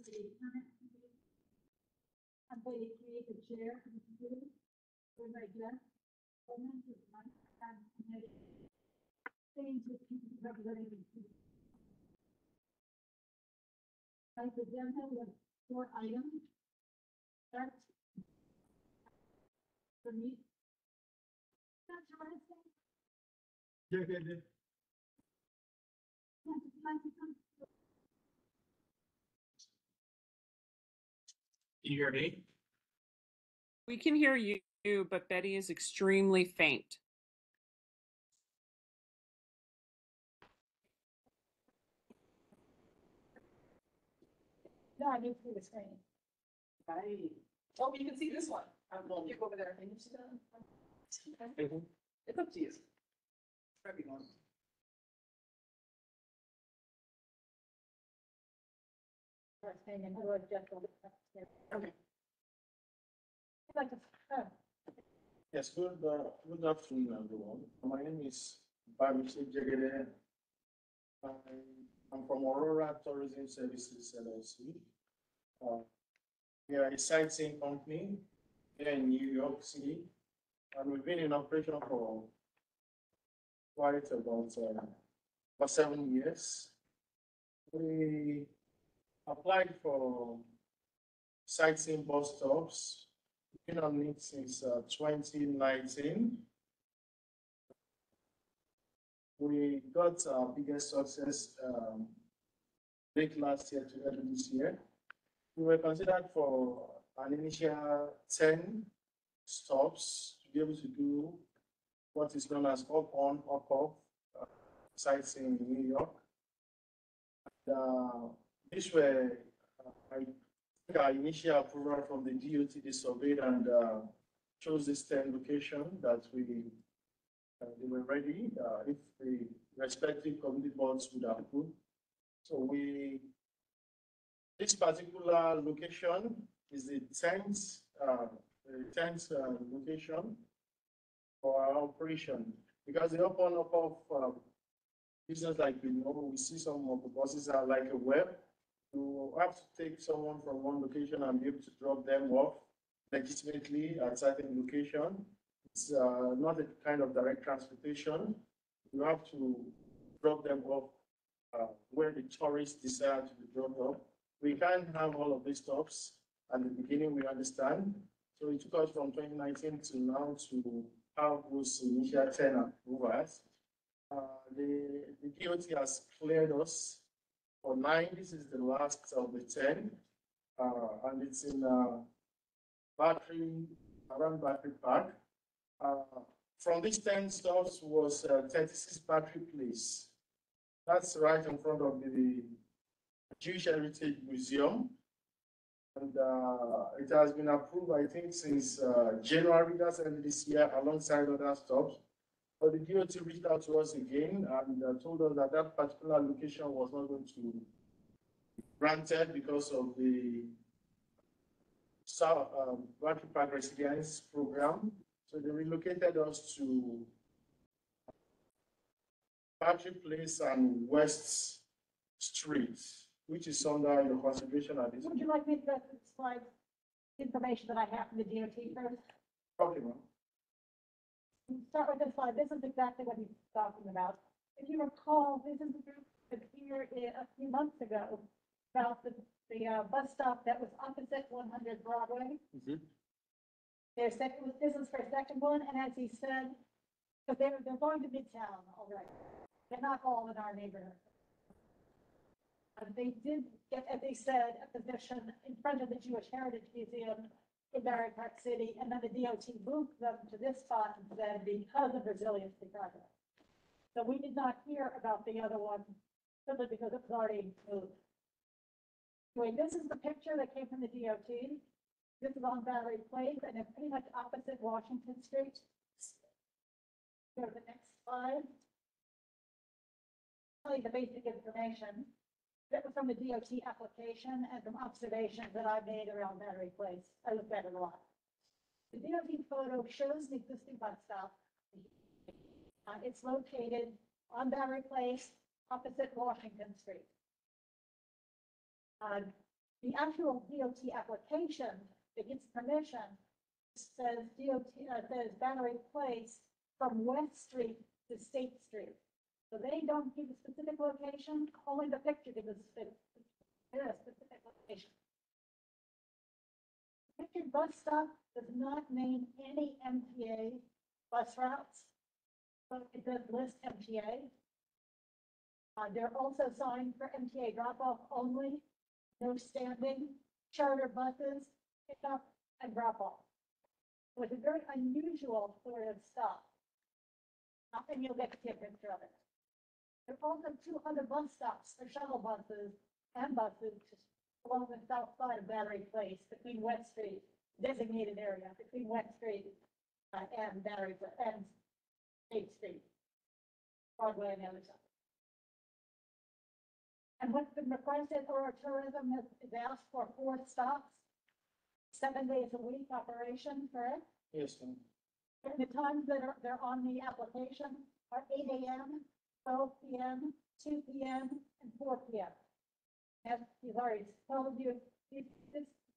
I'm going to create a chair for the committee for my guest. Women with my time committee. Things with people representing. I present them with 4 items. That's for me. That's your last thing. Yeah. Can you hear me? We can hear you, but Betty is extremely faint. No, I need to see the screen. Right. Oh, you can see this one. I'm going to go over there. Can you see that? It's up to you. For everyone. First thing, and who is just. Okay. Like to, Yes, good afternoon, everyone. My name is Bamichi Jegede. I'm from Aurora Tourism Services LLC. We are a sightseeing company here in New York City, and we've been in operation for quite about 7 years. We applied for sightseeing bus stops. Been on it since 2019. We got our biggest success late last year to early this year. We were considered for an initial 10 stops to be able to do what is known as up on, up off sightseeing in New York. And, these were our initial approval from the DOT. They surveyed and chose this 10 location that they were ready if the respective community boards would approve. So this particular location is the 10th location for our operation, because the up on, up off business, like we see some of the buses are like a web. You have to take someone from one location and be able to drop them off legitimately at certain location. It's not a kind of direct transportation. You have to drop them off where the tourists desire to be dropped off. We can't have all of these stops at the beginning, we understand. So it took us from 2019 to now to have those initial 10 approvals. The DOT has cleared us for 9. This is the last of the 10, and it's in around Battery Park. From these 10 stops was 36 Battery Place. That's right in front of the Jewish Heritage Museum. And it has been approved, I think, since January, that's early this year, alongside other stops. But the DOT reached out to us again and told us that that particular location was not going to be granted because of the Battery Park Resilience Program. So they relocated us to Battery Place and West Street, which is under your consideration at this would you like me to go through the slide information that I have from the DOT first? Okay, ma'am. Start with this slide. This is exactly what he's talking about. If you recall, this is the group that here a few months ago about the bus stop that was opposite 100 Broadway. Mm-hmm. This is for a second one, and as he said, because they're going to Midtown already. They're not all in our neighborhood. They did get, as they said, a position in front of the Jewish Heritage Museum in Barry Park City, and then the DOT moved them to this spot and said because of resiliency project. So we did not hear about the other one simply because it was already moved. Anyway, this is the picture that came from the DOT. This is on Battery Place, and it's pretty much opposite Washington Street. Go to the next slide. Tell you the basic information. That was from the DOT application and from observations that I made around Battery Place. I looked at it a lot. The DOT photo shows the existing bus stop. It's located on Battery Place, opposite Washington Street. The actual DOT application that gets permission says says Battery Place from West Street to State Street. So they don't give a specific location, only the picture gives a specific location. Pictured bus stop does not name any MTA bus routes, but it does list MTA. There are also signs for MTA drop-off only, no standing, charter buses, pickup and drop-off. So it's a very unusual sort of stop. And you'll get to see a picture of it. There are also 2 other bus stops for shuttle buses and buses along the south side of Battery Place between West Street, designated area between West Street and Battery and State Street, Broadway and the other side. And what's been requested for our tourism is asked for 4 stops, 7 days a week operation, correct? Yes, ma'am. And the times that they're on the application are 8 a.m., 12 p.m., 2 p.m., and 4 p.m. As he's already told you,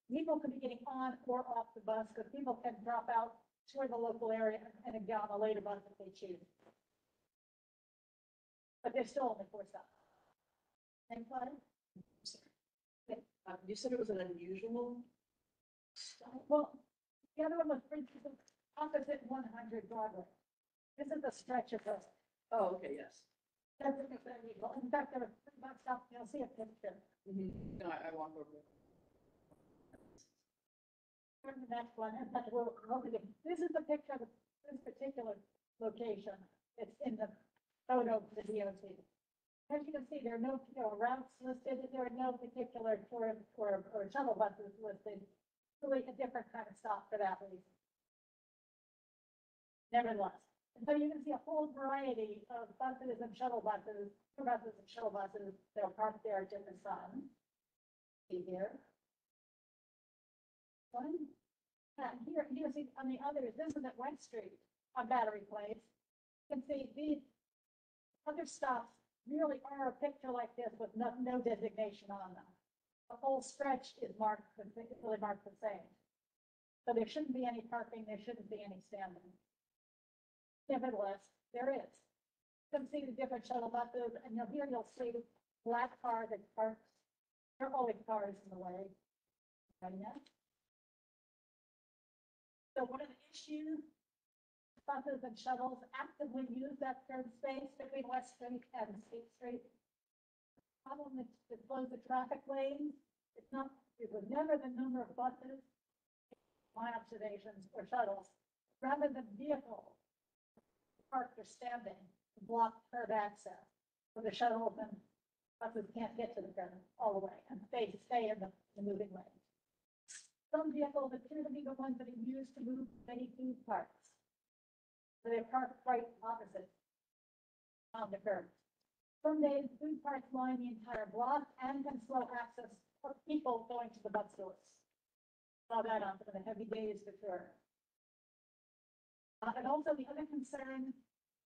people can be getting on or off the bus because people can drop out toward the local area and get on a later bus if they choose. But they're still only 4 stops. Next slide. You said it was an unusual style. Well, the other one was, for instance, opposite 100 Broadway. This is a stretch of road. Oh, okay, yes. That's unusual. In fact, there are 3 bus stops, you'll see a picture. No, I walk over there. Turn to the next one, and that's this is the picture of this particular location. It's in the photo of the DOT. As you can see, there are no routes listed, there are no particular tour or shuttle buses listed. Really a different kind of stop for that reason. Nevertheless, and so you can see a whole variety of buses and shuttle buses, tour buses and shuttle buses that are parked there at different times. See here. One. And here you can see on the others, this is at West Street on Battery Place. You can see these other stops really are a picture like this with no designation on them. The whole stretch is marked, really marked the same. So there shouldn't be any parking, there shouldn't be any standing. Nevertheless, there is. You can see the different shuttle buses, and you'll see the black car that parks. There are always cars in the way. Right now. So one of the issues, buses and shuttles actively use that third space between West Street and State Street. Problem is to close the traffic lanes. It was never the number of buses, my observations, or shuttles, rather than vehicles parked or standing to block curb access. So the shuttles and buses can't get to the curb all the way and stay in the moving lane. Some vehicles appear to be the ones that are used to move many food carts. So they're parked right opposite on the curb. Some days, food carts line the entire block and can slow access for people going to the bus stores. Saw that on some of the heavy days for sure. And also the other concern,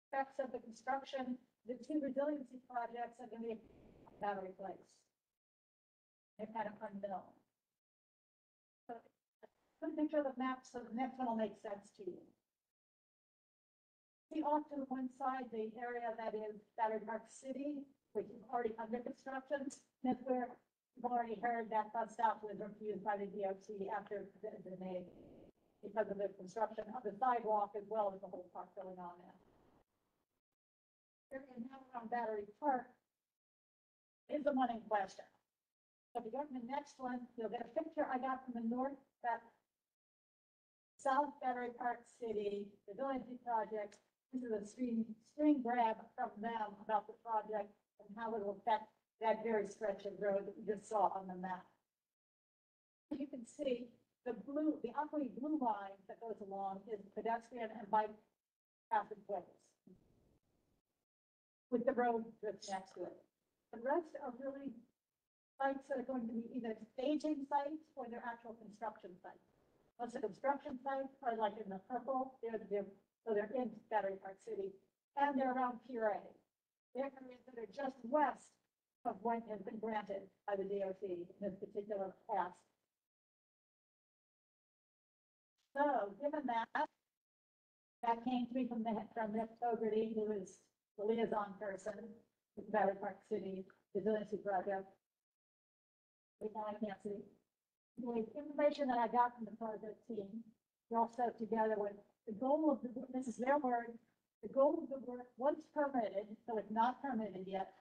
effects of the construction, the 2 resiliency projects are going to be Battery Place. They're kind of unknown. So, put a picture of the map so the next one will make sense to you. See off to one side, the area that is Battery Park City, which is already under construction. That's where you've already heard that bus stop was refused by the DOT after the made because of the construction of the sidewalk as well as the whole park going on now. Area now around Battery Park is the one in question. So if you go to the next one, you'll get a picture I got from the north, that South Battery Park City, the resiliency project. This is a screen grab from them about the project and how it will affect that very stretch of road that you just saw on the map. You can see the ugly blue line that goes along is pedestrian and bike passageways with the road that's next to it. The rest are really sites that are going to be either staging sites or they're actual construction sites. Most of the construction sites are like in the purple, so they're in Battery Park City, and they're around Pier A. They're areas that are just west of what has been granted by the DOT in this particular task. So, given that came to me from Nick Fogarty, who is the liaison person with Battery Park City Resiliency Project. Wait, now I can't see. The information that I got from the project team, we all set together with the goal of this is their word, the goal of the work, once permitted, so it's not permitted yet,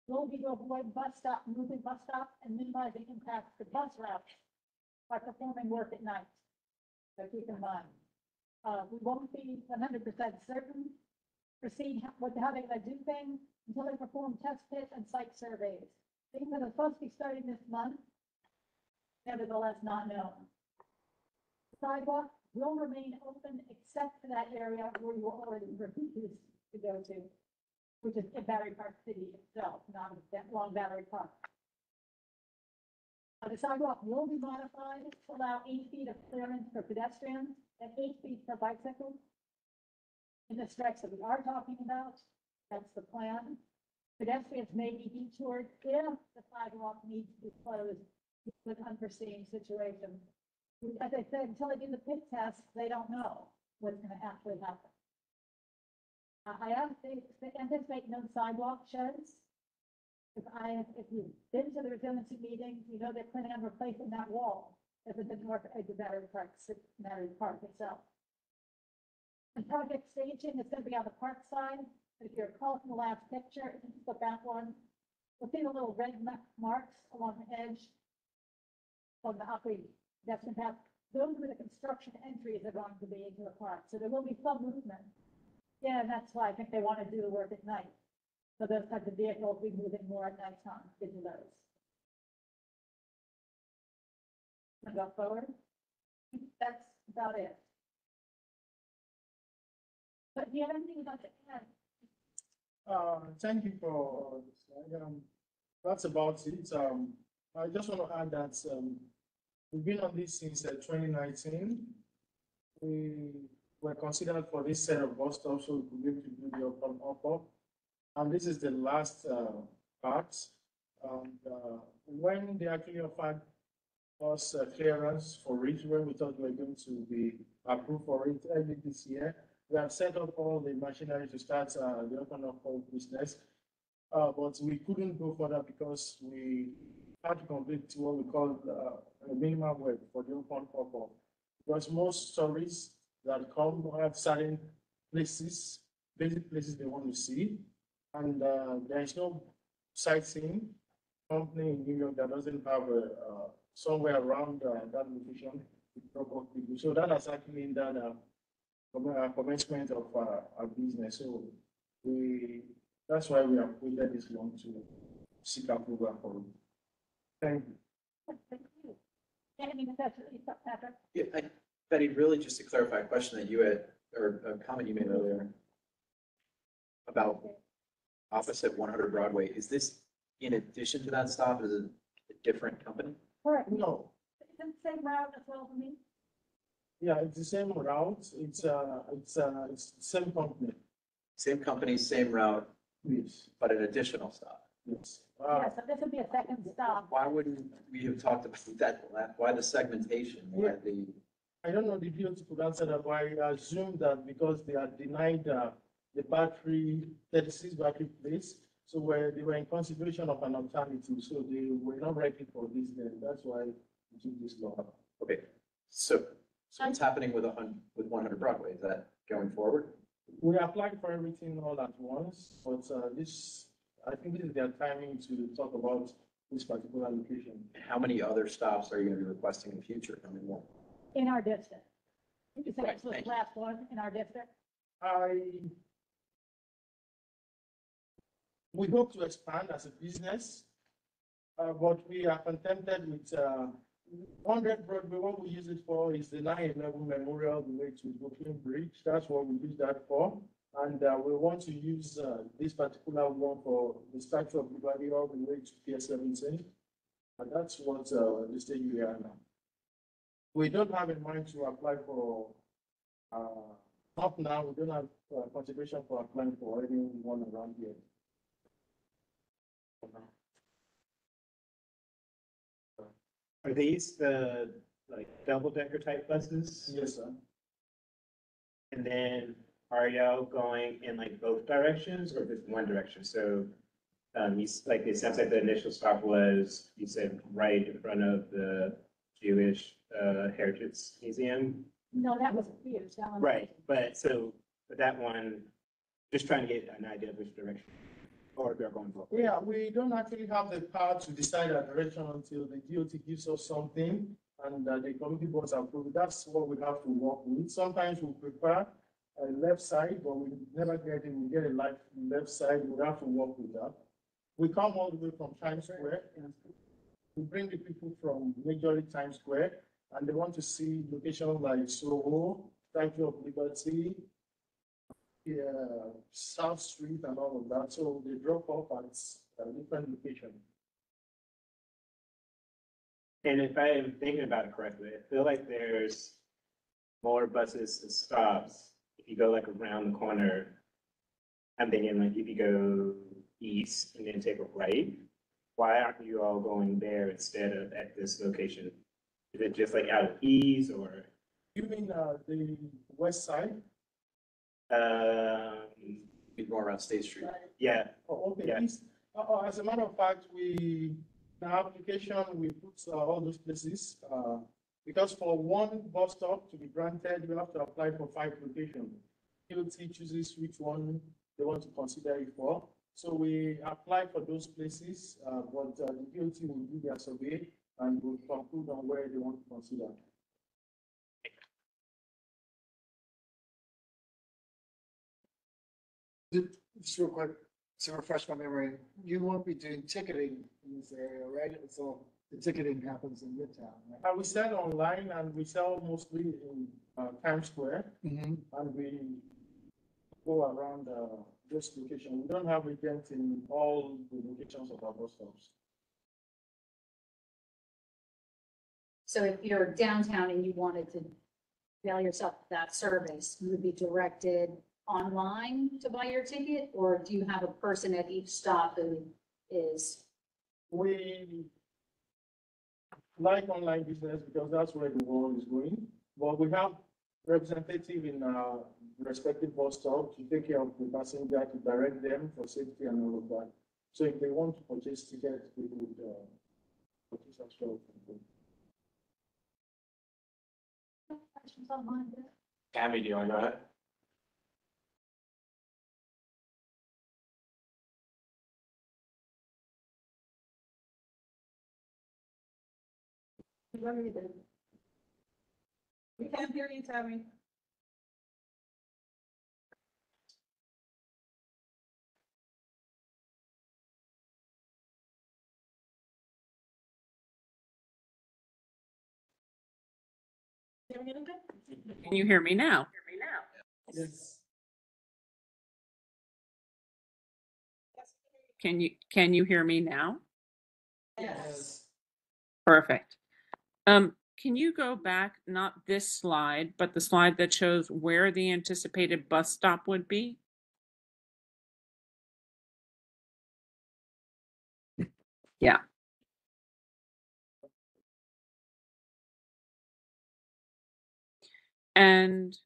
will be to avoid moving bus stop and minimizing impacts to bus routes by performing work at night. So keep in mind, we won't be 100% certain, proceed with how they're gonna do things until they perform test pits and site surveys. Things that are supposed to be starting this month, nevertheless not known. Sidewalk will remain open except for that area where you already refused to go to, which is in Battery Park City itself, not that Long Battery Park. The sidewalk will be modified to allow 8 feet of clearance for pedestrians and 8 feet for bicycles. In the stretch that we are talking about, that's the plan. Pedestrians may be detoured if the sidewalk needs to be closed with unforeseen situations. As I said, until they do the pit test, they don't know what's going to actually happen. I anticipate no sidewalk sheds. If you've been to the resiliency meeting, you know they're planning on replacing that wall at the north edge of Battery Park itself. The project staging is going to be on the park side. If you recall from the last picture, if you flip that one, you'll see the little red marks along the edge on the upper pedestrian path. Those are the construction entries that are going to be into the park. So there will be some movement. Yeah, and that's why I think they want to do the work at night. So those types of vehicles will be moving more at nighttime into those. Go forward. That's about it. But do you have anything about the plan? Thank you for this. That's about it. I just want to add that we've been on this since 2019. We were considered for this set of bus stops, so we could be able to do the up. And this is the last part. When they actually offered us clearance for it, when we thought we were going to be approved for it early this year, we have set up all the machinery to start the open up business. But we couldn't go further because we had to complete what we call a minimum work for the open up. Because most tourists that come have certain places, basic places they want to see. And there is no sightseeing company in New York that doesn't have somewhere around that location to drop off people. So that has actually hindered commencement of our business. So that's why we have waited this long to seek approval for it. Thank you. Thank you. Any questions, Patrick? Yeah, Betty, really just to clarify a question that you had, or a comment you made earlier about opposite 100 Broadway. Is this in addition to that stop? Is it a different company? Correct. No. It's the same route as well for me. Yeah, it's the same route. It's the same company. Same company, same route, Yes. but an additional stop. Yes. Yeah, so this would be a second stop. Why wouldn't we have talked about that? Why the segmentation? Why the, I don't know the DOT could answer that, but I assume that because they are denied the battery, 36 battery place, so they were in consideration of an alternative, so they were not ready for this then. That's why it took this long. okay, so what's happening with 100 Broadway? Is that going forward? We applied for everything all at once, but I think this is their timing to talk about this particular location. How many other stops are you going to be requesting in the future? How many more? In our district. You said Right, this was thank the you. last one in our district? We hope to expand as a business, but we are contented with 100 Broadway. What we use it for is the 9/11 memorial, the way to Brooklyn Bridge. That's what we use that for. And we want to use this particular one for the Statue of Liberty all the way to Pier 17. And that's what the stage we are now. We don't have in mind to apply for, up now, we don't have consideration for applying for anyone around here. Are these the like double decker type buses? Yes, sir. And then are y'all going in like both directions or just one direction? So like it sounds like the initial stop was, you said right in front of the Jewish Heritage Museum. No, that was years down. Right, but that one, just trying to get an idea of which direction, or they're going for. Yeah, we don't actually have the power to decide our direction until the DOT gives us something and the committee boards approve. That's what we have to work with. Sometimes we prefer a left side, but we never get it. We get a left side, we have to work with that. We come all the way from Times Square. We bring the people from majorly Times Square, and they want to see locations like Soho, Statue of Liberty, South Street and all of that. So they drop off at a different location. And if I am thinking about it correctly, I feel like there's more buses and stops if you go like around the corner. I'm thinking like if you go east and then take a right, why aren't you all going there instead of at this location? Is it just like out of ease or? You mean the west side? Be more around State Street. Yeah, Oh, okay. Yeah. As a matter of fact, in our application, we put all those places. Because for one bus stop to be granted, you have to apply for 5 locations. DOT chooses which one they want to consider it for. So we apply for those places, but the DOT will do their survey and will conclude on where they want to consider. Just real quick, to refresh my memory, you won't be doing ticketing in this area, right? So the ticketing happens in Midtown, right? We sell online and we sell mostly in Times Square, Mm-hmm. and we go around this location. We don't have agents in all the locations of our bus stops. So if you're downtown and you wanted to avail yourself of that service, you would be directed online to buy your ticket? Or do you have a person at each stop who is, We like online business because that's where the world is going. But we have representative in respective bus stops to take care of the passenger, to direct them for safety and all of that. So if they want to purchase tickets, we would purchase as well. Questions online there? Tammy doing that. We can't hear you, Tammy. Can you hear me now? Yes. Can you hear me now? Yes. Perfect. Can you go back, not this slide, but the slide that shows where the anticipated bus stop would be? Yeah. And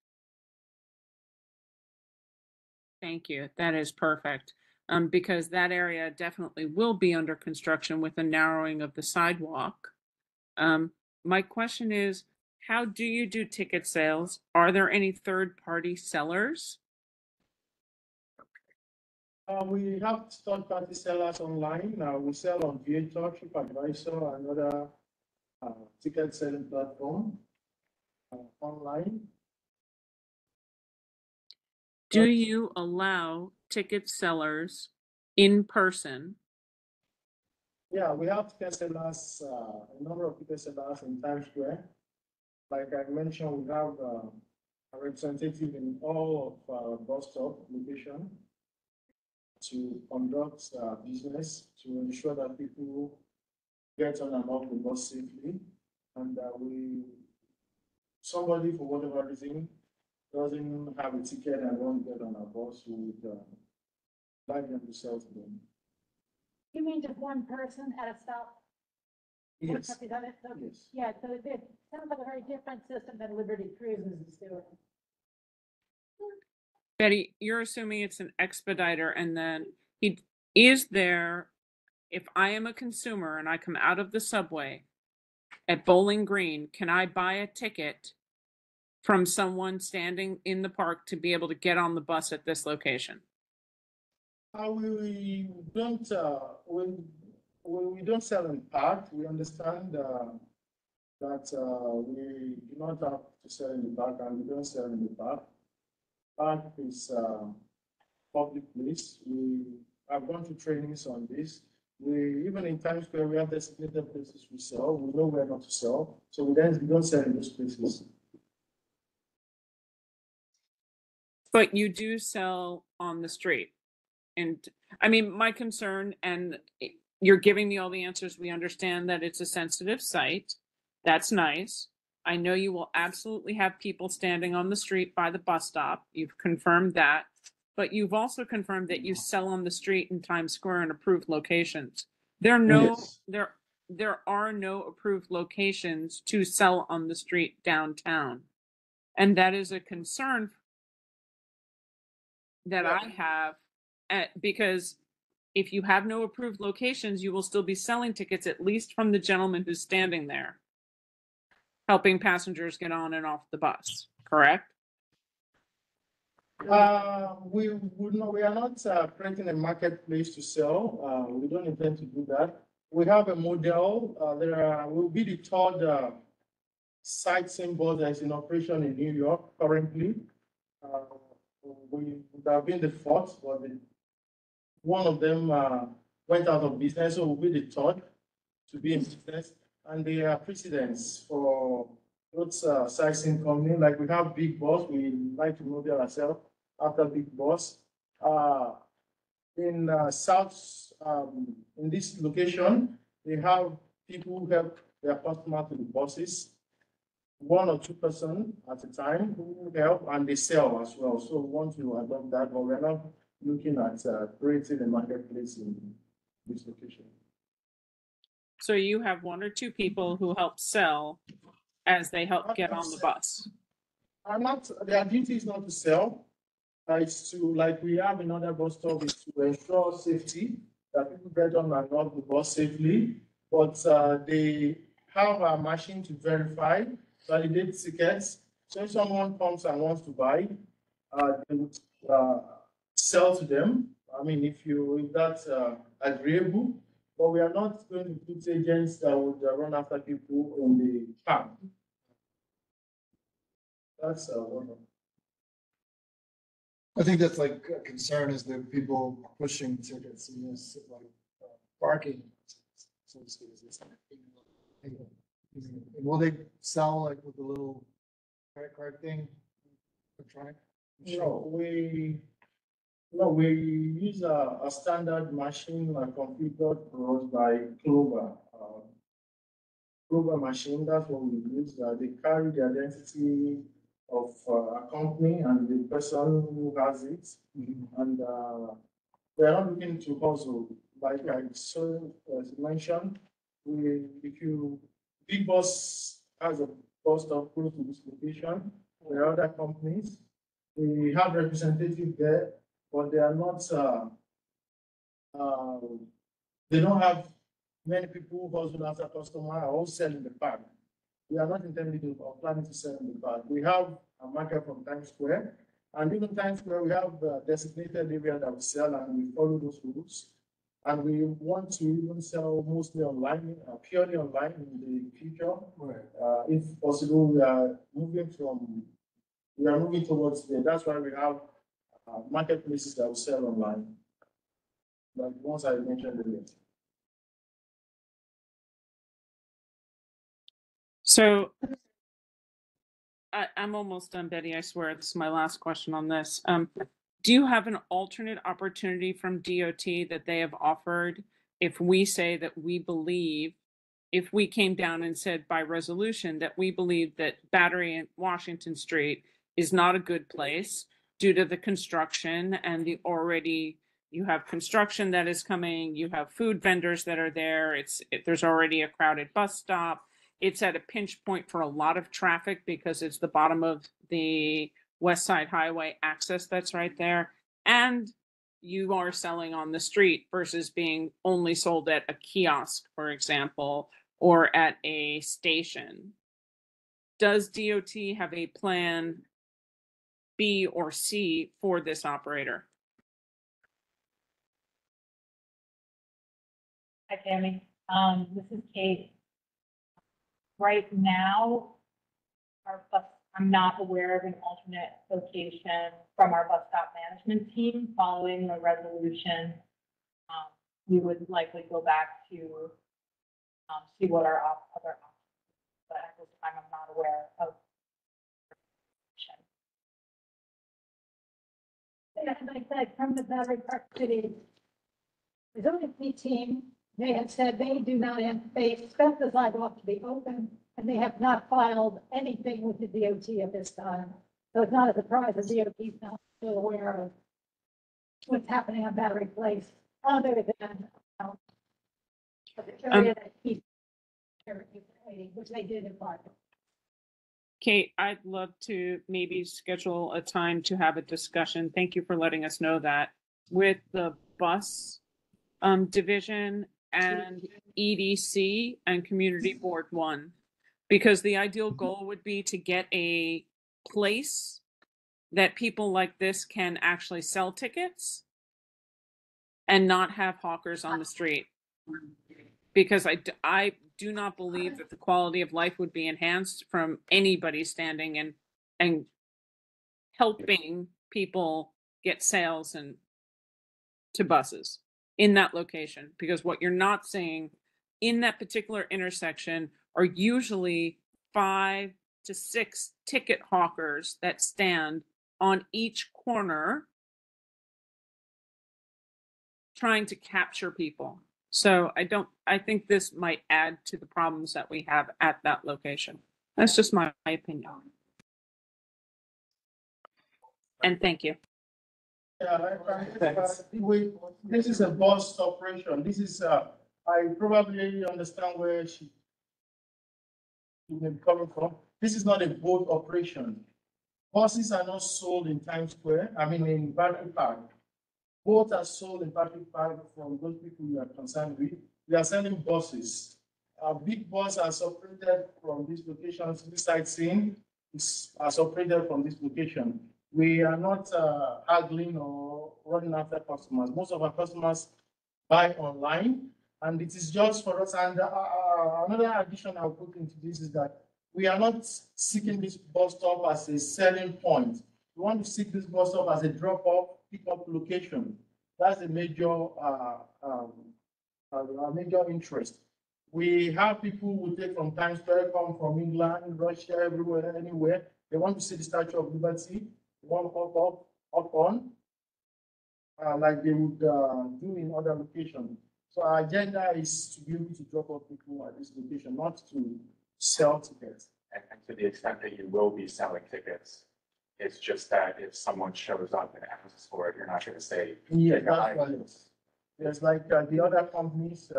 thank you. That is perfect. Because that area definitely will be under construction with the narrowing of the sidewalk. My question is, how do you do ticket sales? Are there any third-party sellers? We have third-party sellers online. We sell on Viator, TripAdvisor, and other ticket selling platform online. Do you allow ticket sellers in person? Yeah, we have ticket sellers, a number of ticket sellers in Times Square. Like I mentioned, we have a representative in all of our bus stop location to conduct business, to ensure that people get on and off the bus safely. And somebody for whatever reason doesn't have a ticket and won't get on a bus, we would like them to sell to them. You mean just one person at a stop? Yes. Have you done it? So, Yes. yeah, so it sounds like a very different system than Liberty Cruises is doing. Betty, you're assuming it's an expediter, and then is there, if I am a consumer and I come out of the subway at Bowling Green, can I buy a ticket from someone standing in the park to be able to get on the bus at this location? We don't, we don't sell in part. We understand, that, we do not have to sell in the park, and we don't sell in the park. Park is, public place. We have gone to trainings on this. We, even in Times Square, we have designated places we sell. We know where not to sell. So we don't sell in those places. But you do sell on the street. And I mean, my concern, and you're giving me all the answers. We understand that it's a sensitive site. That's nice. I know you will absolutely have people standing on the street by the bus stop. You've confirmed that. But you've also confirmed that you sell on the street in Times Square in approved locations. There are no approved locations to sell on the street downtown. And that is a concern that I have, because if you have no approved locations, you will still be selling tickets, at least from the gentleman who's standing there, helping passengers get on and off the bus, correct? We are not creating a marketplace to sell. We don't intend to do that. We have a model. Will be the third site symbol that is in operation in New York currently. We would have been the fourth, but one of them went out of business, so we'll be the third to be in business. And they are precedents for those sightseeing company. Like we have Big Boss, we like to model ourselves after Big Boss. In South, in this location, they have people who help their customer to the buses. 1 or 2 person at a time who help, and they sell as well. So we want to adopt that, but we're not looking at creating a marketplace in this location. So you have 1 or 2 people who help sell as they help get on the bus. Their duty is not to sell. It's to, like we have in other bus stops, is to ensure safety, that people get on and off the bus safely. But they have a machine to verify, validate tickets. So if someone comes and wants to buy, they would sell to them. I mean, if that's agreeable, but we are not going to put agents that would run after people in the park. That's one of. I think that's like a concern, is the people pushing tickets and this, like, barking. So to speak, is this, will they sell like with the little credit card thing? Electronic? No, we use a standard machine configured for us by Clover. Clover machine, that's what we use. They carry the identity of a company and the person who has it. And we are not looking to hustle. Like I mentioned, Big Boss has a bus stop close to this location. There are other companies. We have representatives there, but they are not, they don't have many people who hustle as a customer or sell in the park. We are not intending or planning to sell in the park. We have a market from Times Square, and even Times Square, we have a designated area that we sell, and we follow those rules. And we want to even sell mostly online, purely online in the future. Right. If possible, we are moving towards there. That's why we have marketplaces that will sell online, like the ones I mentioned earlier. So I'm almost done, Betty. I swear this is my last question on this. Do you have an alternate opportunity from DOT that they have offered if we say that we believe, if we came down and said by resolution that we believe that Battery and Washington Street is not a good place due to the construction and the already you have construction that is coming, you have food vendors that are there, there's already a crowded bus stop. It's at a pinch point for a lot of traffic because it's the bottom of the West Side Highway access that's right there. And you are selling on the street versus being only sold at a kiosk, for example, or at a station. Does DOT have a plan B or C for this operator? Hi, Tammy. This is Kate. Right now, I'm not aware of an alternate location from our bus stop management team following the resolution. We would likely go back to see what our other options, but at this time, I'm not aware of. And like I said, from the Battery Park City resiliency team, they have said they do not, they expect the sidewalk to be open, and they have not filed anything with the DOT at this time. So it's not a surprise that DOT is not still aware of what's happening on Battery Place, other than the area that he's, which they did in part. Kate, I'd love to maybe schedule a time to have a discussion. Thank you for letting us know that with the bus division and EDC and Community Board 1, because the ideal goal would be to get a place that people like this can actually sell tickets and not have hawkers on the street. Because I do not believe that the quality of life would be enhanced from anybody standing and helping people get sales and to buses in that location. Because what you're not seeing in that particular intersection are usually 5 to 6 ticket hawkers that stand on each corner trying to capture people. So I think this might add to the problems that we have at that location. That's just my opinion. And thank you. Yeah, this is a bus operation. This is, I probably understand where she may be coming from. This is not a boat operation. Buses are not sold in Times Square, in Battery Park. Boats are sold in Battery Park from those people you are concerned with. We are selling buses. Big bus are separated from this location. This sightseeing are separated from this location. We are not haggling or running after customers. Most of our customers buy online, and it is just for us. And another addition I'll put into this is that we are not seeking this bus stop as a selling point. We want to seek this bus stop as a drop-off, pick-up location. That's a major interest. We have people who take from Times Square, come from England, Russia, everywhere, anywhere. They want to see the Statue of Liberty. They want to hop on, like they would do in other locations. So our agenda is to be able to drop off people at this location, not to sell tickets. And to the extent that you will be selling tickets, it's just that if someone shows up and asks for it, you're not going to say. Yeah, that's right. Yes, like the other companies,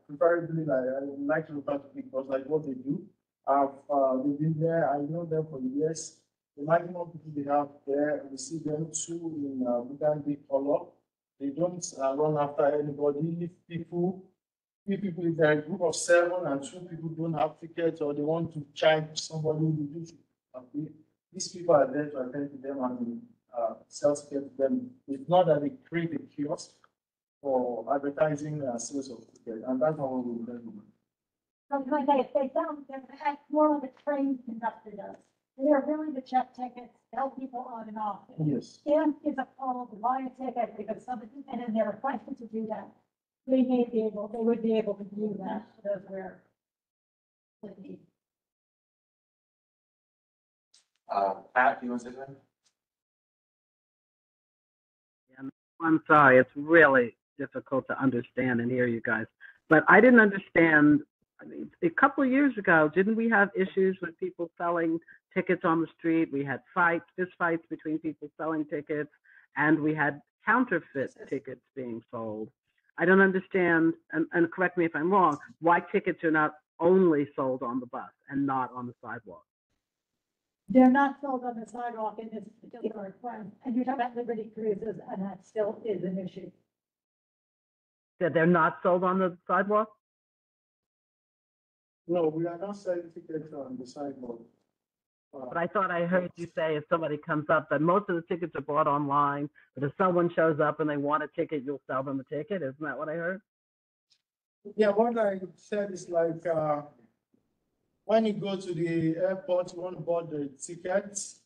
preferably, I would like to refer to because like what they do. They've been there. I know them for years. The maximum people they have there, we see them 2 in Bhutan big color. They don't run after anybody. If they're a group of 7 and 2 people don't have tickets or they want to charge somebody who do, these people are there to attend to them and sell tickets to them. It's not that they create a kiosk for advertising sales of tickets, and that's not what we're doing. Sometimes they don't, they're more of a trained conductor does. They're willing to check tickets, tell people on and off. Yes. And is a call to buy a ticket because somebody, and then they're requested to do that. They would be able to do that. That's where. Pat, do you want to say something? I'm sorry, it's really difficult to understand and hear you guys. But I didn't understand, a couple of years ago, didn't we have issues with people selling tickets on the street? We had fist fights between people selling tickets, and we had counterfeit tickets being sold. I don't understand, and correct me if I'm wrong, why tickets are not only sold on the bus and not on the sidewalk. They're not sold on the sidewalk in this particular request, and you're talking about Liberty Cruises, and that still is an issue. That they're not sold on the sidewalk? No, we are not selling tickets on the sidewalk. But I thought I heard you say if somebody comes up that most of the tickets are bought online, but if someone shows up and they want a ticket, you'll sell them a ticket. Isn't that what I heard? Yeah, what I said is like, when you go to the airport, you want to board the tickets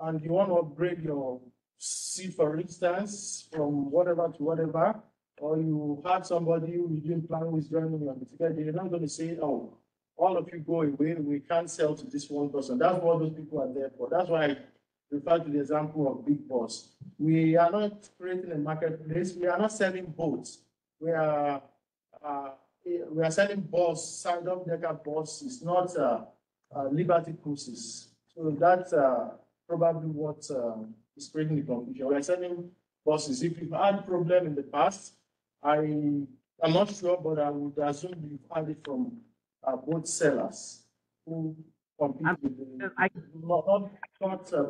and you want to upgrade your seat, for instance, from whatever to whatever, or you had somebody who you didn't plan with joining you on the ticket, you're not going to say, oh, all of you go away, we can't sell to this one person. That's what those people are there for. That's why I refer to the example of Big Boss. We are not creating a marketplace. We are not selling boats. We are selling bus, side-up decker buses, not Liberty Cruises. So that's probably what is creating the confusion. We are selling buses. If you've had problem in the past, I'm not sure, but I would assume you've had it from boat sellers who compete with the not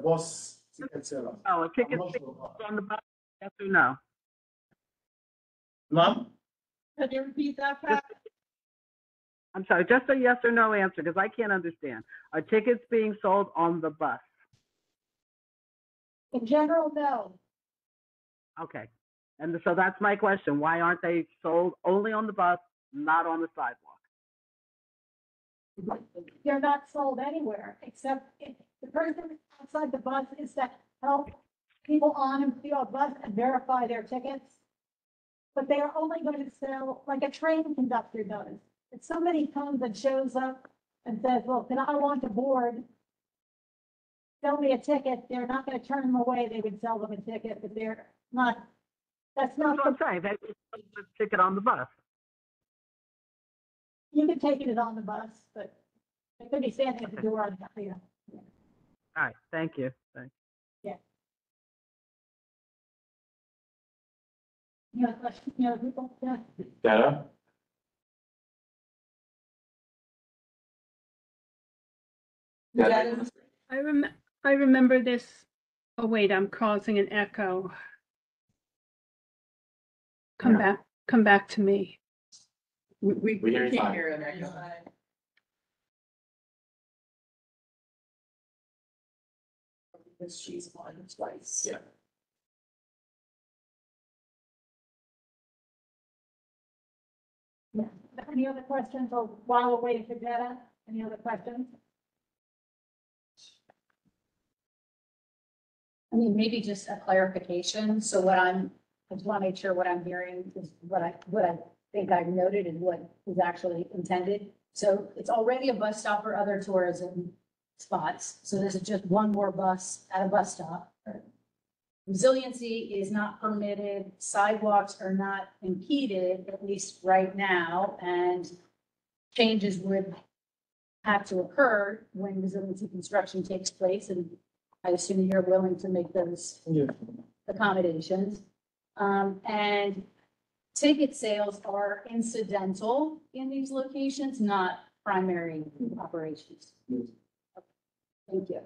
bus ticket sellers. Oh, a ticket I'm not sure. on the bus, yes or no? Ma'am? Could you repeat that, Pat? I'm sorry, just a yes or no answer, because I can't understand. Are tickets being sold on the bus? In general, no. Okay. And so that's my question. Why aren't they sold only on the bus, not on the sidewalk? They're not sold anywhere, except if the person outside the bus is to help people on and the bus and verify their tickets. But they are only going to sell, like a train conductor does. If somebody comes and shows up and says, well, can I want to board? Sell me a ticket, they're not going to turn them away. They would sell them a ticket, but they're not, that's not, That's what I'm saying. They sell the ticket on the bus. you can take it on the bus, but they could be standing at the door on the, you know. All right, thank you. Thanks. You have questions, you know, people, yeah. Data? Data? I remember this. Oh, wait, I'm causing an echo. Come back to me. We We hear you can't fine. hear them. Because she's on twice. Yeah. Yeah. Any other questions, or while we're waiting for data, any other questions? I mean, maybe just a clarification. So I just want to make sure what I'm hearing is what I think I've noted and what is actually intended. So it's already a bus stop for other tourism spots. So this is just one more bus at a bus stop. Resiliency is not permitted, sidewalks are not impeded, at least right now, and changes would have to occur when resiliency construction takes place, and I assume you're willing to make those Yeah. accommodations. And ticket sales are incidental in these locations, not primary operations. Yes. Thank you.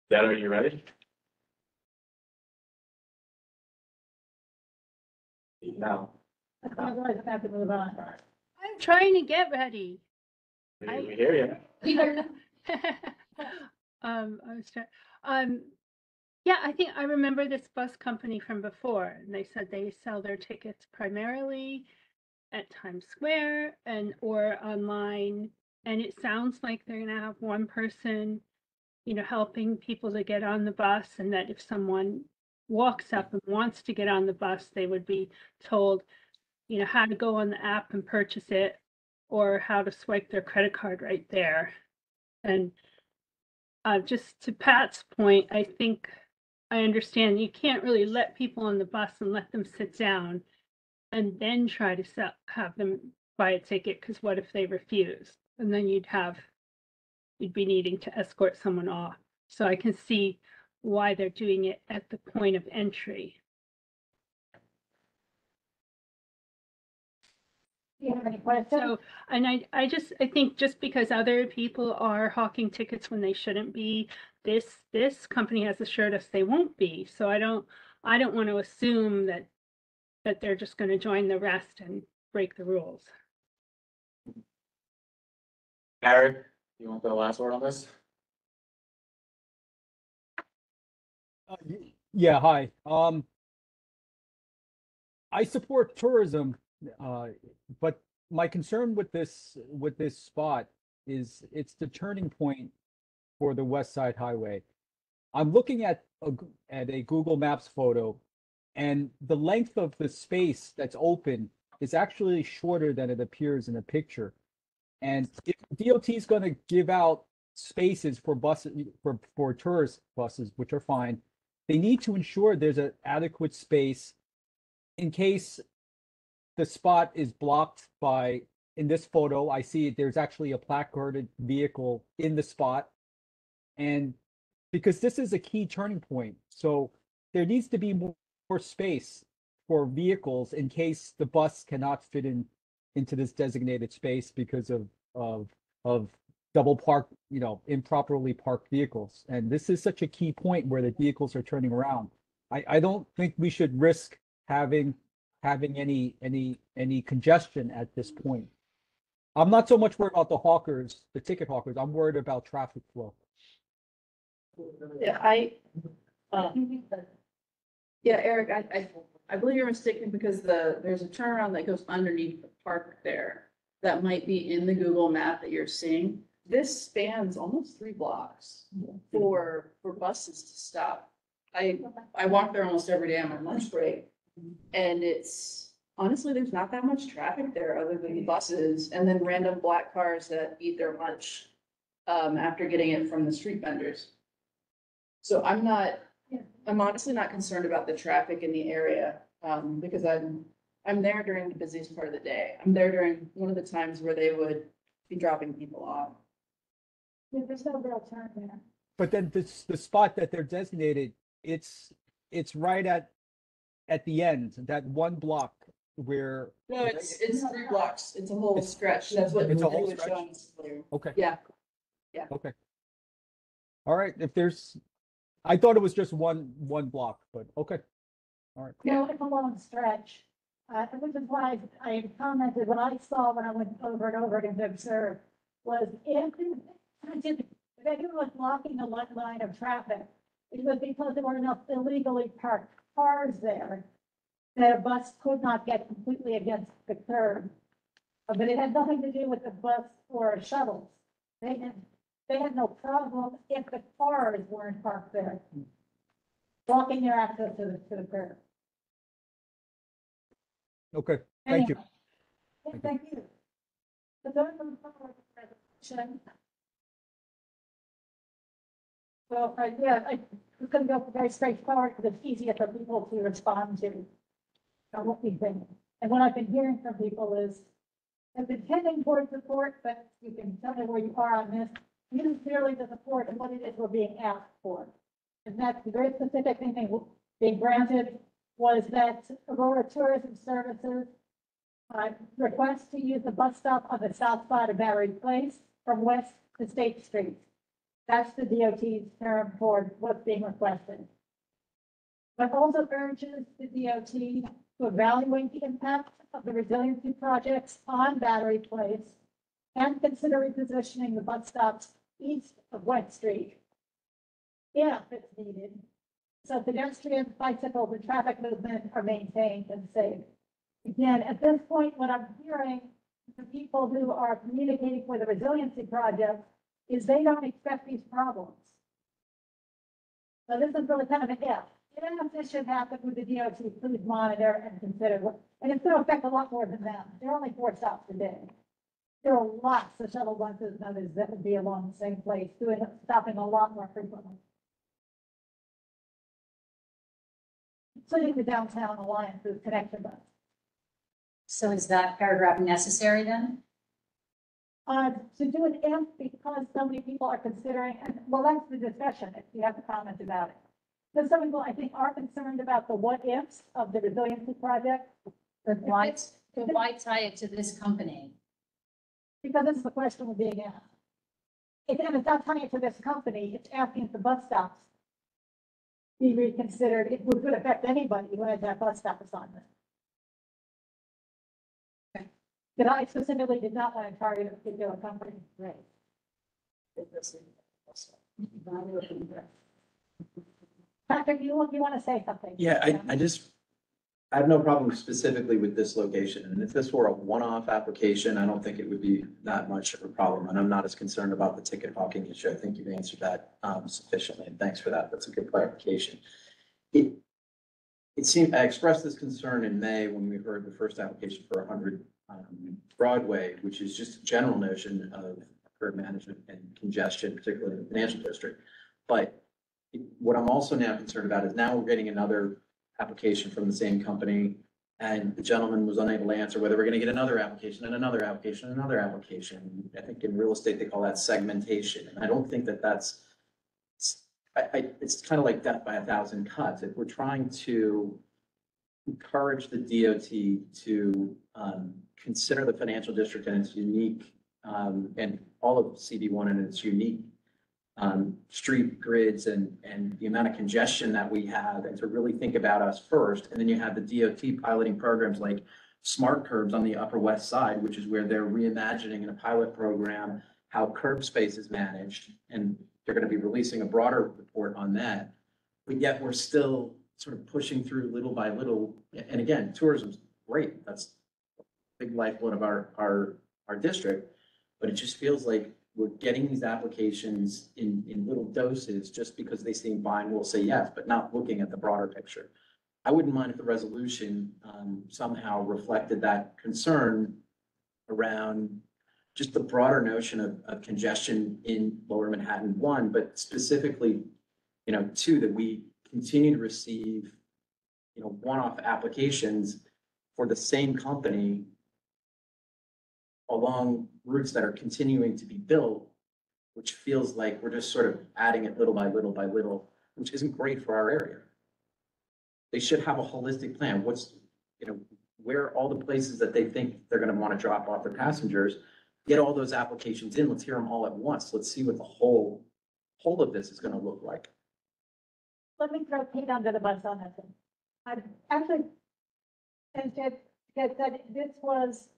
Data, are you ready? No. Otherwise, I have to move on. I'm trying to get ready. We hear you. I was trying, yeah, I think I remember this bus company from before, and they said they sell their tickets primarily at Times Square or online. And it sounds like they're gonna have one person, you know, helping people to get on the bus, and that if someone walks up and wants to get on the bus, they would be told, you know, how to go on the app and purchase it, or how to swipe their credit card right there. And just to Pat's point, I think I understand you can't really let people on the bus and let them sit down and then try to have them buy a ticket, because what if they refuse? And then you'd be needing to escort someone off. So I can see why they're doing it at the point of entry. Do you have any questions? So, and I think just because other people are hawking tickets when they shouldn't be, this company has assured us they won't be. So I don't want to assume that they're just going to join the rest and break the rules. Eric, you want the last word on this? Yeah, hi. I support tourism, but my concern with this spot is it's the turning point for the West Side Highway. I'm looking at a Google Maps photo, and the length of the space that's open is actually shorter than it appears in the picture. And if DOT is going to give out spaces for buses for tourist buses, which are fine, they need to ensure there's an adequate space in case the spot is blocked by, in this photo, I see there's actually a placarded vehicle in the spot. And because this is a key turning point, so there needs to be more space for vehicles in case the bus cannot fit into this designated space because of double parked, improperly parked vehicles. And this is such a key point where the vehicles are turning around. I don't think we should risk having any congestion at this point. I'm not so much worried about the hawkers, the ticket hawkers. I'm worried about traffic flow. Yeah, Eric, I believe you're mistaken because there's a turnaround that goes underneath the park there that might be in the Google map that you're seeing. This spans almost 3 blocks for buses to stop. I walk there almost every day on my lunch break, and it's honestly, there's not that much traffic there other than the buses and then random black cars that eat their lunch after getting it from the street vendors. So I'm honestly not concerned about the traffic in the area, because I'm there during the busiest part of the day. I'm there during one of the times where they would be dropping people off. Yeah, there's no real turn there. But then the spot that they're designated, it's right at the end, that one block where. No, it's 3 blocks. It's a whole stretch. That's what It's a whole they would stretch? show us earlier. Okay. Yeah. Okay. All right, I thought it was just one block, but okay. All right. No, it's a long stretch. Which is why I commented, what I saw when I went over and over again to observe was if anyone was blocking the line of traffic, it was because there were enough illegally parked cars there that a bus could not get completely against the curb. But it had nothing to do with the bus or shuttles. They had no problem if the cars weren't parked there, blocking their access to the curb. Okay, thank you. Anyway, thank you. So going from forward to the resolution. So, I was gonna go very straightforward because it's easier for people to respond to what we think. And what I've been hearing from people is, I've been tending towards support, but you can tell me where you are on this. You clearly the support and what it is we're being asked for. And that's the very specific thing being granted was that Aurora Tourism Services request to use the bus stop on the south side of Barry Place from West to State Street. That's the DOT's term for what's being requested. But also urges the DOT to evaluate the impact of the resiliency projects on Battery Place and consider repositioning the bus stops east of West Street if it's needed, so pedestrians, bicycles, and traffic movement are maintained and safe. Again, at this point, what I'm hearing from people who are communicating for the resiliency project is they don't expect these problems. So this is really kind of an if. If this should happen with the DOT, please monitor and consider, and it's going to affect a lot more than them. There are only 4 stops a day. There are lots of shuttle buses and others that would be along the same place, stopping a lot more frequently. Including the Downtown Alliance's connection bus. So is that paragraph necessary then? To do an if because so many people are considering, and well, that's the discussion, if you have a comment about it. Because some people, I think, are concerned about the what ifs of the resiliency project. But why tie it to this company? Because this is the question we're being asked. And it's not tying it to this company, it's asking if the bus stops be reconsidered. It would affect anybody who had that bus stop assignment. Okay. But I specifically did not want to target a particular company. Right. Patrick, you want to say something? Yeah, I have no problem specifically with this location. And if this were a one-off application, I don't think it would be that much of a problem. And I'm not as concerned about the ticket hawking issue. I think you've answered that sufficiently. And thanks for that. That's a good clarification. It seemed, I expressed this concern in May when we heard the first application for 100 Broadway, which is just a general notion of curb management and congestion, particularly in the financial district. But what I'm also now concerned about is now we're getting another application from the same company, and the gentleman was unable to answer whether we're going to get another application and another application and another application. I think in real estate, they call that segmentation. And I don't think that that's, it's kind of like death by a thousand cuts. If we're trying to encourage the DOT to consider the financial district and its unique, and all of CD1 and its unique street grids and the amount of congestion that we have, and to really think about us first. And then you have the DOT piloting programs like smart curbs on the Upper West Side, which is where they're reimagining in a pilot program how curb space is managed. And they're going to be releasing a broader report on that. But yet we're still sort of pushing through little by little. And again, tourism's great. That's a big lifeblood of our district. But it just feels like we're getting these applications in little doses just because they seem fine, we'll say yes, but not looking at the broader picture. I wouldn't mind if the resolution somehow reflected that concern around just the broader notion of congestion in Lower Manhattan, one, but specifically, two, that we continue to receive, one-off applications for the same company along routes that are continuing to be built, which feels like we're just sort of adding it little by little by little, which isn't great for our area. They should have a holistic plan. Where all the places that they think they're going to want to drop off their passengers, get all those applications in. Let's hear them all at once. Let's see what the whole of this is going to look like. Let me throw Kate under the bus on this one. I actually, and said this was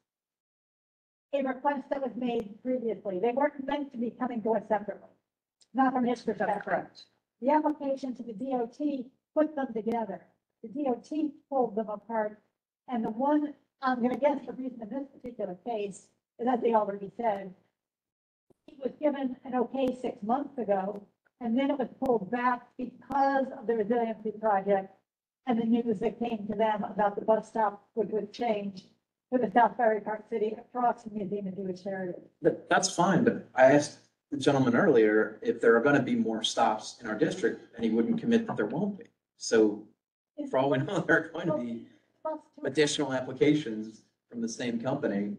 a request that was made previously. They weren't meant to be coming to us separately. Not from this perspective. Correct. The application to the DOT put them together. The DOT pulled them apart. And the one, I'm going to guess the reason in this particular case is, as they already said, it was given an okay 6 months ago, and then it was pulled back because of the resiliency project and the news that came to them about the bus stop, which would change for the South Ferry Park City across the Museum of Jewish Heritage. That's fine, but I asked the gentleman earlier if there are going to be more stops in our district, and he wouldn't commit that there won't be. So for all we know, there are going to be additional applications from the same company.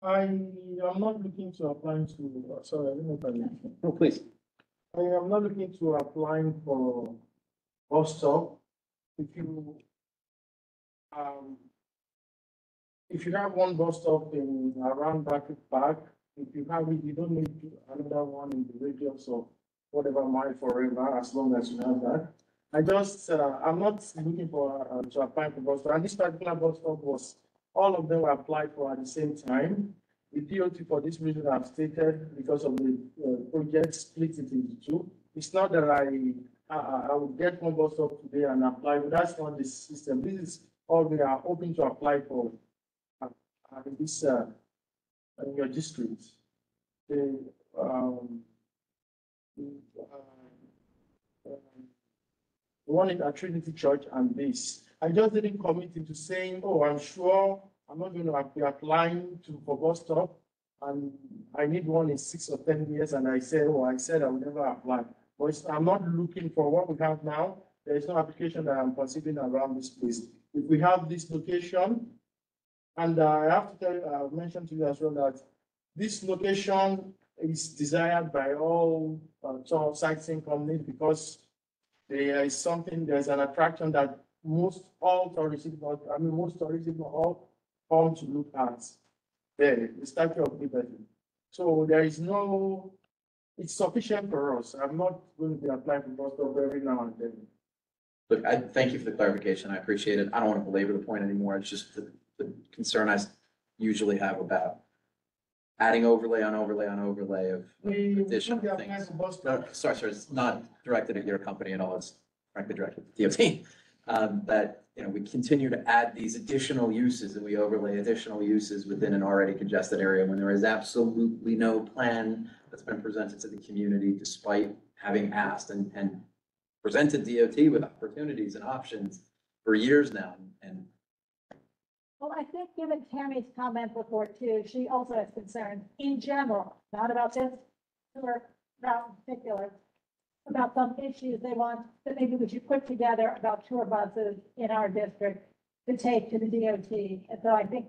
I'm not looking to apply to, sorry, I don't know if I mentioned. No, please. I am not looking to applying for bus stop. If you have one bus stop in around Barclay Park, if you have it, you don't need another one in the radius of whatever mile forever, as long as you have that. I'm not looking for to apply for bus stop. And this particular bus stop was, all of them were applied for at the same time. The DOT, for this reason I've stated, because of the project split it into two. It's not that I will get one bus stop today and apply, but that's not the system. This is all we are hoping to apply for in this in your district. The one in Trinity Church and this. I just didn't commit into saying, oh, I'm sure I'm not going to be applying for bus stop, and I need one in 6 or 10 years, and I said I will never apply. But I'm not looking for what we have now. There is no application that I'm considering around this place. If we have this location, and I have to tell you, I've mentioned to you as well that this location is desired by all sightseeing companies because there's an attraction that most tourism all come to look at there, the Statue of Liberty. So there is no, it's sufficient for us. I'm not going to be applying for bus stop every now and then. Look, I thank you for the clarification. I appreciate it. I don't want to belabor the point anymore. It's just the concern I usually have about adding overlay on overlay on overlay of additional We apply things. for bus No, stop. sorry, it's not directed at your company at all. It's frankly directed at DOT. That, you know, we continue to add these additional uses and we overlay additional uses within an already congested area when there is absolutely no plan that's been presented to the community despite having asked and presented DOT with opportunities and options for years now. And Well, I think given Tammy's comment before too, she also has concerns in general, not about this tour route in particular, about some issues they want that maybe we should put together about tour buses in our district to take to the DOT. And so I think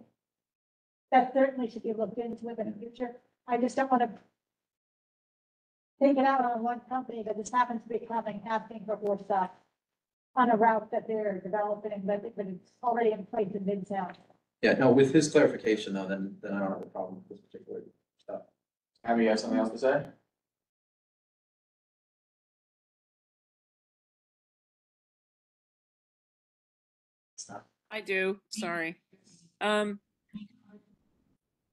that certainly should be looked into in the future. I just don't want to take it out on one company that just happens to be coming, asking for more stuff on a route that they're developing, but it's already in place in Midtown. yeah, no, with his clarification though, then I don't have a problem with this particular stuff. Have you have something else to say? I do, sorry. Can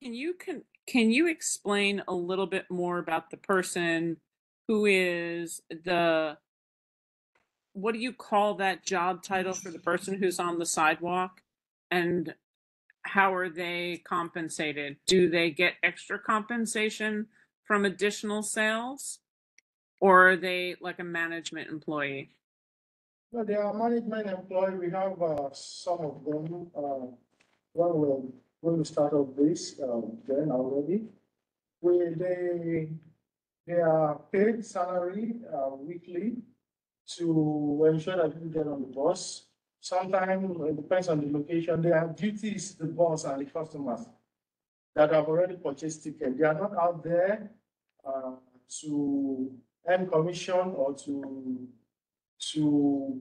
you explain a little bit more about the person who is what do you call that job title for the person who's on the sidewalk? And how are they compensated? Do they get extra compensation from additional sales? Or are they like a management employee? No, they are management employee. We have some of them. Well, we're going to start off this then already. They are paid salary weekly to ensure that people get on the bus. Sometimes it depends on the location. They have duties, the boss and the customers that have already purchased tickets. They are not out there to earn commission or to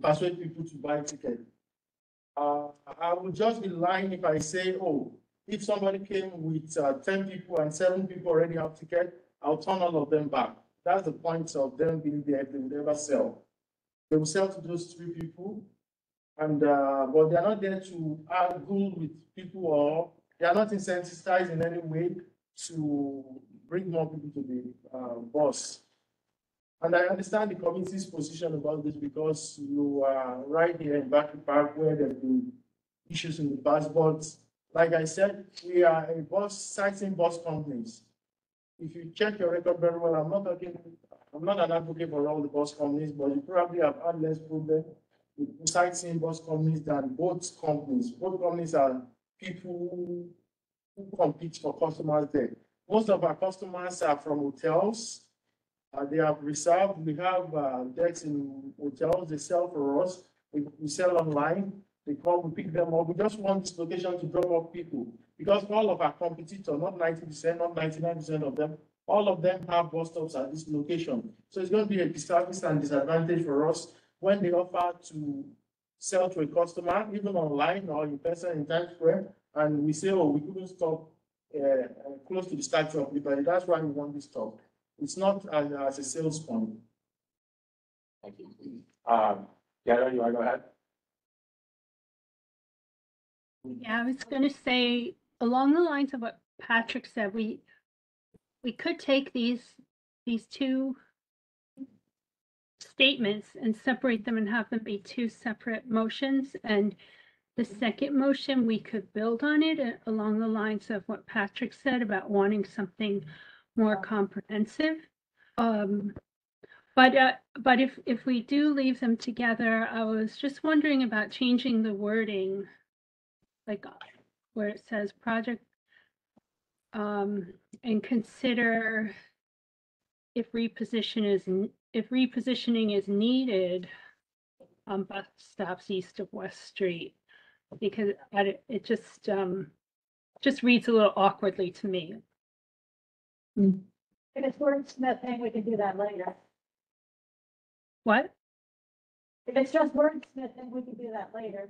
persuade people to buy tickets. I would just be lying if I say, oh, if somebody came with 10 people and 7 people already have tickets, I'll turn all of them back. That's the point of them being there. They will never sell. They will sell to those 3 people, and but they are not there to argue with people, or they are not incentivized in any way to bring more people to the bus. And I understand the committee's position about this because you are right here in Battery Park where there have been issues in the past. But like I said, we are a sightseeing bus companies. If you check your record very well, I'm not an advocate for all the bus companies, but you probably have had less problem with sightseeing bus companies than both companies. Both companies are people who compete for customers there. Most of our customers are from hotels. They have reserved. We have decks in hotels. They sell for us. We sell online. They come, we pick them up. We just want this location to drop off people because all of our competitors, not 90%, not 99% of them, all of them have bus stops at this location. So it's going to be a disservice and disadvantage for us when they offer to sell to a customer, even online or in person in Times Square, and we say, oh, we couldn't stop close to the Statue of Liberty. That's why we want this stop. It's not as a sales point. Thank you. Yeah, you want to go ahead? Yeah, I was going to say along the lines of what Patrick said, we could take these 2 statements and separate them and have them be 2 separate motions. And the second motion, we could build on it along the lines of what Patrick said about wanting something more comprehensive. But if we do leave them together, I was just wondering about changing the wording, like where it says project, and consider if repositioning is needed on bus stops east of West Street, because it just reads a little awkwardly to me. If it's wordsmithing, we can do that later. What? If it's just wordsmith, then we can do that later.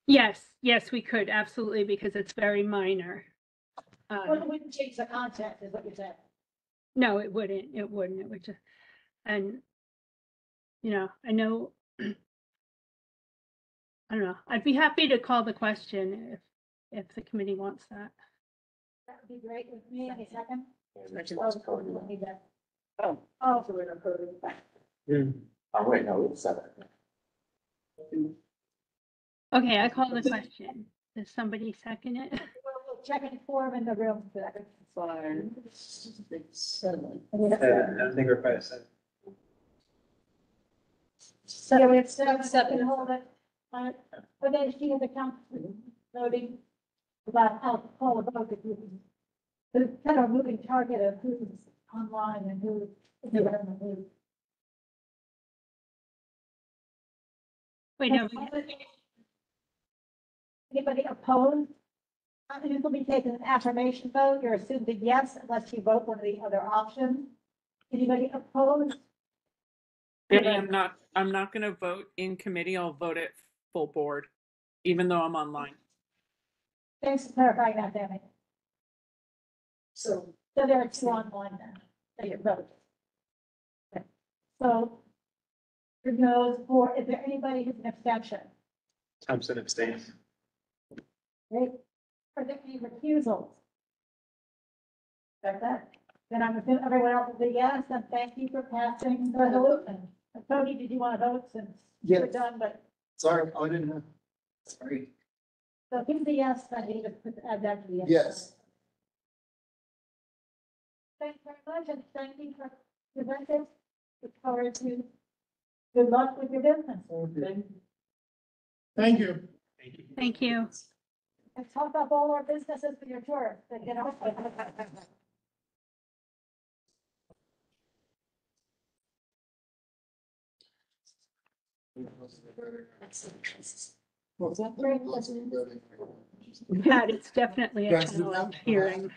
Yes, we could, absolutely, because it's very minor. Well, it wouldn't change the content, is what you're saying. No, it wouldn't, it would just, and, you know, I know, I don't know, I'd be happy to call the question if the committee wants that. That would be great with me. Any second? Oh. Oh, So we're gonna put it back. Oh, wait, no, it's 7. Okay, I call the question. Does somebody second it? we'll check in form in the room for that. 5, 6, 7. I don't think we're quite set. So we have seven, hold it. But then she has the count voting about how to call a vote. It's kind of a moving target of who's online and who's. Wait, no, Anybody opposed? This will be taken an affirmation vote. You're assumed a yes unless you vote one of the other options. Anybody opposed? Danny, I'm not gonna vote in committee. I'll vote at full board, even though I'm online. Thanks for clarifying that, Danny. So there are 2 online then, that you vote. Okay. So, for those 4, is there anybody who's an abstention? Thompson abstains. Right? Are there any recusals? Like that? Then I'm assuming everyone else is a yes, and thank you for passing the resolution. Tony, did you want to vote since we're Yes. done, but, Sorry, I didn't know. Sorry. so if he's a yes, I need to add that to the yes. Yes. Thank you very much, and thank you for presenting. Look forward to good luck with your business. Thank you. thank you. Let's talk up all our businesses for your tour, but, you know. What's that? Yeah, it's definitely a town hearing.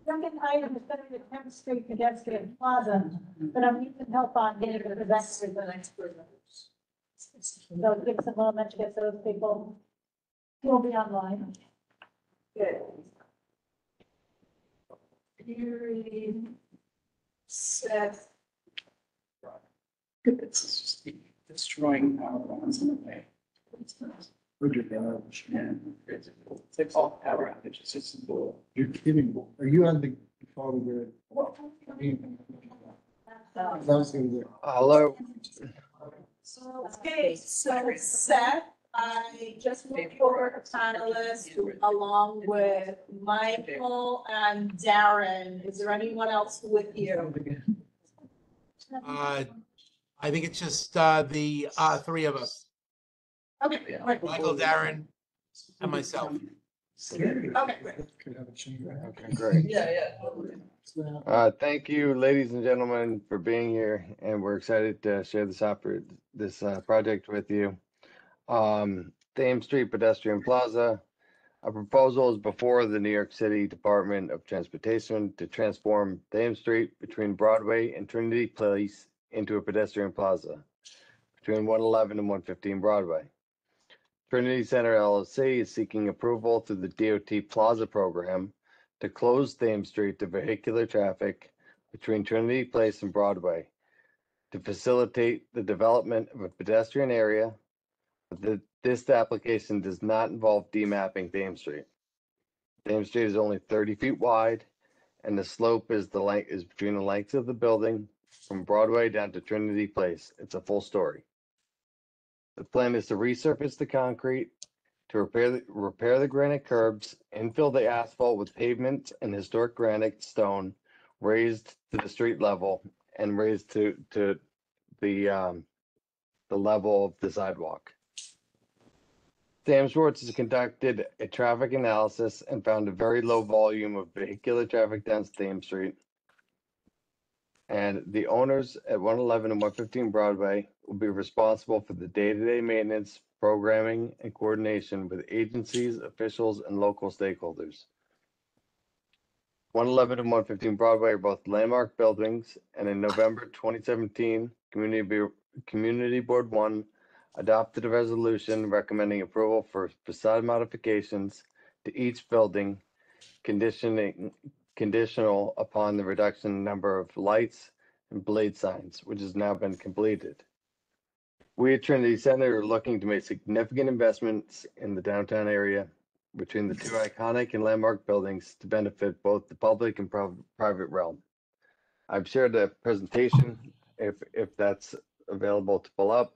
Second item is going to be the 10th Street pedestrian plaza, but I'm needing help on getting the events for the next person. So give us a moment to get those people who will be online. Good. Seth. It's just destroying our bonds in a way. It's all power outages, it's bull. You're kidding. Are you on the phone with? Hello. Okay, so Seth, I just looked for a panelist along with Michael and Darren. Is there anyone else with you? I think it's just the 3 of us, Okay. Michael, Darren, and myself. Okay. Okay, great. Yeah. Thank you, ladies and gentlemen, for being here, and we're excited to share this project with you. Thames Street Pedestrian Plaza. A proposal is before the New York City Department of Transportation to transform Thames Street between Broadway and Trinity Place into a pedestrian plaza between 111 and 115 Broadway. Trinity Center LLC is seeking approval through the DOT Plaza program to close Thames Street to vehicular traffic between Trinity Place and Broadway to facilitate the development of a pedestrian area. This application does not involve demapping Thames Street. Thames Street is only 30 feet wide, and the slope is between the lengths of the building from Broadway down to Trinity Place. It's a full story. The plan is to resurface the concrete, to repair the granite curbs, infill the asphalt with pavement and historic granite stone, raised to the street level and raised to the level of the sidewalk. Sam Schwartz has conducted a traffic analysis and found a very low volume of vehicular traffic down Thames Street. And the owners at 111 and 115 Broadway will be responsible for the day-to-day maintenance, programming, and coordination with agencies, officials, and local stakeholders. 111 and 115 Broadway are both landmark buildings, and in November 2017, Community Board 1 adopted a resolution recommending approval for facade modifications to each building, conditional upon the reduction in number of lights and blade signs, which has now been completed. We at Trinity Center are looking to make significant investments in the downtown area between the two iconic and landmark buildings to benefit both the public and private realm. I've shared a presentation if that's available to pull up.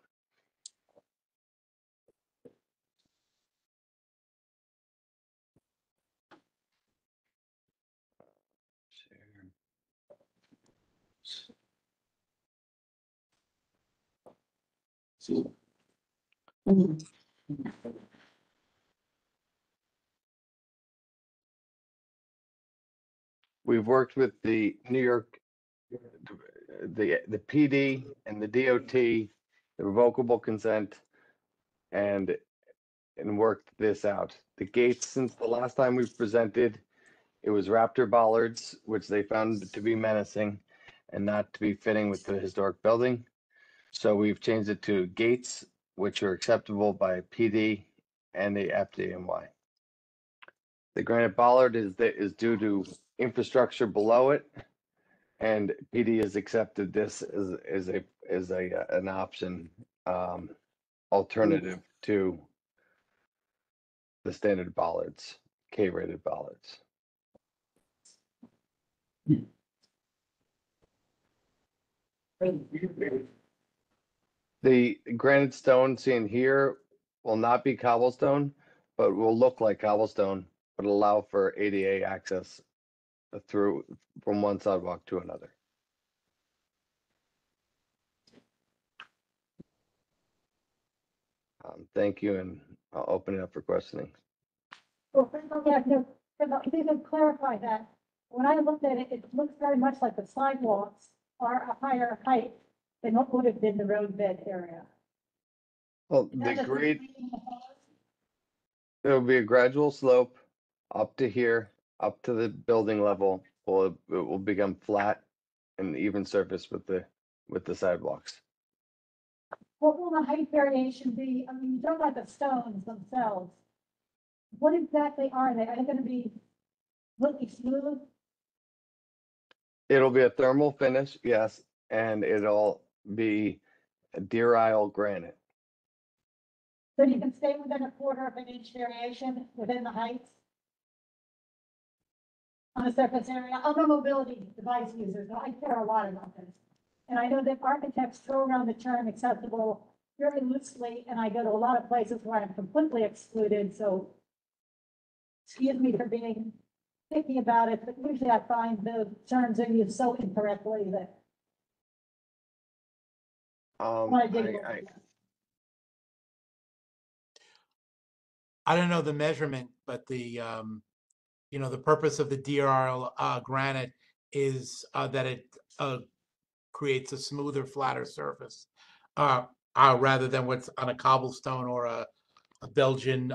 We've worked with the New York, the PD and the DOT, the revocable consent, and worked this out. The gates, since the last time we presented, it was raptor bollards, which they found to be menacing and not to be fitting with the historic building. So we've changed it to gates, which are acceptable by PD and the FDNY. The granite bollard is due to infrastructure below it, and PD has accepted this as an option, alternative to the standard bollards, K-rated bollards. The granite stone seen here will not be cobblestone, but will look like cobblestone, but allow for ADA access through from one sidewalk to another. Thank you, and I'll open it up for questioning. Well, yeah, no, if you could clarify that, when I looked at it, it looks very much like the sidewalks are a higher height than what would have been the roadbed area. Well, Is that the just grade, reading the photos? it'll be a gradual slope up to here, up to the building level. It will become flat and even surface with the sidewalks. What will the height variation be? I mean, you talk about the stones themselves. What exactly are they? Are they gonna be completely smooth? It'll be a thermal finish, yes, and it'll be a deer isle granite. So you can stay within a quarter of an inch variation within the heights? On the surface area? I'm a mobility device user, so I care a lot about this. And I know that architects throw around the term acceptable very loosely, and I go to a lot of places where I'm completely excluded, so excuse me for being picky about it, but usually I find the terms are used so incorrectly that I don't know the measurement, but the the purpose of the DRL granite is that it creates a smoother, flatter surface rather than what's on a cobblestone or a Belgian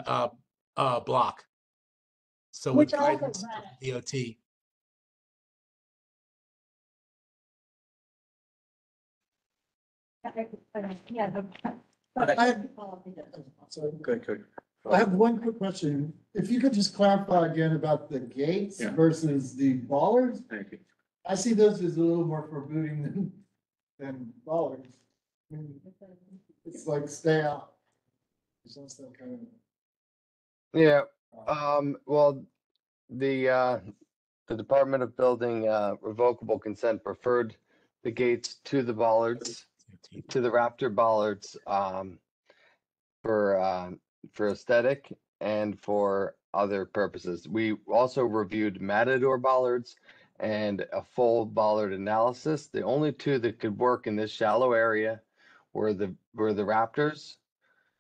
block. So with which also guidance granite. of DOT. Yeah. Good. I have one quick question. If you could just clarify again about the gates versus the bollards? Thank you. I see those as a little more forbidding than bollards. I mean, it's like stay out. It's just that kind of. Yeah, well, the Department of Building revocable consent preferred the gates to the bollards, to the raptor bollards, for aesthetic and for other purposes. We also reviewed Matador bollards and a full bollard analysis. The only two that could work in this shallow area were the raptors,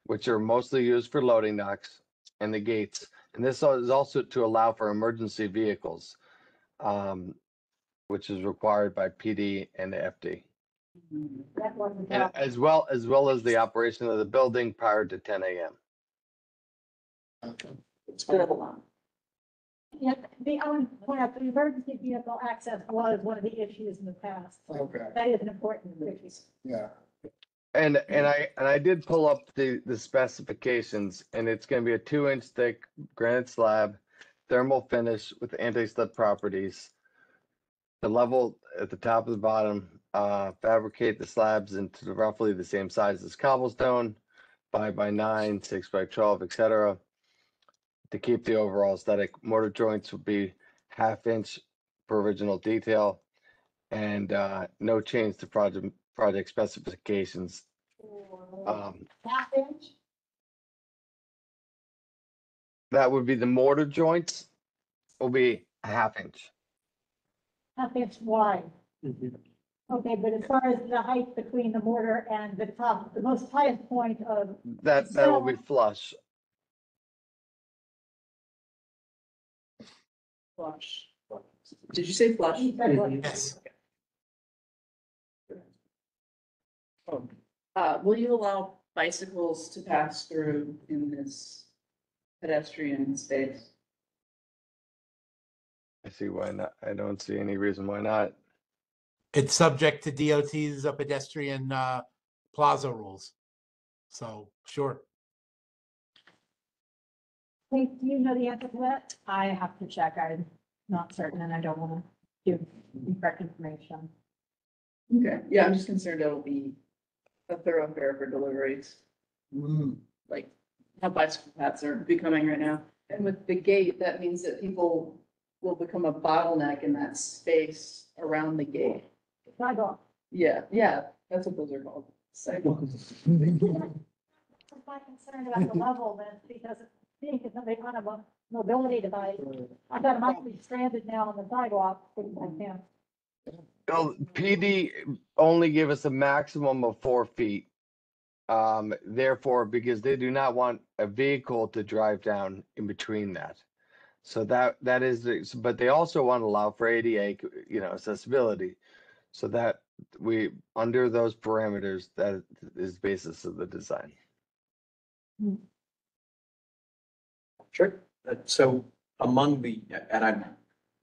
which are mostly used for loading docks, and the gates. And this is also to allow for emergency vehicles, which is required by PD and the FD. And as well as the operation of the building prior to 10 a.m. Yeah, I would point out the emergency vehicle access was one of the issues in the past. Okay. That is an important issue. Yeah. And I did pull up the specifications, and it's going to be a 2-inch thick granite slab, thermal finish with anti-slip properties. The level at the top and the bottom, fabricate the slabs into roughly the same size as cobblestone, 5x9, 6x12, etc. To keep the overall aesthetic, mortar joints would be 1/2 inch per original detail, and no change to project specifications. 1/2 inch, That would be the mortar joints will be 1/2 inch. 1/2 inch wide. Okay, but as far as the height between the mortar and the top, the most highest point of. That will be flush. Flush. Did you say flush? Yes. Will you allow bicycles to pass through in this pedestrian space? I see why not. I don't see any reason why not. It's subject to DOT's pedestrian plaza rules. So, sure. Kate, do you know the answer to that? I have to check. I'm not certain and I don't want to give incorrect information. Okay, yeah, I'm just concerned it'll be a thoroughfare for deliveries, like how bicycle paths are becoming right now. And with the gate, that means that people will become a bottleneck in that space around the gate. Sidewalk. Yeah, that's what those are called, sidewalks. I'm quite concerned about the level then, because being it's some kind of a mobility device, I thought it might be stranded now on the sidewalk, thinking I can't. Well, PD only gave us a maximum of 4 feet. Therefore, because they do not want a vehicle to drive down in between that. So that is, but they also want to allow for ADA, accessibility. So that we, under those parameters, that is the basis of the design. Sure. So among and I'm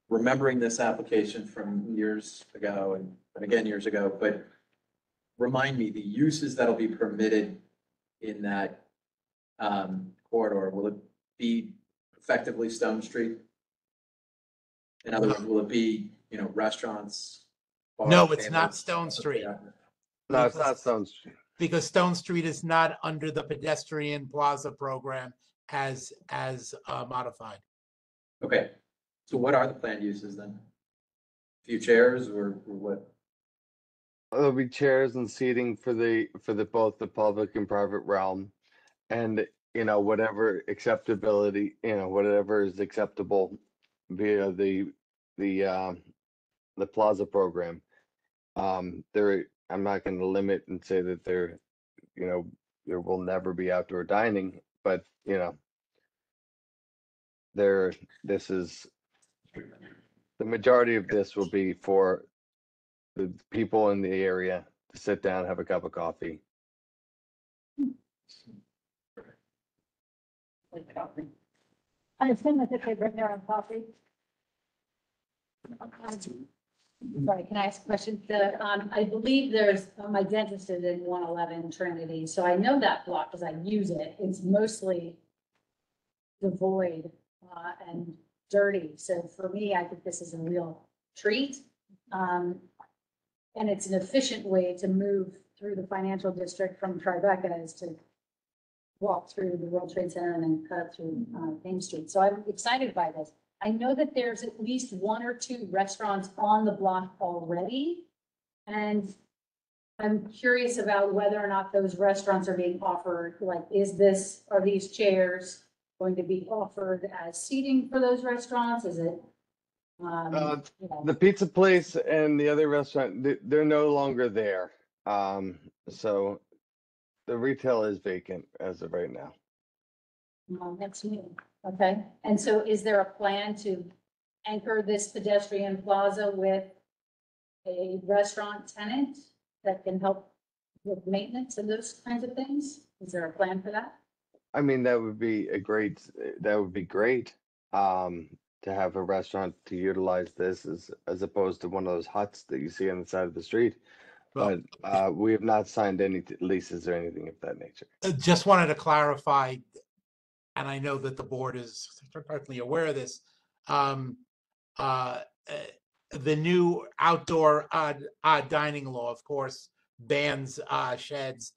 remembering this application from years ago and again years ago, but remind me, the uses that'll be permitted in that corridor, will it be effectively Stone Street? In other words, will it be, restaurants? No, bars, it's not tables? Stone Street. No, it's not Stone Street. Because Stone Street is not under the pedestrian plaza program as modified. Okay, so what are the planned uses then? Few chairs or what? There'll be chairs and seating for both the public and private realm, and whatever acceptability, whatever is acceptable via the plaza program. I'm not going to limit and say that there will never be outdoor dining, but this is the majority of this will be for the people in the area to sit down, have a cup of coffee. Like coffee. I assume that if they bring their own coffee. Sorry, can I ask a question? I believe there's, my dentist is in 111 Trinity, so I know that block because I use it. It's mostly devoid and dirty. So for me, I think this is a real treat. And it's an efficient way to move through the financial district from Tribeca is to walk through the World Trade Center and then cut through Main Street. So I'm excited by this. I know that there's at least 1 or 2 restaurants on the block already. And I'm curious about whether or not those restaurants are being offered, like, are these chairs going to be offered as seating for those restaurants? Is it? The pizza place and the other restaurant, they're no longer there. So the retail is vacant as of right now. Next meeting, okay. And so is there a plan to anchor this pedestrian plaza with a restaurant tenant that can help with maintenance and those kinds of things? Is there a plan for that? I mean, that would be great. To have a restaurant to utilize this as opposed to one of those huts that you see on the side of the street. but we have not signed any leases or anything of that nature. Just wanted to clarify, and I know that the board is certainly aware of this. The new outdoor dining law, of course, bans sheds,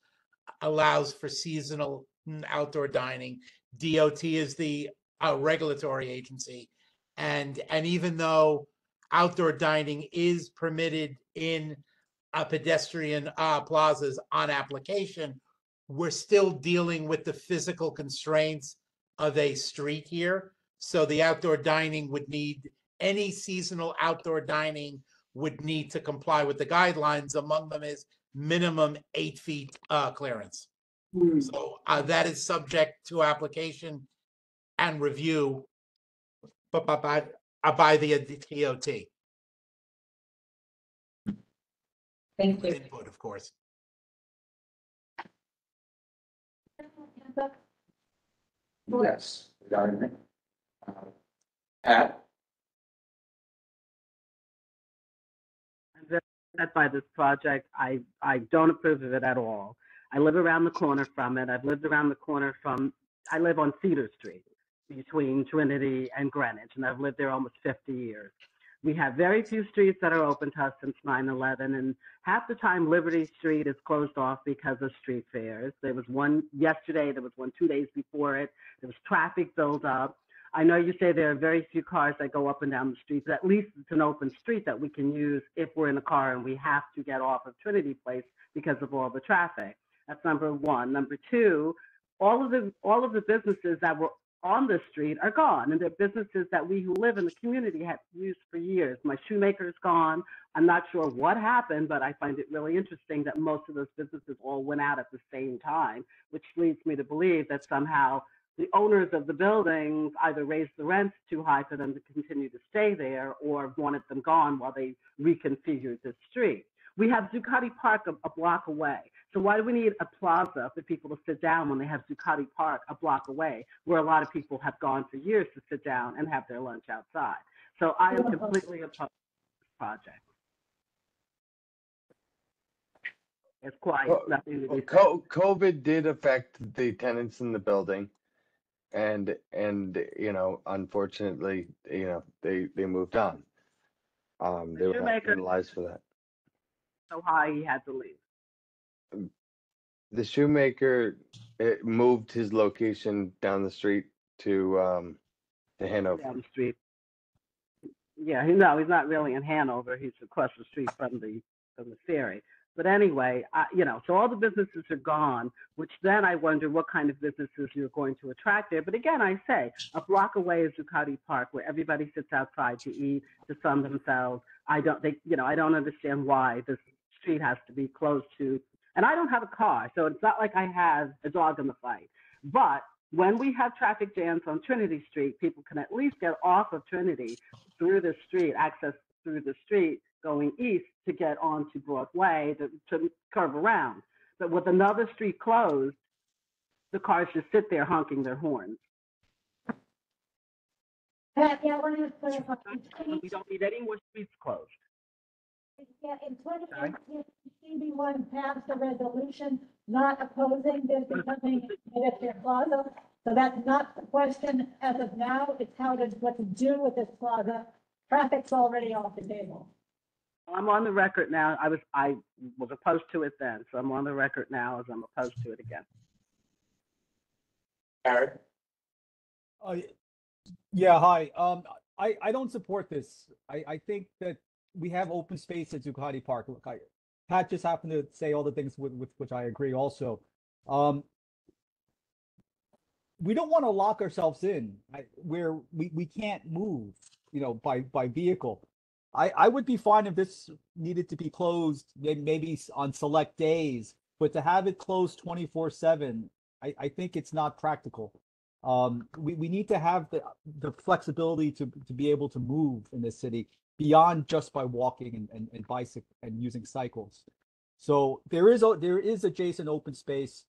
allows for seasonal outdoor dining. DOT is the regulatory agency, and even though outdoor dining is permitted in pedestrian plazas on application, we're still dealing with the physical constraints of a street here. So the outdoor dining would need, any seasonal outdoor dining would need to comply with the guidelines. Among them is minimum 8 feet clearance. So that is subject to application and review by the DOT. Thank you. Input, of course. Yes, regarding it. Pat? I'm very upset by this project. I don't approve of it at all. I live around the corner from it. I've lived around the corner I live on Cedar Street between Trinity and Greenwich, and I've lived there almost 50 years. We have very few streets that are open to us since 9/11, and half the time Liberty Street is closed off because of street fairs. There was one yesterday, there was one 2 days before it. There was traffic buildup. I know you say there are very few cars that go up and down the street, but at least it's an open street that we can use if we're in a car and we have to get off of Trinity Place because of all the traffic. That's number one. Number two, all of the businesses that were on the street are gone, and they're businesses that we who live in the community have used for years. My shoemaker's gone. I'm not sure what happened, but I find it really interesting that most of those businesses all went out at the same time, which leads me to believe that somehow the owners of the buildings either raised the rents too high for them to continue to stay there or wanted them gone while they reconfigured the street. We have Zuccotti Park a block away. So why do we need a plaza for people to sit down when they have Zuccotti Park a block away, where a lot of people have gone for years to sit down and have their lunch outside? So I am completely opposed to this project. It's quiet. Nothing to be said. COVID did affect the tenants in the building, and unfortunately, they moved on. They were not penalized for that. So high he had to leave. The shoemaker moved his location down the street to Hanover. Down the street. Yeah, no, he's not really in Hanover. He's across the street from the ferry. But anyway, so all the businesses are gone, which then I wonder what kind of businesses you're going to attract there. But again, I say a block away is Zuccotti Park, where everybody sits outside to eat, to sun themselves. I don't understand why this street has to be closed to. And I don't have a car, so it's not like I have a dog in the fight. But when we have traffic jams on Trinity Street, people can at least get off of Trinity through the street, access through the street going east to get onto Broadway to curve around. But with another street closed, the cars just sit there honking their horns. Pat, yeah, I wanted to clarify. We don't need any more streets closed. Yeah, in 2018, CB1 passed a resolution not opposing this becoming a pedestrian plaza. So that's not the question as of now. It's what to do with this plaza. Traffic's already off the table. I'm on the record now. I was opposed to it then, so I'm on the record now as I'm opposed to it again. Eric? Yeah, hi. I don't support this. I think that we have open space at Zuccotti Park. Look, Pat just happened to say all the things with which I agree also. We don't want to lock ourselves in where we can't move, by vehicle. I would be fine if this needed to be closed maybe on select days, but to have it closed 24/7, I think it's not practical. We need to have the flexibility to be able to move in this city beyond just by walking and bicycle and using cycles. So there is adjacent open space,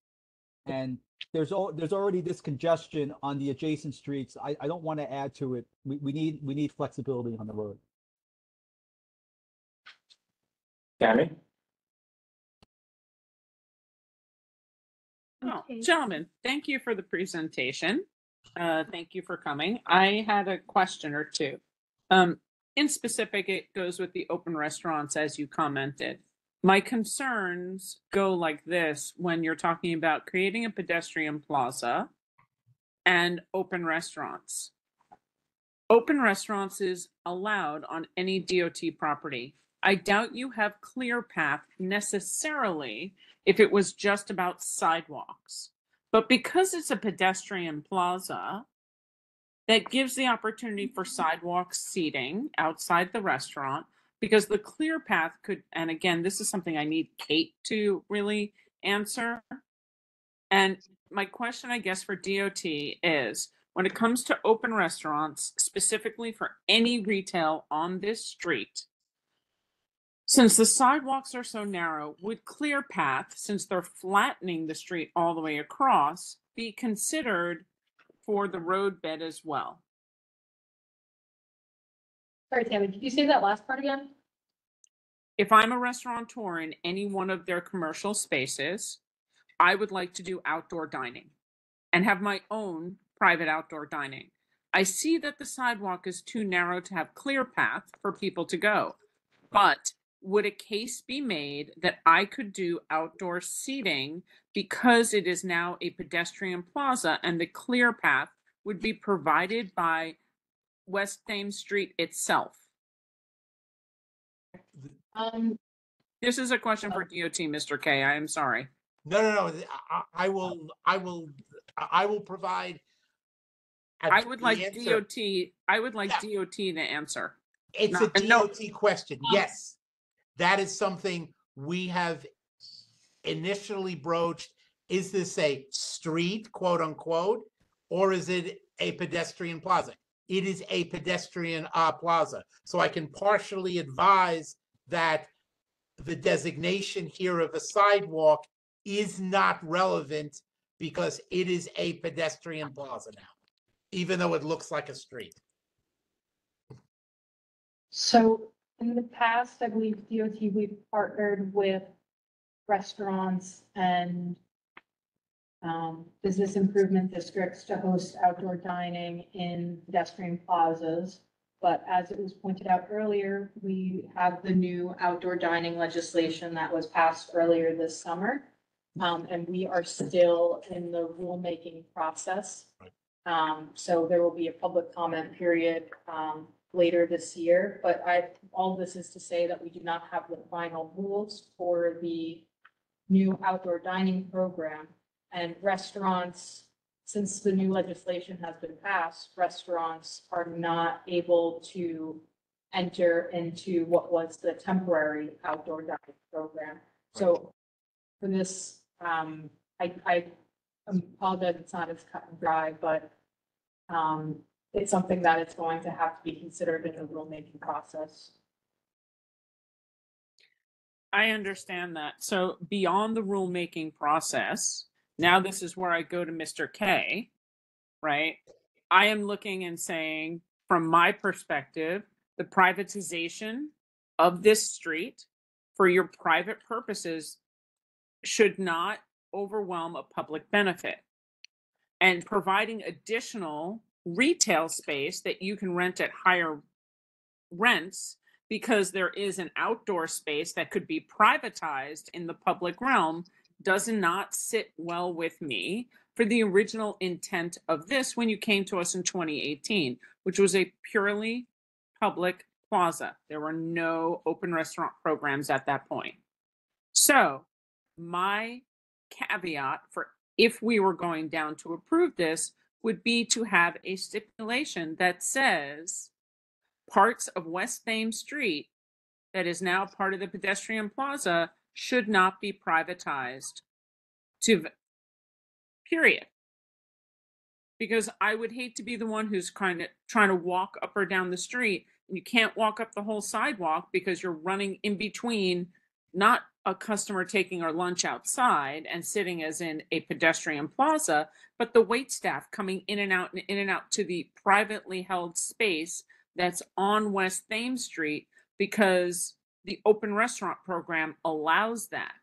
and there's already this congestion on the adjacent streets. I don't want to add to it. We need flexibility on the road. Tammy? Oh, Okay. gentlemen, thank you for the presentation. Thank you for coming. I had a question or two. In specific, it goes with the open restaurants as you commented. My concerns go like this when you're talking about creating a pedestrian plaza and open restaurants. Open restaurants is allowed on any DOT property. I doubt you have clear path necessarily if it was just about sidewalks. But because it's a pedestrian plaza, that gives the opportunity for sidewalk seating outside the restaurant, because the clear path could, and again, this is something I need Kate to really answer. And my question, I guess, for DOT is, when it comes to open restaurants, specifically for any retail on this street, since the sidewalks are so narrow, would clear path, since they're flattening the street all the way across, be considered for the road bed as well? Sorry, Tammy, did you say that last part again? If I'm a restaurateur in any one of their commercial spaces, I would like to do outdoor dining and have my own private outdoor dining. I see that the sidewalk is too narrow to have clear path for people to go, but would a case be made that I could do outdoor seating because it is now a pedestrian plaza and the clear path would be provided by West Thames Street itself? This is a question for DOT, Mr. K. I am sorry. No. I will provide. I would the like answer. DOT, I would like DOT to answer. It's No, a and no- DOT question. Yes, that is something we have initially broached. Is this a street, quote unquote, or is it a pedestrian plaza? It is a pedestrian plaza. So I can partially advise that the designation here of a sidewalk is not relevant because it is a pedestrian plaza now, even though it looks like a street. So in the past, I believe DOT, we've partnered with restaurants and business improvement districts to host outdoor dining in pedestrian plazas. But as it was pointed out earlier, we have the new outdoor dining legislation that was passed earlier this summer. And we are still in the rulemaking process. So there will be a public comment period later this year. But all this is to say that we do not have the final rules for the new outdoor dining program. And restaurants, since the new legislation has been passed, restaurants are not able to enter into what was the temporary outdoor dining program. So for this, I apologize, it's not as cut and dry, but it's something that is going to have to be considered in the rulemaking process. I understand that. So beyond the rulemaking process, now this is where I go to Mr. K, right? I am looking and saying, from my perspective, the privatization of this street for your private purposes should not overwhelm a public benefit. And providing additional retail space that you can rent at higher rents because there is an outdoor space that could be privatized in the public realm does not sit well with me for the original intent of this when you came to us in 2018, which was a purely public plaza. There were no open restaurant programs at that point. So my caveat for if we were going down to approve this would be to have a stipulation that says parts of West Thames Street that is now part of the pedestrian plaza should not be privatized period. Because I would hate to be the one who's kind of trying to walk up or down the street and you can't walk up the whole sidewalk because you're running in between not a customer taking our lunch outside and sitting as in a pedestrian plaza, but the wait staff coming in and out to the privately held space that's on West Thames Street because the open restaurant program allows that.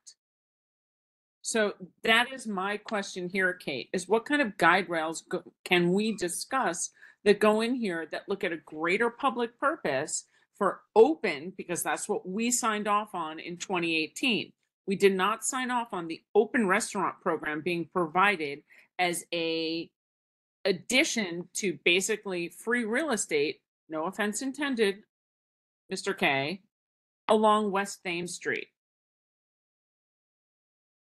So that is my question here, Kate, is what kind of guide rails can we discuss that go in here that look at a greater public purpose for open, because that's what we signed off on in 2018. We did not sign off on the open restaurant program being provided as a addition to basically free real estate, no offense intended, Mr. K, along West Thames Street.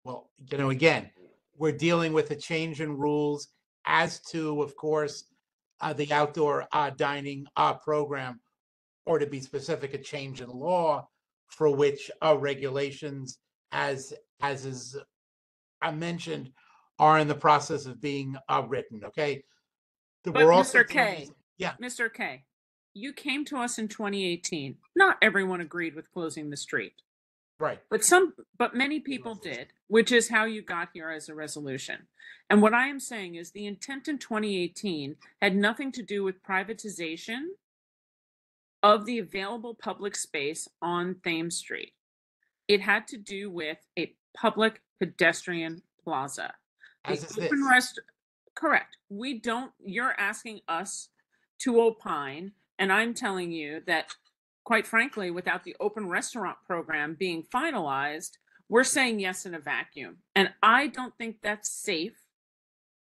Well, again, we're dealing with a change in rules as to, of course, the outdoor dining program, or to be specific, a change in law for which regulations, as is mentioned, are in the process of being written. Okay. But We're also Mr. K, yeah. Mr. K, you came to us in 2018. Not everyone agreed with closing the street. Right. But many people did, which is how you got here as a resolution. And what I am saying is the intent in 2018 had nothing to do with privatization of the available public space on Thames Street. It had to do with a public pedestrian plaza. As is this. Correct. You're asking us to opine, and I'm telling you that, quite frankly, without the open restaurant program being finalized, we're saying yes in a vacuum. And I don't think that's safe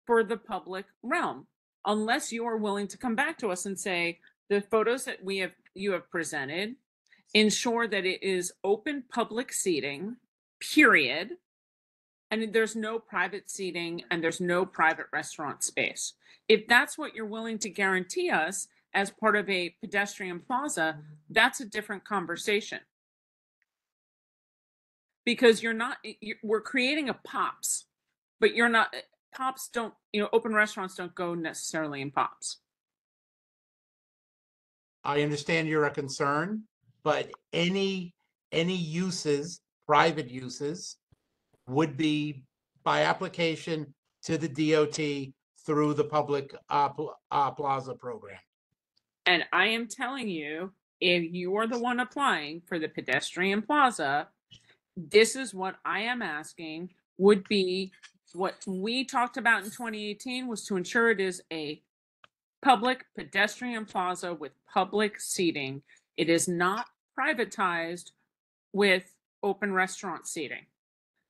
for the public realm, unless you are willing to come back to us and say, the photos that you have presented ensure that it is open public seating, period. And there's no private seating and there's no private restaurant space. If that's what you're willing to guarantee us as part of a pedestrian plaza, that's a different conversation. Because we're creating a Pops, but Pops don't, open restaurants don't go necessarily in Pops. I understand you're a concern, but any uses, private uses, would be by application to the DOT through the public plaza program. And I am telling you, if you are the one applying for the pedestrian plaza, this is what I am asking would be what we talked about in 2018 was to ensure it is a public pedestrian plaza with public seating. It is not privatized with open restaurant seating.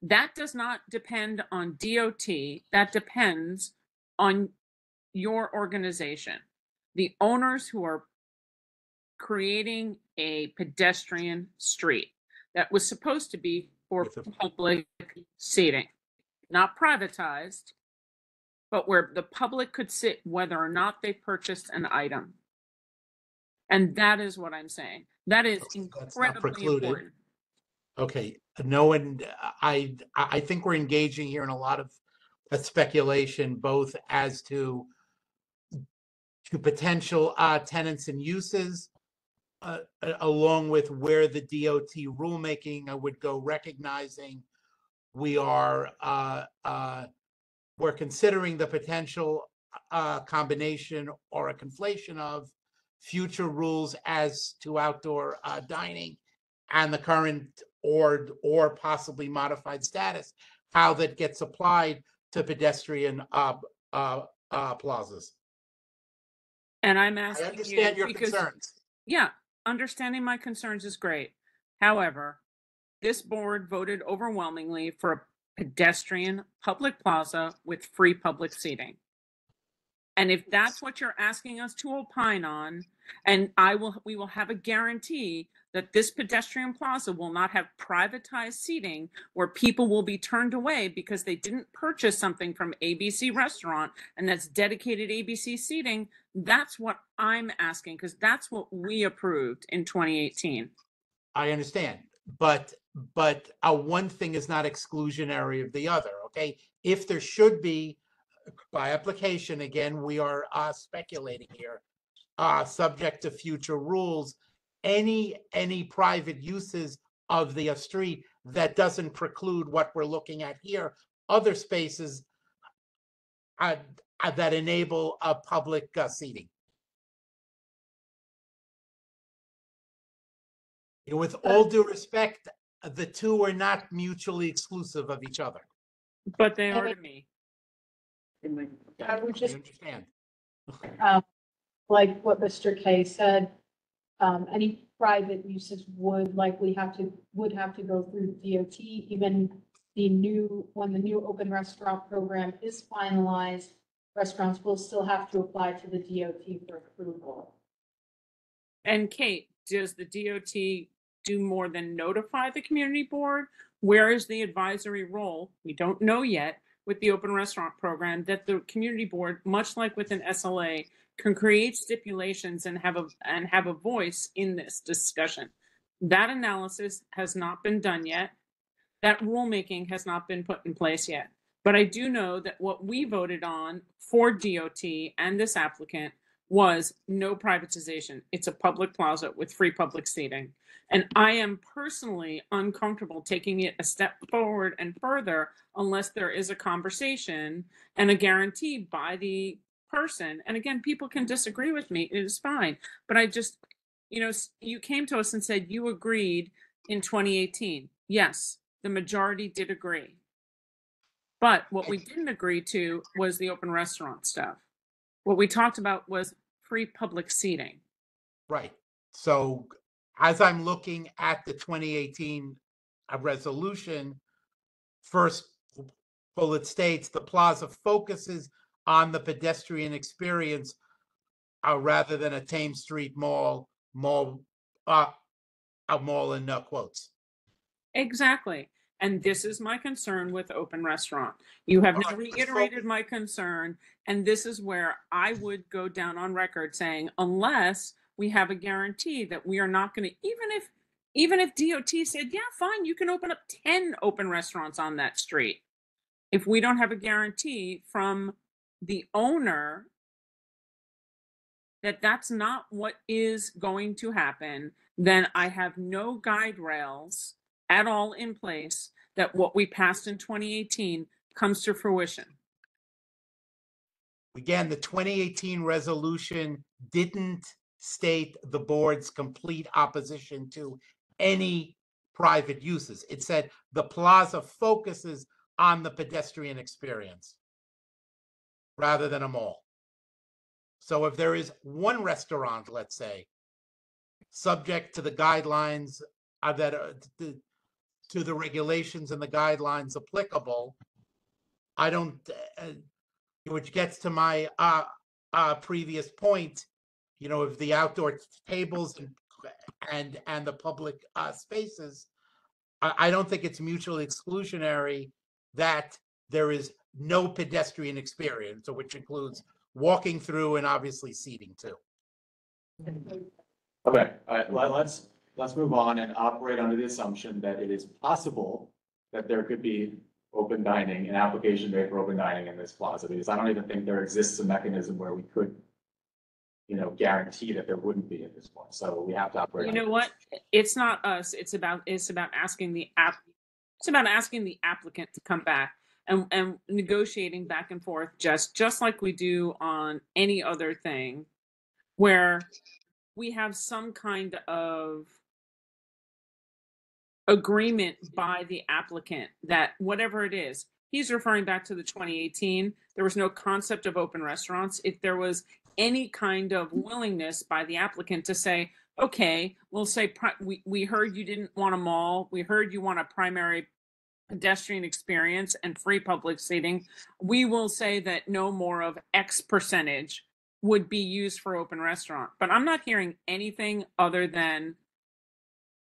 That does not depend on DOT. That depends on your organization. The owners who are creating a pedestrian street that was supposed to be for public seating, not privatized, but where the public could sit whether or not they purchased an item. And that is what I'm saying. That is incredibly important. Okay, no one, I think we're engaging here in a lot of speculation, both as to potential tenants and uses, along with where the DOT rulemaking would go, recognizing we're considering the potential combination or a conflation of future rules as to outdoor dining and the current or possibly modified status, how that gets applied to pedestrian plazas. And I'm asking I understand your concerns. Yeah, understanding my concerns is great. However, this board voted overwhelmingly for a pedestrian public plaza with free public seating. And if that's what you're asking us to opine on, and we will have a guarantee that this pedestrian plaza will not have privatized seating where people will be turned away because they didn't purchase something from ABC Restaurant and that's dedicated ABC seating. That's what I'm asking, because that's what we approved in 2018. I understand, but one thing is not exclusionary of the other. Okay, if there should be, by application, again, we are speculating here, subject to future rules, any private uses of the street that doesn't preclude what we're looking at here, other spaces that enable public seating. With all due respect, the two are not mutually exclusive of each other. but they are to me. I would just, understand. like what Mr. K said, any private uses would likely would have to go through DOT, even when the new open restaurant program is finalized, restaurants will still have to apply to the DOT for approval. And Kate, does the DOT do more than notify the community board? Where is the advisory role? We don't know yet with the open restaurant program that the community board, much like with an SLA, can create stipulations and have a voice in this discussion. That analysis has not been done yet. That rulemaking has not been put in place yet. But I do know that what we voted on for DOT and this applicant was no privatization. It's a public plaza with free public seating. And I am personally uncomfortable taking it a step forward and further unless there is a conversation and a guarantee by the person. And again, people can disagree with me. It is fine. But I just, you came to us and said you agreed in 2018. Yes, the majority did agree. But what we didn't agree to was the open restaurant stuff. What we talked about was free public seating. Right. So as I'm looking at the 2018 resolution, first bullet states the plaza focuses on the pedestrian experience rather than a Thames Street mall in quotes. Exactly. And this is my concern with open restaurant. You have now reiterated my concern, and this is where I would go down on record saying, unless we have a guarantee that we are not going to, even if DOT said, yeah, fine, you can open up 10 open restaurants on that street. If we don't have a guarantee from the owner that that's not what is going to happen, then I have no guide rails at all in place that what we passed in 2018 comes to fruition. Again, the 2018 resolution didn't state the board's complete opposition to any private uses. It said the plaza focuses on the pedestrian experience rather than a mall. So if there is one restaurant, let's say, subject to the guidelines that are to the regulations and the guidelines applicable, I don't, which gets to my previous point, if the outdoor tables and the public spaces, I don't think it's mutually exclusionary that there is no pedestrian experience, which includes walking through and obviously seating too. Okay, all right, let's move on and operate under the assumption that it is possible that there could be open dining, an application made for open dining in this plaza, because I don't even think there exists a mechanism where we could, guarantee that there wouldn't be at this point. So we have to operate. You know what? It's not us. It's about asking the applicant to come back and negotiating back and forth, just like we do on any other thing, where we have some kind of agreement by the applicant that whatever it is, he's referring back to the 2018, there was no concept of open restaurants. If there was any kind of willingness by the applicant to say, okay, we'll say, we heard you didn't want a mall, we heard you want a primary pedestrian experience and free public seating, we will say that no more of X percentage would be used for open restaurant. But I'm not hearing anything other than,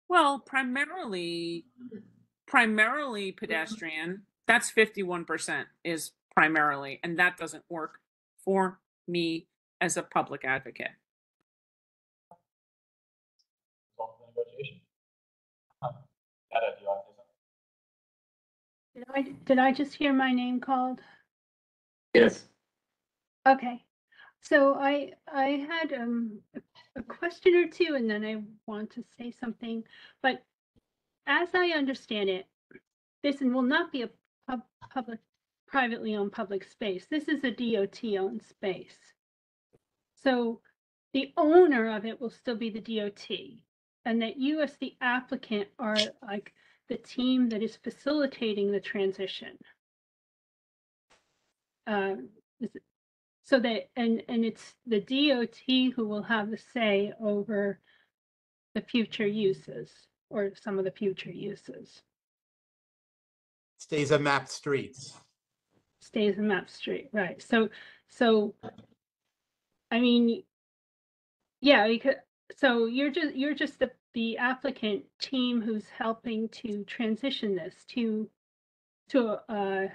well, primarily pedestrian. That's 51% is primarily, and that doesn't work for me as a public advocate. Did I just hear my name called? Yes. Okay, so I had a question or two, and then I want to say something. But as I understand it, this will not be a privately owned public space. This is a DOT-owned space. So the owner of it will still be the DOT, and that you as the applicant are like the team that is facilitating the transition. is it- so that, and it's the DOT who will have the say over the future uses or some of the future uses. Stays a mapped streets. Stays in map street, right? So, I mean, yeah, because, so you're just the applicant team who's helping to transition this to a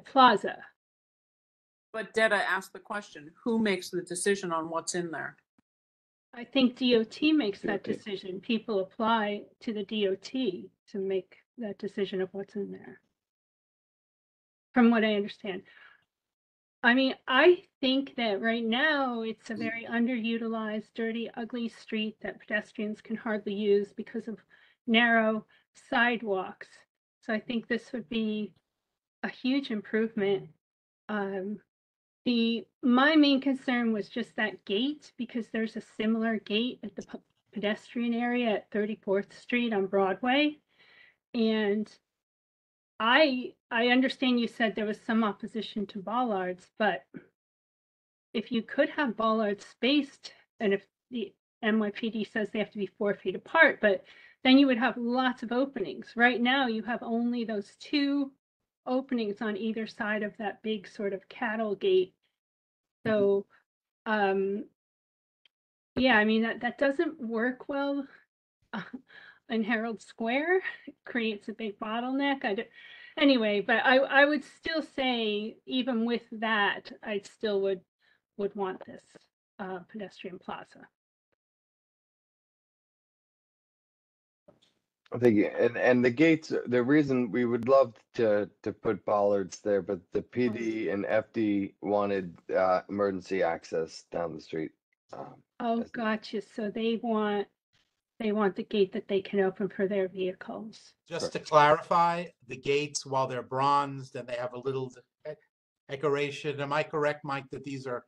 plaza. But Detta asked the question, who makes the decision on what's in there? I think DOT makes that DOT. decision. People apply to the DOT to make that decision of what's in there. From what I understand. I mean, I think that right now it's a very underutilized, dirty, ugly street that pedestrians can hardly use because of narrow sidewalks. So I think this would be a huge improvement. My main concern was just that gate, because there's a similar gate at the pedestrian area at 34th Street on Broadway. And I understand you said there was some opposition to bollards, but if you could have bollards spaced, and if the NYPD says they have to be 4 feet apart, but then you would have lots of openings. Right now, you have only those 2 openings on either side of that big sort of cattle gate. So, yeah, I mean, that doesn't work well in Herald Square. It creates a big bottleneck. Anyway, but I would still say, even with that, I still would want this pedestrian plaza. I think, and the gates, the reason we would love to put bollards there, but the PD and FD wanted emergency access down the street. Oh, gotcha. So they want the gate that they can open for their vehicles. Just to clarify, the gates, while they're bronzed and they have a little decoration, am I correct, Mike, that these are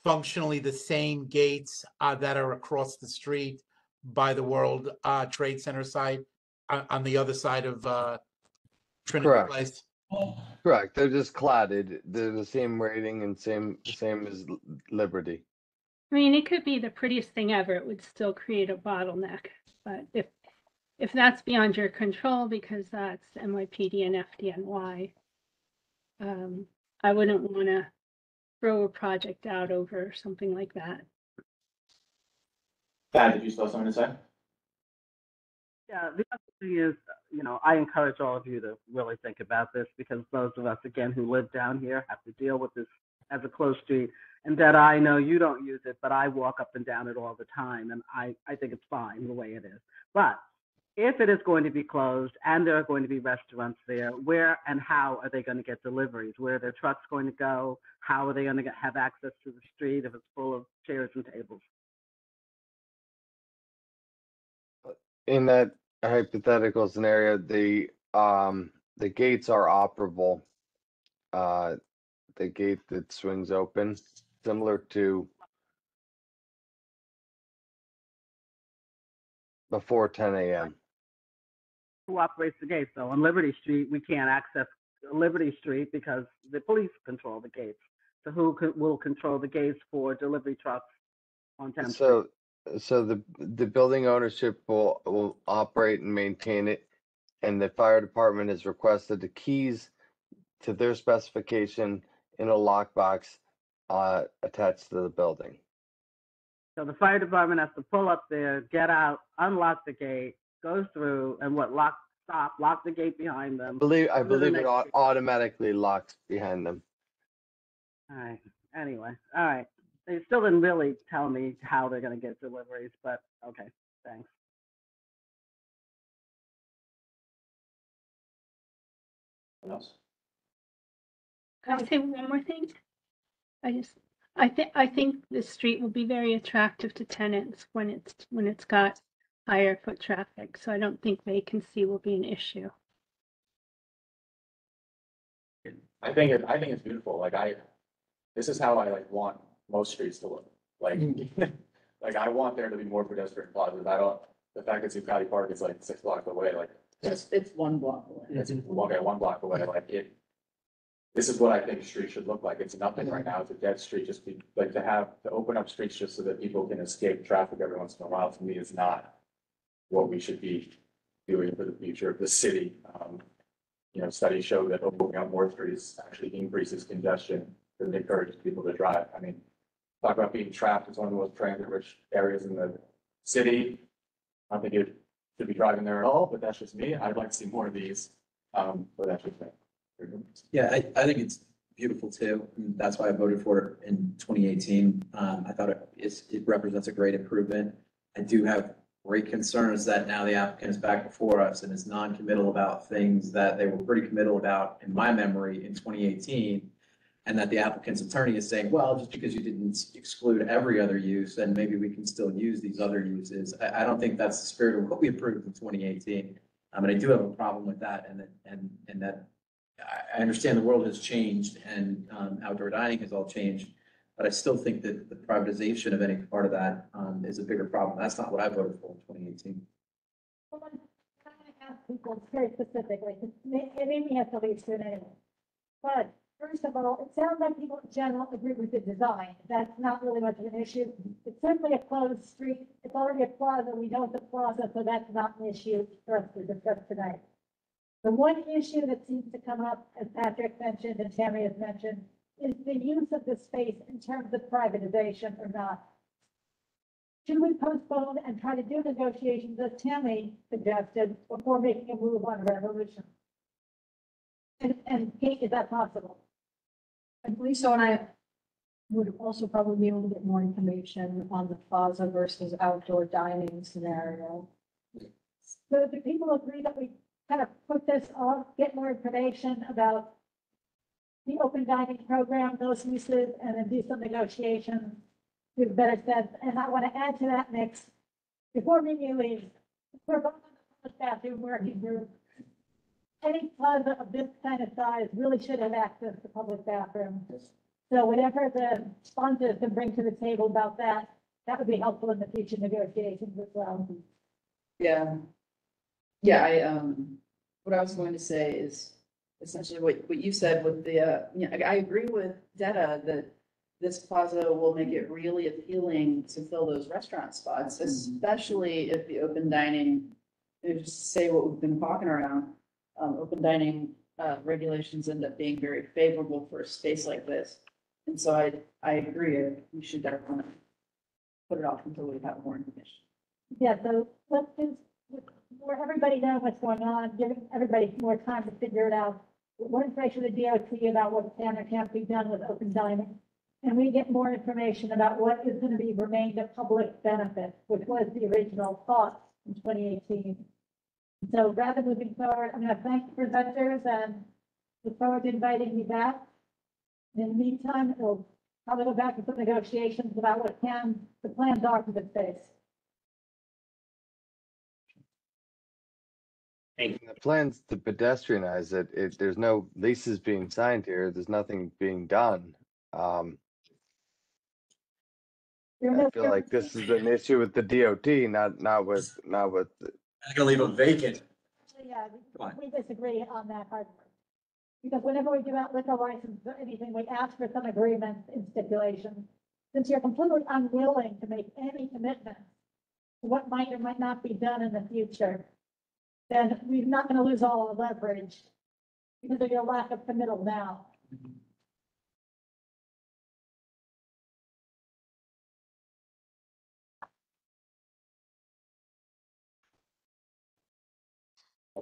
functionally the same gates that are across the street by the World Trade Center site on the other side of Trinity Correct. Place? Correct. They're just cladded. They're the same rating and same as Liberty. I mean, it could be the prettiest thing ever. It would still create a bottleneck. But if that's beyond your control, because that's NYPD and FDNY, I wouldn't want to throw a project out over something like that. Thad, did you still have something to say? Yeah, the other thing is, I encourage all of you to really think about this, because those of us, again, who live down here have to deal with this as a closed street. And that I know you don't use it, but I walk up and down it all the time, and I think it's fine the way it is. But if it is going to be closed and there are going to be restaurants there, where and how are they going to get deliveries? Where are their trucks going to go? How are they going to have access to the street if it's full of chairs and tables? In that hypothetical scenario, the gates are operable. The gate that swings open, similar to before 10 a.m. Who operates the gates, though? On Liberty Street, we can't access Liberty Street because the police control the gates. So who will control the gates for delivery trucks on 10th Street? So the building ownership will operate and maintain it, and the fire department has requested the keys to their specification in a lockbox attached to the building. So the fire department has to pull up there, get out, unlock the gate, go through, and lock the gate behind them. I believe it automatically locks behind them. All right. Anyway, all right. They still didn't really tell me how they're going to get deliveries, but okay, thanks. What else? Can I say one more thing? I think this street will be very attractive to tenants when it's got higher foot traffic. So I don't think vacancy will be an issue. I think it's beautiful. This is how I want most streets to look. I want there to be more pedestrian plazas. The fact that Zuccotti Park is 6 blocks away, It's 1 block away. it's 1 block away. this is what I think a street should look like. It's nothing right now. It's a dead street. Just be, like to open up streets just so that people can escape traffic every once in a while, to me is not what we should be doing for the future of the city. Studies show that opening up more streets actually increases congestion because it encourages people to drive. I mean, talk about being trapped. It's one of the most transit-rich areas in the city. I don't think you should be driving there at all, but that's just me. I'd like to see more of these, but that's just me. Yeah, I think it's beautiful too. And that's why I voted for it in 2018. I thought it represents a great improvement. I do have great concerns that now the applicant is back before us and is non-committal about things that they were pretty committal about, in my memory, in 2018. And that the applicant's attorney is saying, well, just because you didn't exclude every other use, then maybe we can still use these other uses. I don't think that's the spirit of what we approved in 2018. And I do have a problem with that, and that I understand the world has changed and outdoor dining has all changed, but I still think that the privatization of any part of that is a bigger problem. That's not what I voted for in 2018. Well, I'm trying to ask people very specifically, maybe we have to leave soon anyway. But first of all, it sounds like people in general agree with the design. That's not really much of an issue. It's simply a closed street. It's already a plaza. We know it's a plaza, so that's not an issue for us to discuss tonight. The one issue that seems to come up, as Patrick mentioned and Tammy has mentioned, is the use of the space in terms of privatization or not. Should we postpone and try to do negotiations, as Tammy suggested, before making a move on Revolution? And Kate, is that possible? I believe so, and I would also probably be able to get more information on the plaza versus outdoor dining scenario. So do people agree that we kind of put this off, get more information about the open dining program, those uses, and then do some negotiations to better sense? And I want to add to that mix, before Mimi leaves, we're both on the public bathroom working group. Any plaza of this kind of size really should have access to public bathrooms. So whatever the sponsors can bring to the table about that, that would be helpful in the future negotiations as well. Yeah. What I was going to say is essentially what you said with the, I agree with Detta that this plaza will make it really appealing to fill those restaurant spots, especially if the open dining, just say what we've been talking around, open dining regulations end up being very favorable for a space like this. And so I agree, we should definitely put it off until we have more information. Yeah, so let's just, for everybody know what's going on, giving everybody more time to figure it out. What information the DOT about what can or can't be done with open dining. And we get more information about what is going to be remained a public benefit, which was the original thought in 2018. So rather moving forward, I'm going to thank the presenters and look forward to inviting you back. In the meantime, we'll probably go back to some negotiations about what the plans are for the space. The plans to pedestrianize it, there's no leases being signed here. There's nothing being done. I feel like this is an issue with the DOT, not with. I'm gonna leave them vacant. Yeah, we disagree on that part. Because whenever we give out liquor license or anything, we ask for some agreements and stipulations. Since you're completely unwilling to make any commitment to what might or might not be done in the future, then we're not going to lose all our leverage because of your lack of committal now.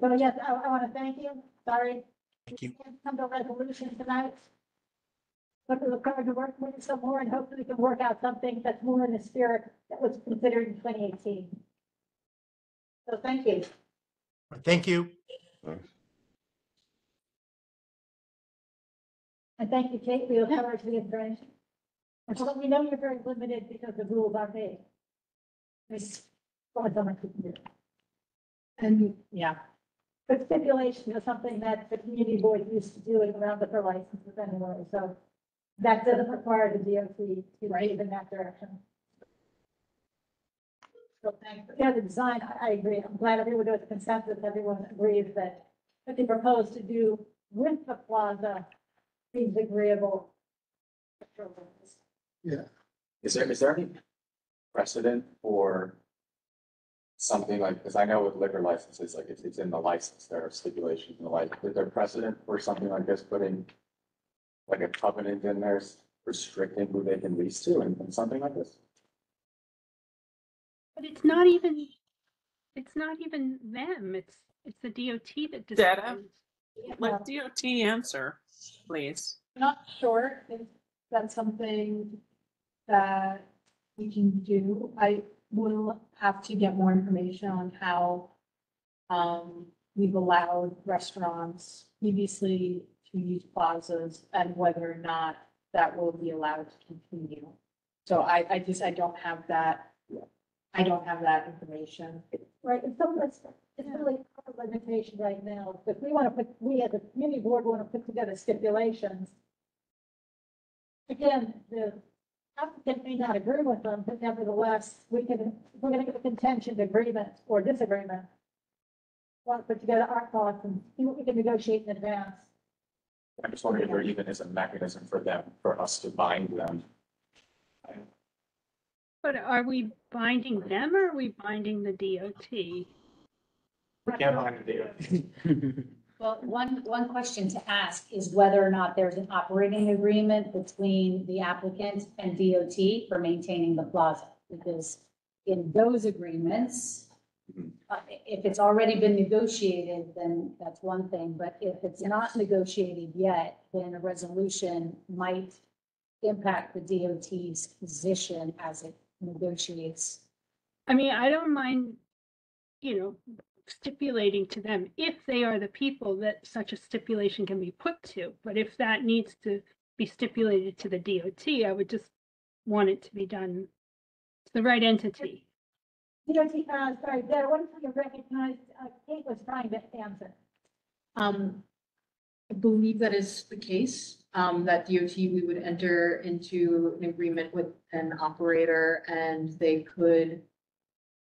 So yes, I want to thank you. Sorry. Thank you. Can't come to a resolution tonight. But we look forward to working with you some more and hopefully we can work out something that's more in the spirit that was considered in 2018. So thank you. Thank you. And thank you, Kate, for your coverage of the information. And so we know you're very limited because the rules are made. There's only so much we can do. And yeah, but stipulation is something that the community board used to do around the for licenses anyway, so that doesn't require the DOT to move in that direction. So thanks. Yeah, the design, I agree. I'm glad everyone was consensus. Everyone agrees that what they propose to do with the plaza seems agreeable. Yeah. Is there any precedent for something like, because I know with liquor licenses, like if it's in the license, there are stipulations and the like, is there precedent for something like this, putting like a covenant in there restricting who they can lease to and something like this? But it's not even them. It's the DOT that Data? decides. Let DOT answer, please. Not sure if that's something that we can do. I will have to get more information on how we've allowed restaurants previously to use plazas and whether or not that will be allowed to continue. So I don't have that. I don't have that information. Right, and some of it's really a limitation right now. If we want to we as a community board want to put together stipulations. Again, the applicant may not agree with them, but nevertheless, we're gonna get a contention agreement or disagreement. Want to put together our thoughts and see what we can negotiate in advance. I'm just wondering if there even is a mechanism for them, for us to bind them. But are we binding them or are we binding the DOT? We can't bind the DOT. Well, one question to ask is whether or not there's an operating agreement between the applicant and DOT for maintaining the plaza. Because in those agreements, if it's already been negotiated, then that's one thing. But if it's not negotiated yet, then a resolution might impact the DOT's position as it negotiates. I mean, I don't mind, stipulating to them if they are the people that such a stipulation can be put to. But if that needs to be stipulated to the DOT, I would just want it to be done to the right entity. DOT, sorry, Dara, what if you recognize, Kate was trying to answer. I believe that is the case, that DOT, we would enter into an agreement with an operator and they could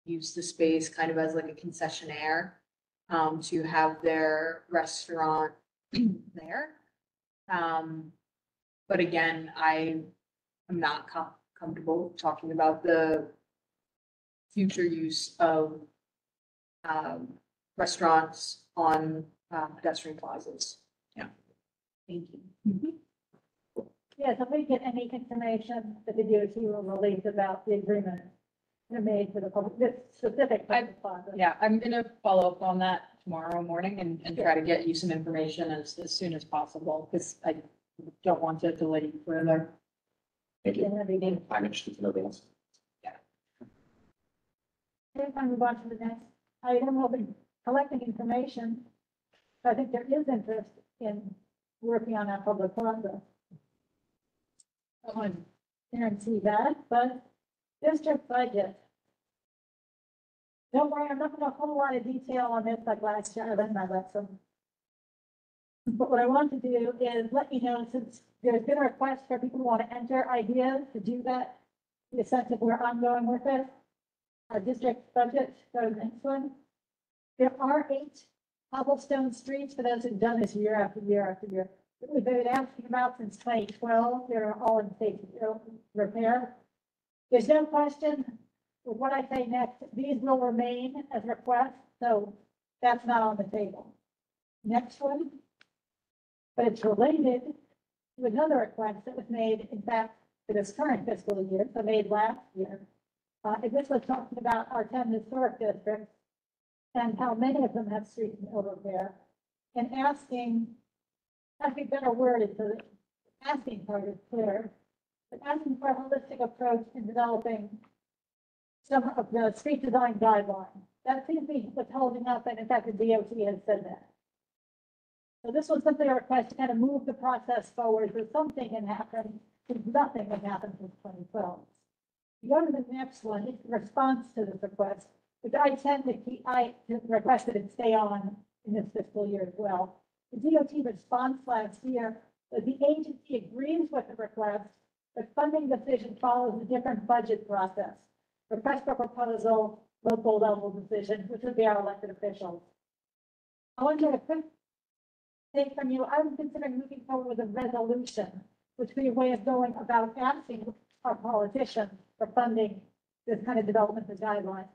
use the space kind of as like a concessionaire, to have their restaurant there. But again, I am not comfortable talking about the future use of, restaurants on, pedestrian plazas. Yeah. Thank you. Yes, if we get any information that the DOT will release about the agreement made for the public, this specific public plaza. Yeah, I'm gonna follow up on that tomorrow morning and try to get you some information as soon as possible, because I don't want to delay you further. Thank you. And everything. I'm interested to know the answer. Okay, I move on to the next item. We'll be collecting information. I think there is interest in working on that public plaza. I want to guarantee that, but district budget. Don't worry, I'm not going to whole lot of detail on this like last year. I let some. But what I want to do is let you know, since there's been a request for people who want to enter ideas to do that, the sense of where I'm going with it. Our district budget, go to the next one. There are 8 cobblestone streets for those who've done this year after year after year. That we've been asking about since 2012. They're all in state repair. There's no question with what I say next, these will remain as requests, so that's not on the table. Next one, but it's related to another request that was made, in fact, for this current fiscal year, so made last year. And this was talking about our 10 historic districts and how many of them have streets in ill repair, and asking, I think better worded, so the asking part is clear, but asking for a holistic approach in developing some of the street design guidelines. That seems to be what's holding up, and in fact, the DOT has said that. So this was simply a request to kind of move the process forward, so something can happen, because nothing has happened since 2012. You go to the next one, it's the response to this request, which I requested it stay on in this fiscal year as well. The DOT response last year, that the agency agrees with the request, but funding decision follows a different budget process. Request for proposal, local level decision, which would be our elected officials. I want to get a quick take from you, I'm considering moving forward with a resolution, which would be a way of going about asking our politicians for funding this kind of development and guidelines.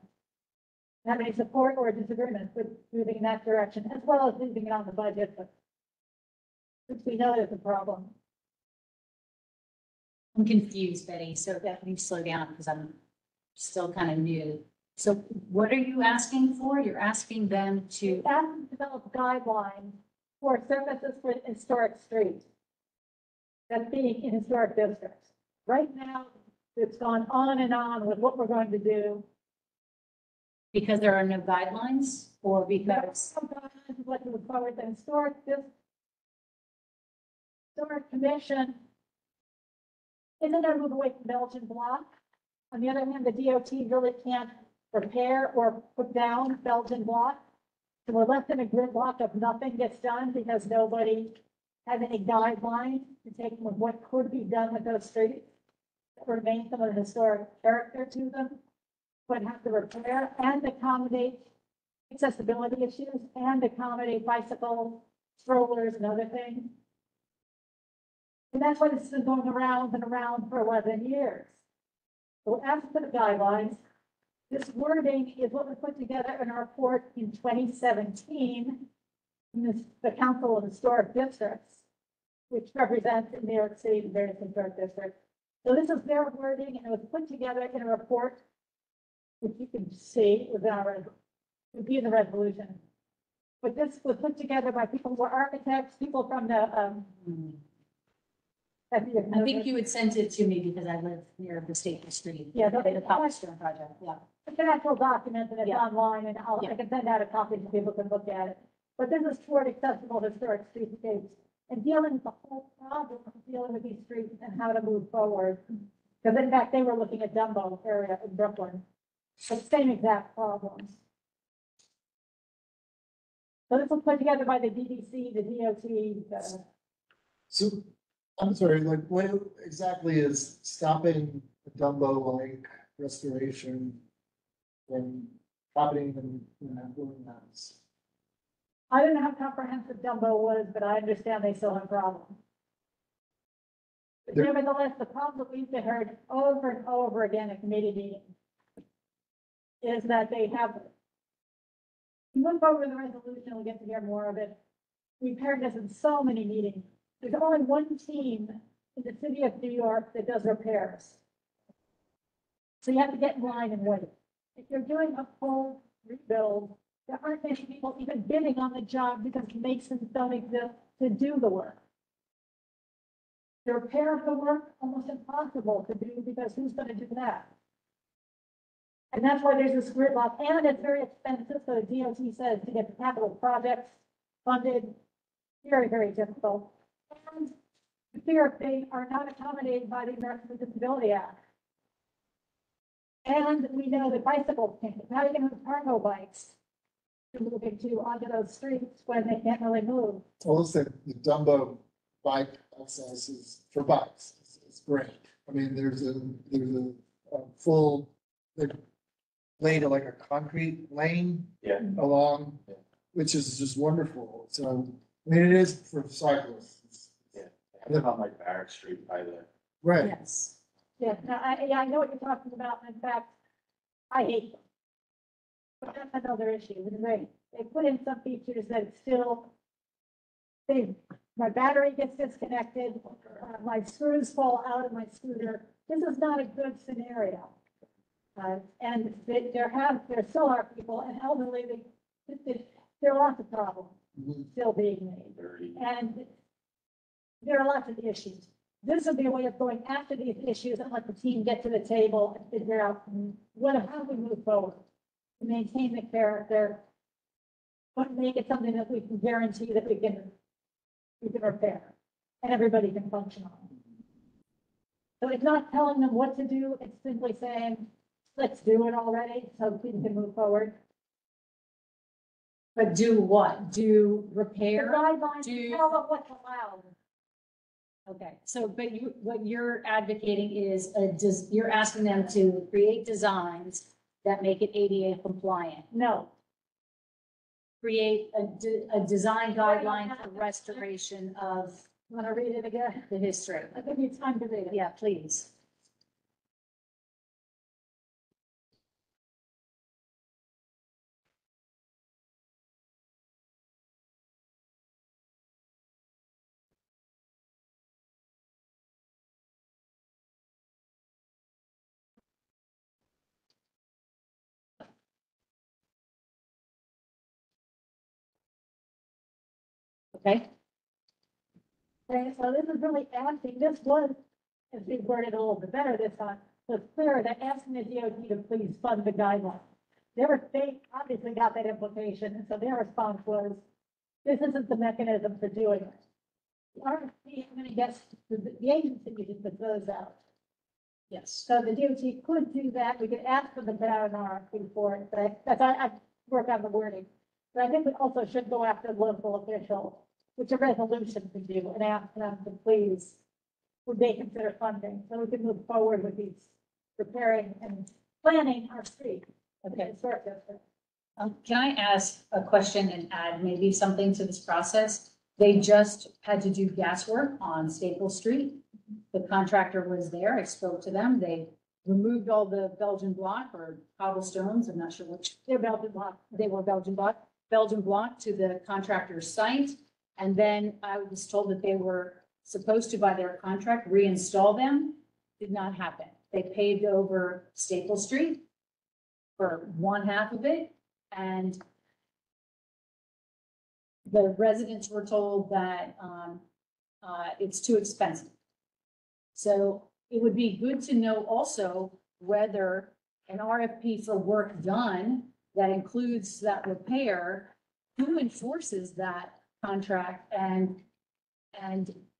Have any support or disagreement with moving in that direction, as well as leaving it on the budget, but since we know there's a problem. I'm confused, Betty, so definitely slow down because I'm still kind of new. So what are you asking for? You're asking them to, Ask them to develop guidelines for services for historic streets. That's being in historic districts. Right now, it's gone on and on with what we're going to do. because there are no guidelines or because, Some guidelines of what to look forward to historic commission isn't going to move away from Belgian block. On the other hand, the DOT really can't repair or put down Belgian block. So we're left in a gridlock of nothing gets done because nobody has any guidelines to take with what could be done with those streets that remain some of the historic character to them, but have to repair and accommodate accessibility issues and accommodate bicycle strollers and other things. And that's why this has been going around and around for 11 years. So as for the guidelines, this wording is what we put together in our report in 2017 in the Council of Historic Districts, which represents in New York City the various historic districts. So this is their wording, and it was put together in a report, which you can see within our, would be in the resolution. But this was put together by people who are architects, people from the, I think you had sent it to me because I live near the State Street. Yeah, The Copperstone project, yeah. It's an actual document and it's Yeah. online, and Yeah. I can send out a copy so people can look at it. But this is toward accessible historic streetscapes and dealing with the whole problem of dealing with these streets and how to move forward. Because in fact, they were looking at Dumbo area in Brooklyn, but same exact problems. So this was put together by the DDC, the DOT, So, I'm sorry, like, what exactly is stopping the Dumbo-like restoration from happening in that building house? I don't know how comprehensive Dumbo was, but I understand they still have problems. But There- nevertheless, the problem that we've heard over and over again at committee meetings is that they have, you look over the resolution, we'll get to hear more of it. We've heard this in so many meetings. There's only one team in the city of New York that does repairs. So you have to get in line and wait. If you're doing a full rebuild, there aren't many people even bidding on the job because masons don't exist to do the work. The repair of the work, almost impossible to do because who's gonna do that? And that's why there's this gridlock, and it's very expensive, so the DOT says to get the capital projects funded, very, very difficult. And the fear if they are not accommodated by the Americans with Disability Act. And we know that bicycles can't, how are you gonna move cargo bikes to move into onto those streets when they can't really move? Well, listen, the Dumbo bike access is for bikes. It's great. I mean, there's a full, they've laid like a concrete lane Yeah. along, which is just wonderful. So, I mean, it is for cyclists. I live on like Barrack Street by the. Right. Yes. Yeah, no, I know what you're talking about, and in fact, I hate them. But that's another issue, they put in some features that still, my battery gets disconnected, my screws fall out of my scooter, this is not a good scenario. And there still are people, and elderly, there are lots of problems still being made. And there are lots of issues. This would be a way of going after these issues and let the team get to the table and figure out how we move forward to maintain the character, but make it something that we can guarantee that we can repair and everybody can function on. So it's not telling them what to do, it's simply saying, let's do it already so people can move forward. But do what? Do The repair? guidelines Do- tell them what's allowed. Okay, so, but what you're advocating is, you're asking them to create designs that make it ADA compliant. No. create a design guideline for restoration of Want to read it again? the history. I think it's time to read it. Yeah, please. Okay. Okay, so this is really asking, this was, if we worded a little bit better this time, so it's clear that asking the DOT to please fund the guidelines. They obviously got that implication, and so their response was, this isn't the mechanism for doing it. The RFP, I'm gonna guess, the agency needs to put those out. Yes. So the DOT could do that, we could ask for the put out an RFP for it, but that's, I work on the wording. But I think we also should go after local officials, which a resolution could do, and ask them to please, would they consider funding, so we can move forward with these repairing and planning our street. Okay. Historic district. Can I ask a question and add maybe something to this process? They just had to do gas work on Staples Street. The contractor was there. I spoke to them. They removed all the Belgian block or cobblestones. I'm not sure which. They're Belgian block. They were Belgian block to the contractor's site. And then I was told that they were supposed to, by their contract, reinstall them. Did not happen. They paved over Staples Street for one half of it. And the residents were told that it's too expensive. So it would be good to know also whether an RFP for work done that includes that repair, who enforces that contract, and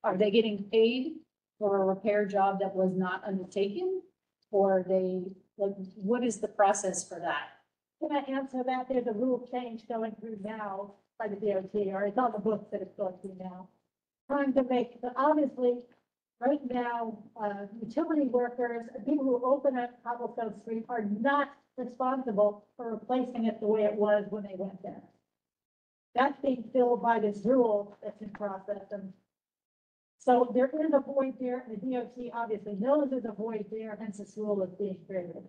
are they getting paid for a repair job that was not undertaken? Or are they, like, what is the process for that? Can I answer that? There's a rule change going through now by the DOT, or it's on the books that it's going through now. Trying to make, but obviously, right now, utility workers, people who open up Cobblestone Street are not responsible for replacing it the way it was when they went there. That's being filled by this rule that's in process, and so there is a void there, and the DOT obviously knows there's a void there, hence this rule is being created.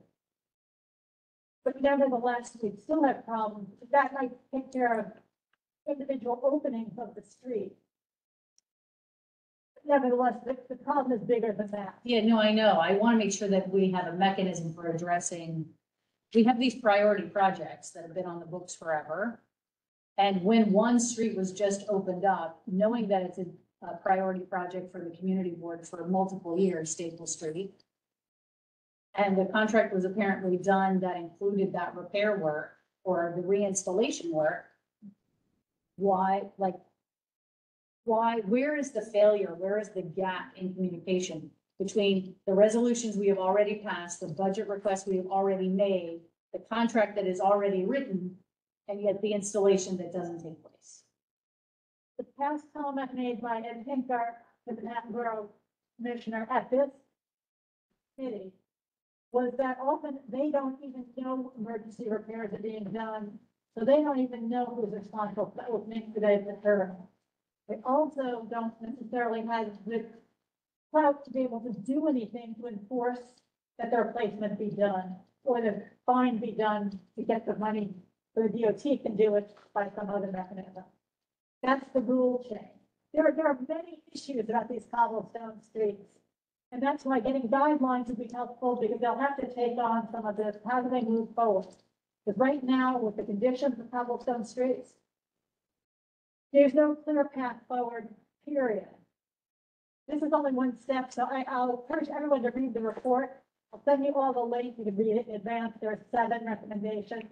But nevertheless, we still have problems. That might take care of individual openings of the street. Nevertheless, the problem is bigger than that. Yeah, no, I know. I want to make sure that we have a mechanism for addressing. We have these priority projects that have been on the books forever. And when one street was just opened up, knowing that it's a priority project for the community board for multiple years, Staples Street. And the contract was apparently done that included that repair work or the reinstallation work. Why, where is the failure? Where is the gap in communication between the resolutions we have already passed, the budget requests we have already made, the contract that is already written, and yet the installation that doesn't take place? The past comment made by Ed Pinkar, the Manhattan Borough Commissioner at this meeting, was that often they don't even know emergency repairs are being done. So they don't even know who's responsible for what makes today's occurring. They also don't necessarily have the clout to be able to do anything to enforce that the replacement be done or the fine be done to get the money, so the DOT can do it by some other mechanism. That's the rule change. There are many issues about these cobblestone streets. And that's why getting guidelines would be helpful, because they'll have to take on some of this. How do they move forward? Because right now, with the conditions of cobblestone streets, there's no clear path forward, period. This is only one step, so I'll encourage everyone to read the report. I'll send you all the links, you can read it in advance. There are 7 recommendations.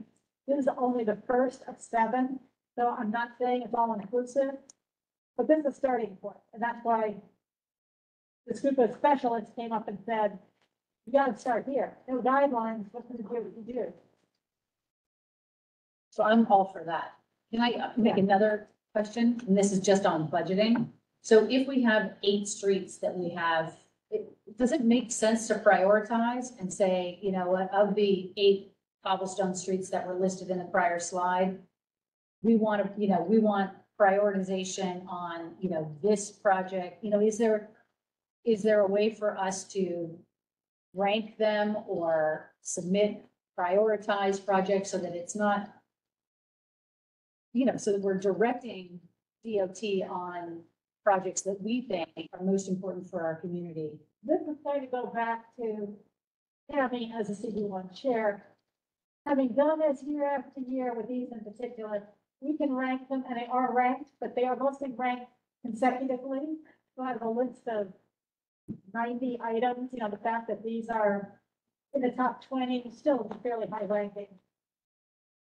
This is only the first of 7, so I'm not saying it's all inclusive, but this is a starting point, and that's why this group of specialists came up and said, you gotta start here. No guidelines, what can you do? So I'm all for that. Can I make another question? And this is just on budgeting. So if we have 8 streets that we have, does it make sense to prioritize and say, you know what, of the 8 cobblestone streets that were listed in the prior slide, we want to, we want prioritization on, this project, is there a way for us to rank them or submit prioritized projects so that it's not, so that we're directing DOT on projects that we think are most important for our community? This is going to go back to Tammy as a CD1 chair. Having done this year after year with these in particular, we can rank them, and they are ranked, but they are mostly ranked consecutively. So I have a list of 90 items, the fact that these are in the top 20, still fairly high ranking.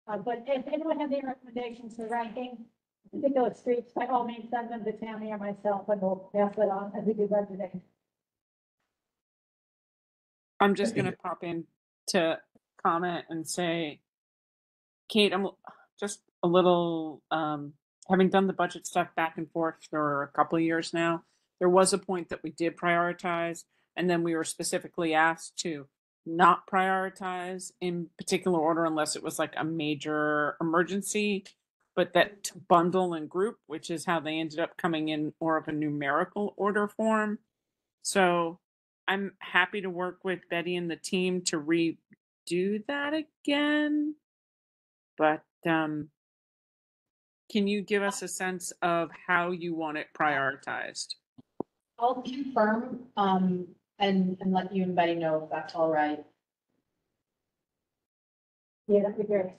But if anyone has any recommendations for ranking particular streets, by all means, send them to Tammy or myself, and we'll pass it on as we do budgeting. I'm just gonna pop in to comment and say, Kate, I'm just a little, having done the budget stuff back and forth for a couple of years now, there was a point that we did prioritize, and then we were specifically asked to not prioritize in particular order unless it was like a major emergency, but that to bundle and group, which is how they ended up coming in more of a numerical order form. So I'm happy to work with Betty and the team to redo that again. But can you give us a sense of how you want it prioritized? I'll confirm, and let you and Betty know if that's all right. Yeah, that'd be great.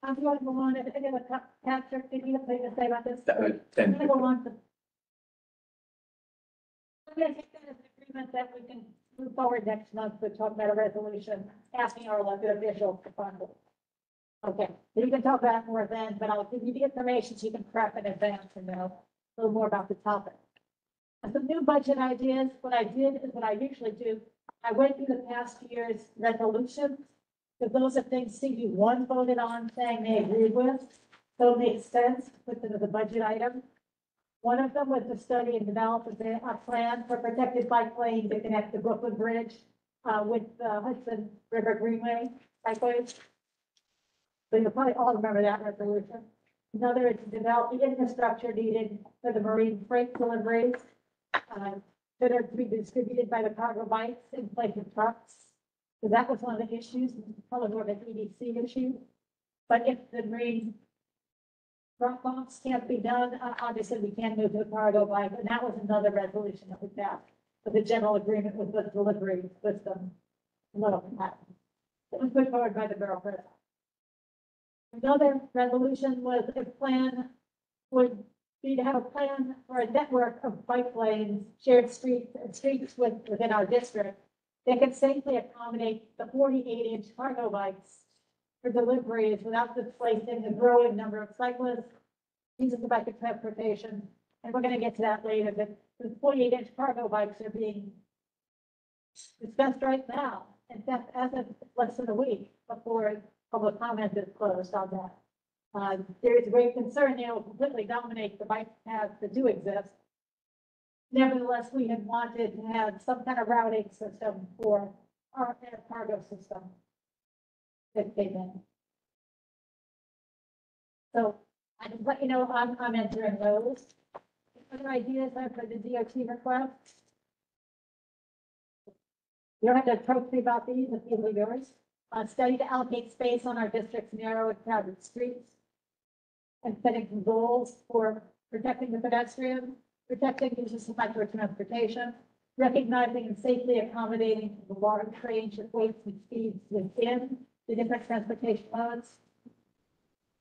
I'm going to go on, if any of Patrick, did you have anything to say about this? I'm going to go on to. I'm going to take that as an agreement that we can move forward next month to talk about a resolution asking our elected officials to fund it. Okay, so you can talk about it more then, but I'll give you the information so you can prep in advance and know a little more about the topic. And some new budget ideas, what I did is what I usually do. I went through the past year's resolutions. So those are things CD1 voted on saying they agreed with. So it makes sense to put them as a budget item. One of them was to study and develop a plan for protected bike lane to connect the Brooklyn Bridge with the Hudson River Greenway bikeways. So you'll probably all remember that resolution. Another is to develop the infrastructure needed for the marine freight deliveries that are to be distributed by the cargo bikes in place of trucks. So that was one of the issues, probably more of an EDC issue. But if the marine drop-offs can't be done, obviously we can move to the cargo bike, and that was another resolution that we passed. But the general agreement with the delivery system. It was put forward by the borough president. Another resolution was a plan would be to have a plan for a network of bike lanes, shared streets, and streets within our district that can safely accommodate the 48-inch cargo bikes for deliveries without displacing the growing number of cyclists using the bike of transportation. And we're going to get to that later, but the 48-inch cargo bikes are being discussed right now. In fact, as of less than a week before public comment is closed on that. There is great concern they will completely dominate the bike paths that do exist. Nevertheless, we had wanted to have some kind of routing system for our air cargo system that came in. So I can let you know if I'm entering those. Other ideas are for the DOT requests. You don't have to approach me about these, if these are yours. Study to allocate space on our district's narrow and crowded streets and setting some goals for protecting the pedestrian, protecting users of micro transportation, recognizing and safely accommodating the large range of weights and speeds within the different transportation modes,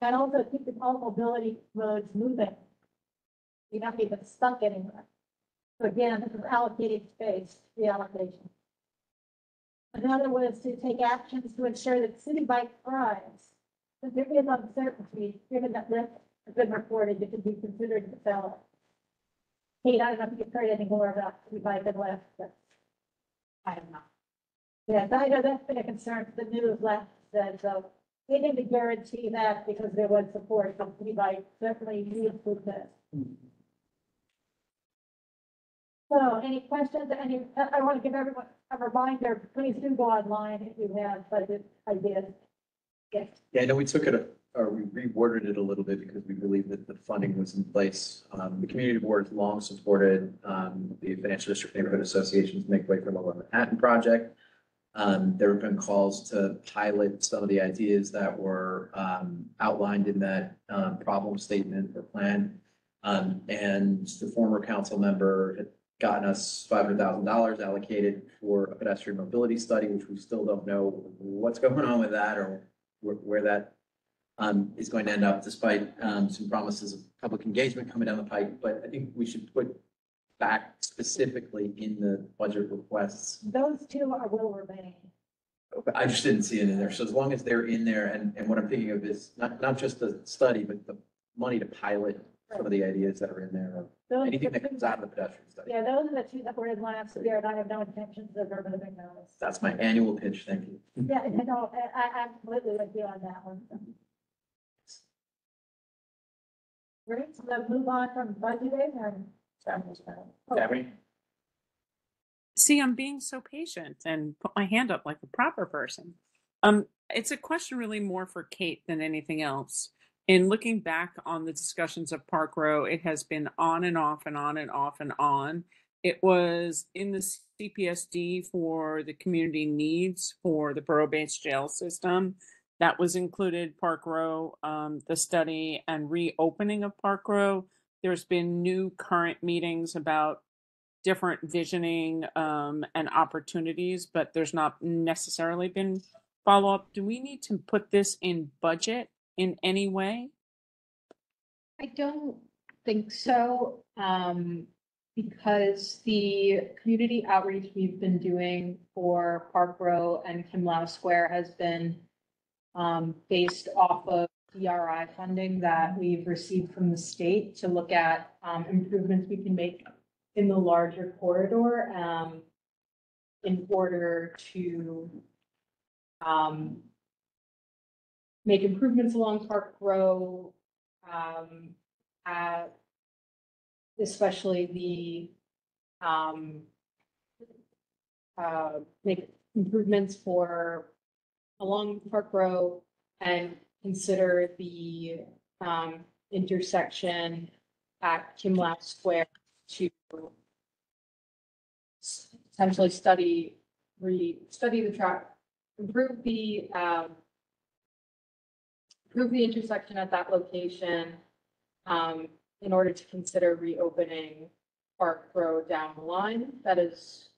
and also keeping all mobility modes moving. You're not even stuck anywhere. So again, this is allocating space, reallocation. Another was to take actions to ensure that city bike thrives. But there is uncertainty, given that lifts have been reported that could be considered developed. Kate, I don't know if you've heard any more about city bike and lift, but I have not. yes, I know that's been a concern for the news left said, so we need to guarantee that because there was support from city bike, certainly we improve this. So any questions, I want to give everyone a reminder, please do go online if you have budget ideas. Yes. Yeah, I know we took it or we reworded it a little bit because we believe that the funding was in place. The community board has long supported, the Financial District Neighborhood Association's Make Way for Lower Manhattan project. There have been calls to pilot some of the ideas that were, outlined in that, problem statement or plan. And the former council member had gotten us $500,000 allocated for a pedestrian mobility study, which we still don't know what's going on with that or where that is going to end up, despite some promises of public engagement coming down the pike. But I think we should put back specifically in the budget requests. Those two will remain. I just didn't see it in there. So as long as they're in there, and what I'm thinking of is not just the study, but the money to pilot some of the ideas that are in there, or Those- anything that comes out of the pedestrian study. Yeah, those are the two that were in last year, and I have no intentions of removing those. That's my annual pitch. Thank you. Yeah, no, I'm completely with you on that one. Great, so let's move on from budgeting and. Gabby? See, I'm being so patient and put my hand up like a proper person. It's a question really more for Kate than anything else. In looking back on the discussions of Park Row, it has been on and off and on and off and on. It was in the CPSD for the community needs for the borough-based jail system. That was included, Park Row, the study and reopening of Park Row. There's been new current meetings about different visioning and opportunities, but there's not necessarily been follow-up. Do we need to put this in budget in any way? I don't think so, because the community outreach we've been doing for Park Row and Kim Lau Square has been based off of DRI funding that we've received from the state to look at improvements we can make in the larger corridor in order to make improvements along Park Row, especially the make improvements for along Park Row and consider the intersection at Kim Lau Square to essentially study the track, improve the intersection at that location in order to consider reopening Park Row down the line. That is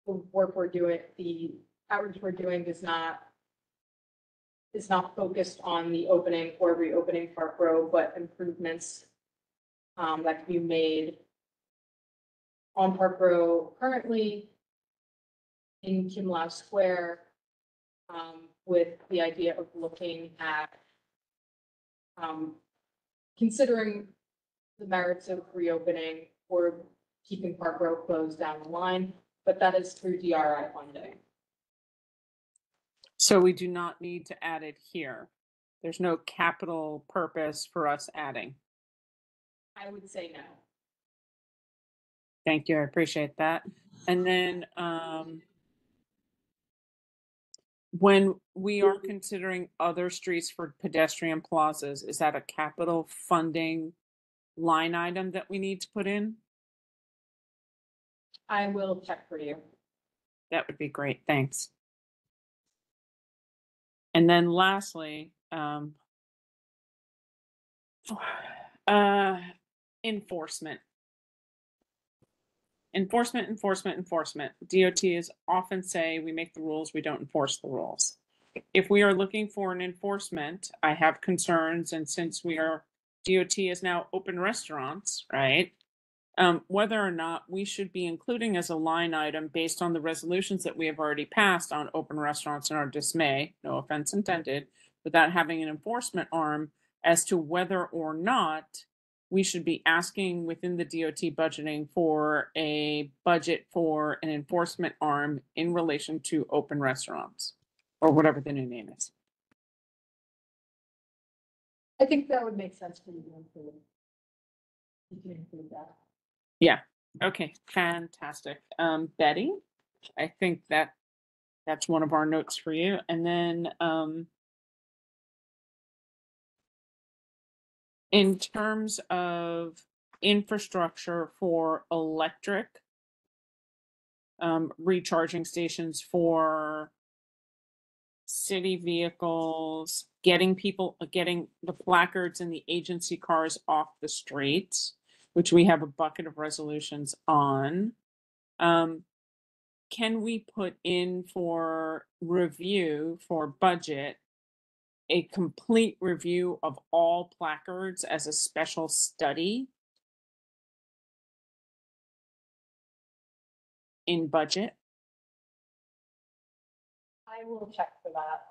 the work we're doing. The outreach we're doing is not focused on the opening or reopening Park Row, but improvements that can be made on Park Row currently in Kim Lau Square, with the idea of looking at considering the merits of reopening or keeping Park Row closed down the line, but that is through DRI funding. So we do not need to add it here. There's no capital purpose for us adding. I would say no. Thank you. I appreciate that. And then when we are considering other streets for pedestrian plazas, is that a capital funding line item that we need to put in? I will check for you. That would be great. Thanks. And then lastly, enforcement. Enforcement. DOTs often say we make the rules, we don't enforce the rules. If we are looking for an enforcement, I have concerns, and since DOT is now open restaurants, right? Whether or not we should be including as a line item based on the resolutions that we have already passed on open restaurants in our dismay, no offense intended, without having an enforcement arm as to whether or not we should be asking within the DOT budgeting for a budget for an enforcement arm in relation to open restaurants or whatever the new name is. I think that would make sense for you to include. You can include that. Yeah. Okay. Fantastic. Betty, I think that's one of our notes for you. And then In terms of infrastructure for electric, recharging stations for city vehicles, getting the placards and the agency cars off the streets, which we have a bucket of resolutions on. Can we put in for review for budget a complete review of all placards as a special study in budget? I will check for that.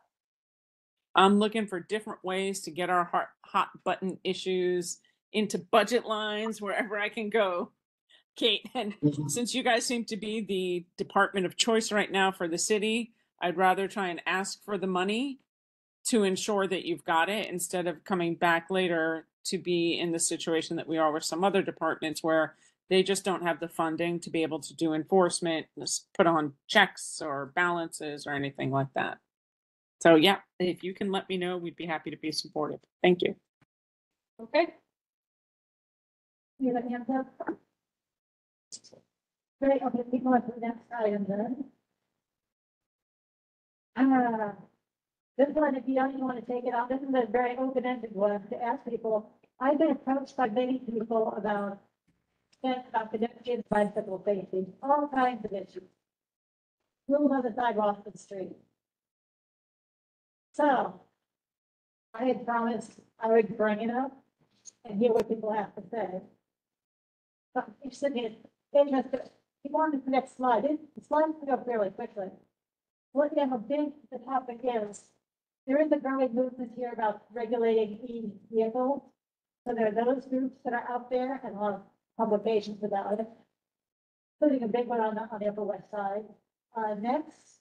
I'm looking for different ways to get our hot button issues into budget lines wherever I can go. Kate, and since you guys seem to be the department of choice right now for the city, I'd rather try and ask for the money to ensure that you've got it instead of coming back later to be in the situation that we are with some other departments where they just don't have the funding to be able to do enforcement, put on checks or balances or anything like that. So yeah, if you can let me know, we'd be happy to be supportive. Thank you. Okay. You have any hands up? Great, okay, keep going to the next item then. This one, if you don't even want to take it on, this is a very open-ended one to ask people. I've been approached by many people about pedestrian bicycle safety, all kinds of issues. Rules on the sidewalks and street. So, I had promised I would bring it up and hear what people have to say. So, if you're interested, you want the next slide, the slides can go fairly quickly. What they have a big, the topic is, there is a growing movement here about regulating e-vehicles. So there are those groups that are out there and a lot of publications about it, including a big one on the Upper West Side. Next,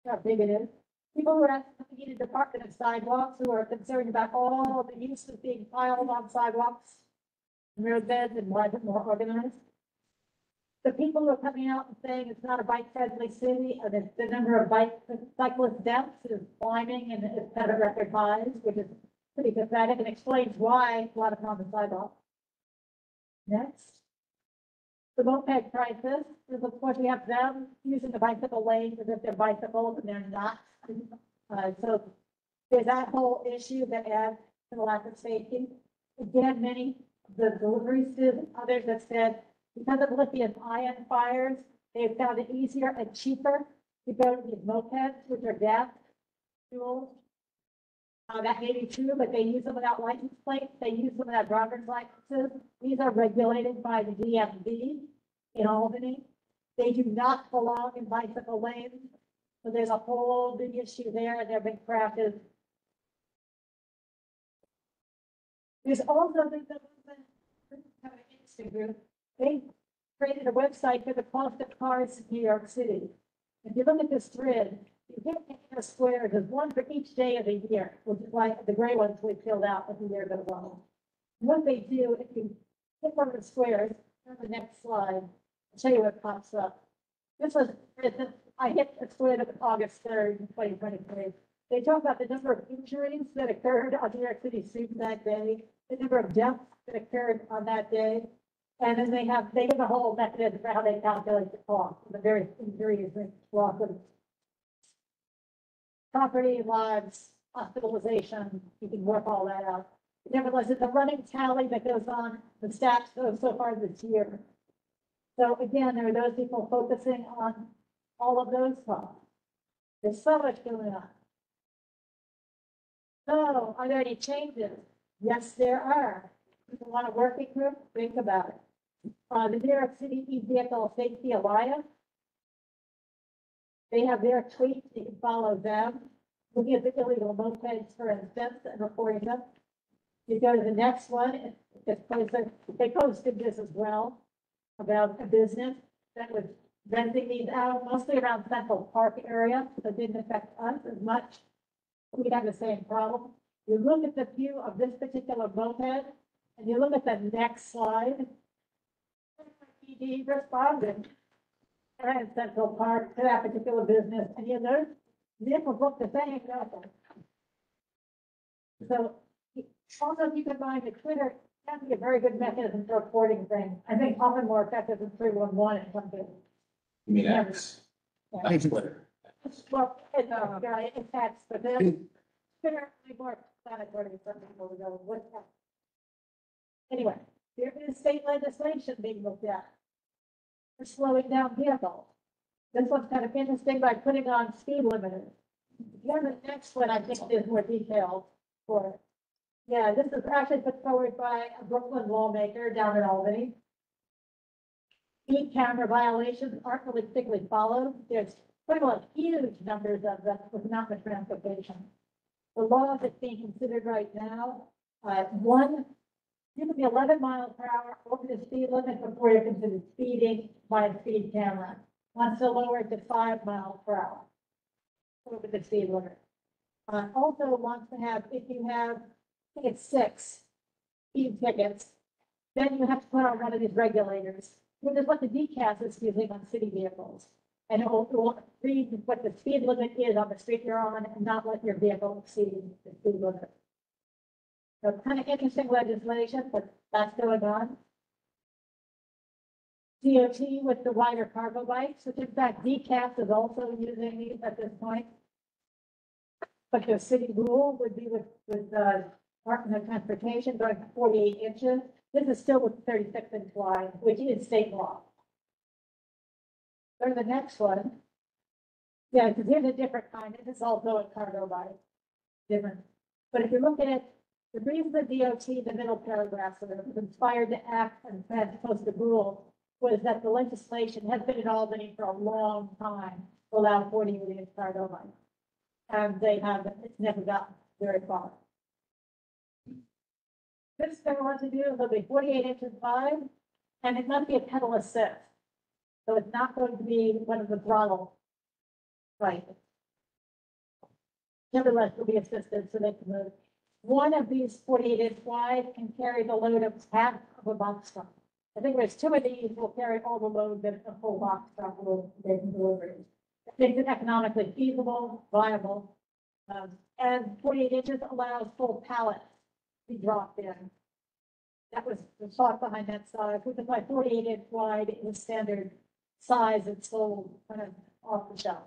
how big it is. People who are at the Department of Sidewalks who are concerned about all the uses being piled on sidewalks, roadbeds, and why is it more organized. The people who are coming out and saying it's not a bike-friendly city, and the number of cyclist deaths is climbing and it's at a record highs, which is pretty pathetic and explains why a lot of them on the sidewalk. Next. The moped crisis is, of course, we have them using the bicycle lanes as if they're bicycles and they're not. So there's that whole issue that adds to the lack of safety. Again, many of the deliveries to others have said, because of lithium-ion fires, they've found it easier and cheaper to go to these mopeds, which are gas fuels. That may be true, but they use them without license plates. They use them without driver's licenses. These are regulated by the DMV in Albany. They do not belong in bicycle lanes. So there's a whole big issue there, and they're being crafted. There's also the group. They created a website for the cost of cars in New York City. If you look at this thread, you get a square, there's one for each day of the year, which is like the gray ones we filled out as the year goes on. What they do, if you hit one of the squares, on the next slide, I'll show you what pops up. This was, for instance, I hit a square of August 3rd, 2023. They talk about the number of injuries that occurred on New York City streets that day, the number of deaths that occurred on that day. And then they give a whole mechanism for how they calculate the cost, the various injuries and loss of property, lives, hospitalization. You can work all that out. Nevertheless, it's a running tally that goes on the stats so far this year. So again, there are those people focusing on all of those costs. There's so much going on. So are there any changes? Yes, there are. If you want a working group, think about it. The New York City E-Vehicle Safety Alliance, they have their tweets, you can follow them. Looking at the illegal mopeds, for instance, and reporting them. You go to the next one, they posted this as well, about a business that was renting these out, mostly around Central Park area, so it didn't affect us as much. We have the same problem. You look at the view of this particular moped, and you look at the next slide. PD responded in Central Park to that particular business, and you know, vehicles look the same, don't they? So Also, keep in mind that Twitter can be a very good mechanism for reporting things. I think often more effective than 311 in some cases. You mean Yeah. X? Not Twitter. Well, it's text, but then Twitter is more explanatory for some people to go, what's that? Anyway, there is state legislation being looked at for slowing down vehicles. This one's kind of interesting by putting on speed limiters. Then the next one, I think, is more detailed for it. Yeah, this is actually put forward by a Brooklyn lawmaker down in Albany. Speed camera violations aren't really particularly followed. There's quite a lot, huge numbers of them with not much transportation. The law that's being considered right now, one, you can be 11 miles per hour over the speed limit before you're considered speeding by a speed camera. Wants to lower it to 5 miles per hour over the speed limit. Also wants to have, if you have, I think it's 6 speed tickets, then you have to put on one of these regulators, which is what the DCAS is using on city vehicles. And it will read what the speed limit is on the street you're on and not let your vehicle exceed the speed limit. So kind of interesting legislation, but that's going on. DOT with the wider cargo bikes, which in fact DCAS is also using these at this point. But the city rule would be with the Department of Transportation going to 48 inches. This is still with 36-inch wide, which is state law. Go to the next one. Yeah, because here's a different kind. This is also a cargo bike. Different. But if you look at it, the reason the DOT, the middle paragraph, sort of inspired to act and had to post the rule was that the legislation has been in Albany for a long time to allow 48-inch cargo bikes. And they haven't, it's never gotten very far. This thing I want to do is it'll be 48 inches wide, and it must be a pedal assist. So it's not going to be one of the throttle. Right. Nevertheless, will be assisted so they can move. One of these 48-inch wide can carry the load of half of a box truck. I think there's 2 of these will carry all the load that a full box truck will they can deliver. It makes it economically feasible, viable. And 48 inches allows full pallets to be dropped in. That was the thought behind that size. With my 48-inch wide, it was standard size and sold kind of off the shelf.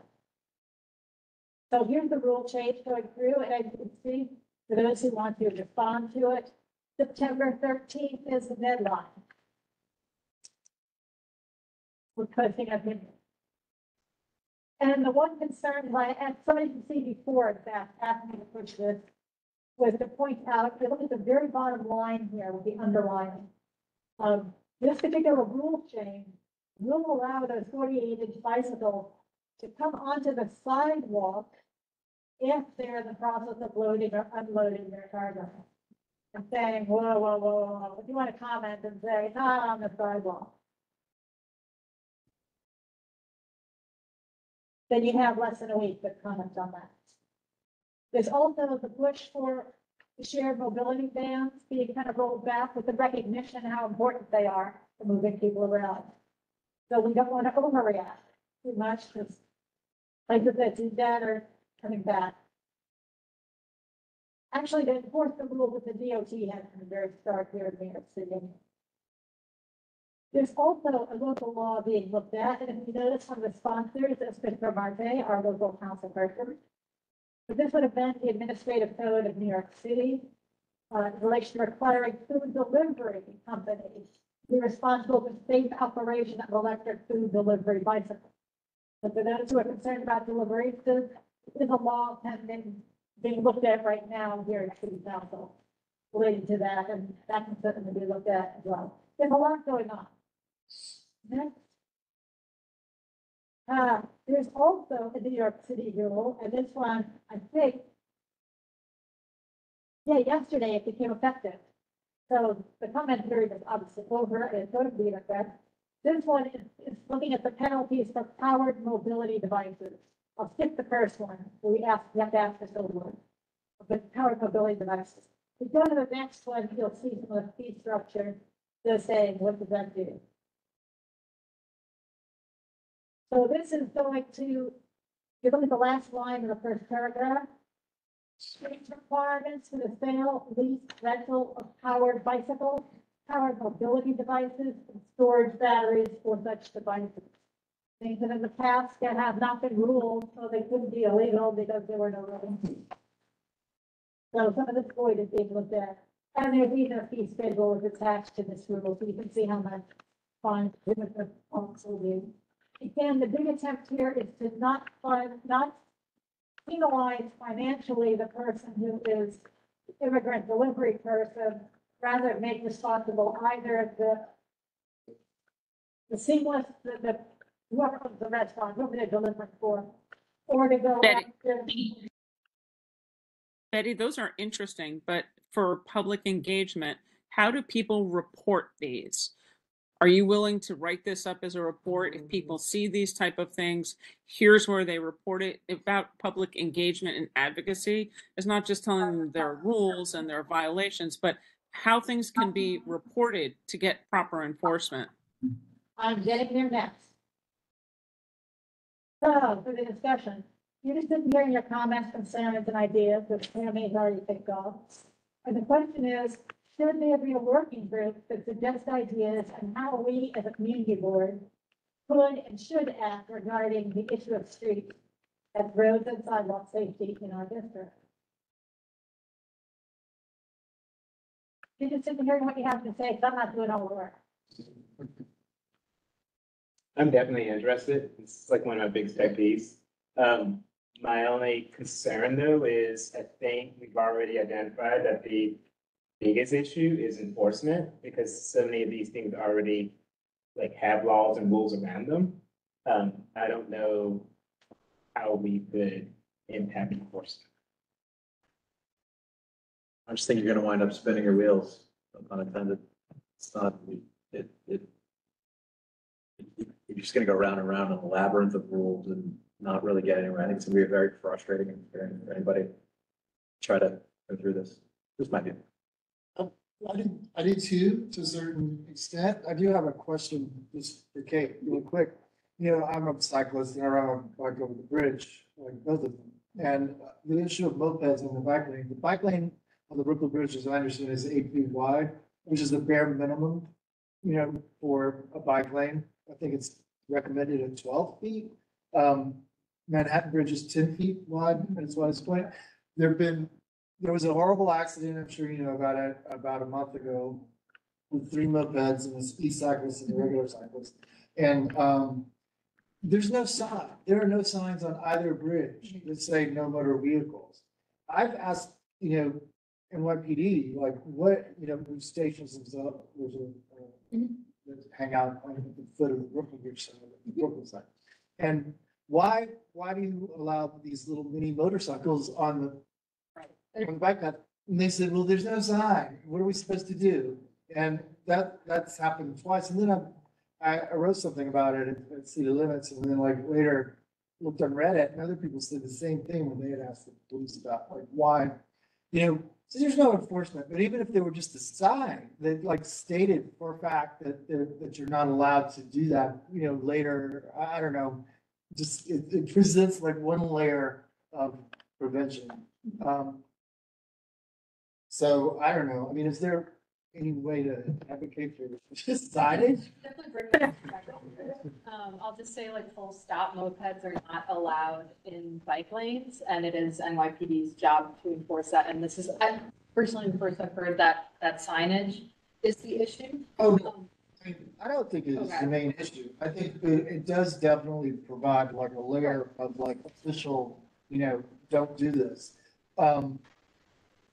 So here's the rule change going through, and as you can see, for those who want to respond to it, September 13th is the deadline. We're posting opinion. And the one concern, and somebody can see before, in fact, asked me to push this, was to point out, if you look at the very bottom line here with the underlining, this particular rule change will allow those 48-inch bicycles to come onto the sidewalk if they're in the process of loading or unloading their cargo. And saying, whoa, whoa, whoa, whoa, if you want to comment and say, not on the sidewalk. Then you have less than a week to comment on that. There's also the push for the shared mobility bans being kind of rolled back with the recognition how important they are for moving people around. So we don't want to overreact too much because places that do that are coming back. Actually, to enforce the rules that the DOT has from the very start here in New York City. There's also a local law being looked at, and if you notice one of the sponsors is Christopher Marte, our local council person. But this would amend the administrative code of New York City in relation to requiring food delivery companies to be responsible for safe operation of electric food delivery bicycles. So for those who are concerned about deliveries, this is a law being looked at right now here at City Council related to that, and that can certainly be looked at as well. There's a lot going on. Next. There's also a New York City rule, and this one, I think, yeah, yesterday it became effective. So the comment period is obviously over, and it's going to be in effect. This one is looking at the penalties for powered mobility devices. I'll skip the first one. We have to ask this over. But powered mobility devices. If we go to the next one, you'll see some of the fee structure. They're saying, what does that do? So this is going to, you look at the last line of the first paragraph. street requirements for the sale, lease, rental of powered bicycles, powered mobility devices, and storage batteries for such devices. Things that in the past that have not been ruled, so they couldn't be illegal because there were no rules. So some of this void is being looked at. And there's even a fee schedule is attached to this rule, so you can see how much fines with the will be. Again, the big attempt here is to not penalize financially the person who is immigrant delivery person, rather make responsible either the seamless, the whoever owns the restaurant, whoever they're delivering for, or to go Betty. after. Betty, those are interesting, but for public engagement, how do people report these? Are you willing to write this up as a report? If people see these type of things, here's where they report it. About public engagement and advocacy is not just telling them their rules and their violations, but how things can be reported to get proper enforcement. I'm getting there next. So, for the discussion, you're just sitting here in your comments, concerns, and ideas that Tammy has already picked off. And the question is, should there be a working group that suggests ideas on how we as a community board could and should act regarding the issue of streets and roads and sidewalk safety in our district? You're just sitting here and what you have to say, because I'm not doing all the work. I'm definitely interested. It's like one of my big pet peeves. My only concern though is I think we've already identified that the biggest issue is enforcement because so many of these things already like have laws and rules around them. I don't know how we could impact enforcement. I just think you're gonna wind up spinning your wheels, no pun intended. It's not, you're just gonna go round and round in a labyrinth of rules and not really get anywhere. I think it's gonna be a very frustrating experience for anybody to try to go through this. This might be. I do too, to a certain extent. I do have a question just for Kate, real quick. You know, I'm a cyclist and I ride my bike over the bridge, like both of them. And the issue of mopeds on the bike lane on the Brooklyn Bridge, as I understand, is 8 feet wide, which is the bare minimum, you know, for a bike lane. I think it's recommended at 12 feet. Manhattan Bridge is 10 feet wide, and it's what it's point. There was a horrible accident, I'm sure you know about it, about a month ago with 3 mopeds and an e-cyclist and a regular cyclist. And there's no sign. There are no signs on either bridge that say no motor vehicles. I've asked, you know, NYPD, like what, you know, who stations themselves, there's that hang out on the foot of the Brooklyn Bridge side, the Brooklyn side. And why do you allow these little mini motorcycles on the bike path? And they said, well, there's no sign. What are we supposed to do? And that's happened twice. And then I wrote something about it at City Limits, and then like later looked on Reddit, and other people said the same thing when they had asked the police about like why, you know, so there's no enforcement. But even if there were just a sign that like stated for a fact that you're not allowed to do that, you know, later, I don't know, just it presents like one layer of prevention. So I don't know. I mean, is there any way to advocate for just signage? Definitely bring that back. I'll just say like full stop mopeds are not allowed in bike lanes, and it is NYPD's job to enforce that. And this is, I personally, the first I've heard that signage is the issue. Oh, no. I don't think it's the main issue. I think it does definitely provide like a layer of like official, you know, don't do this.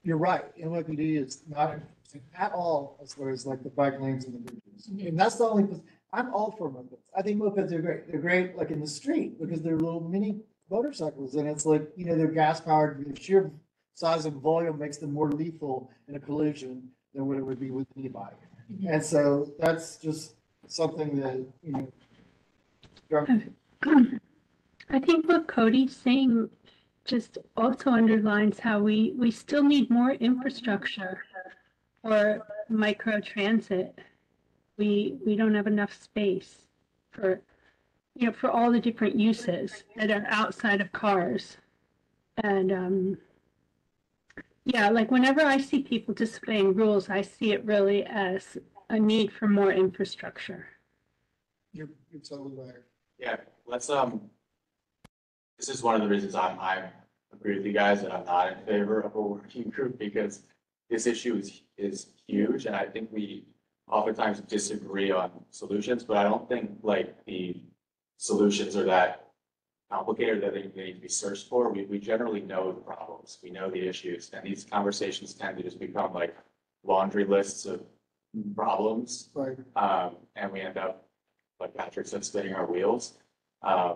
You're right. NYPD is not enforcing at all as far as like the bike lanes and the bridges. And that's the only, I'm all for mopeds. I think mopeds are great. They're great like in the street because they're little mini motorcycles and it's like, you know, they're gas powered. The sheer size and volume makes them more lethal in a collision than what it would be with an e-bike. And so that's just something that, you know. I think what Cody's saying just also underlines how we still need more infrastructure for micro transit. We don't have enough space for, you know, for all the different uses that are outside of cars. And Yeah, like whenever I see people displaying rules, I see it really as a need for more infrastructure. You're totally right. Yeah, let's, this is one of the reasons I agree with you guys that I'm not in favor of a working group, because this issue is huge, and I think we oftentimes disagree on solutions, but I don't think like the solutions are that complicated that they need to be searched for. We generally know the problems, we know the issues, and these conversations tend to just become like laundry lists of problems. Right. And we end up, like Patrick said, spinning our wheels. I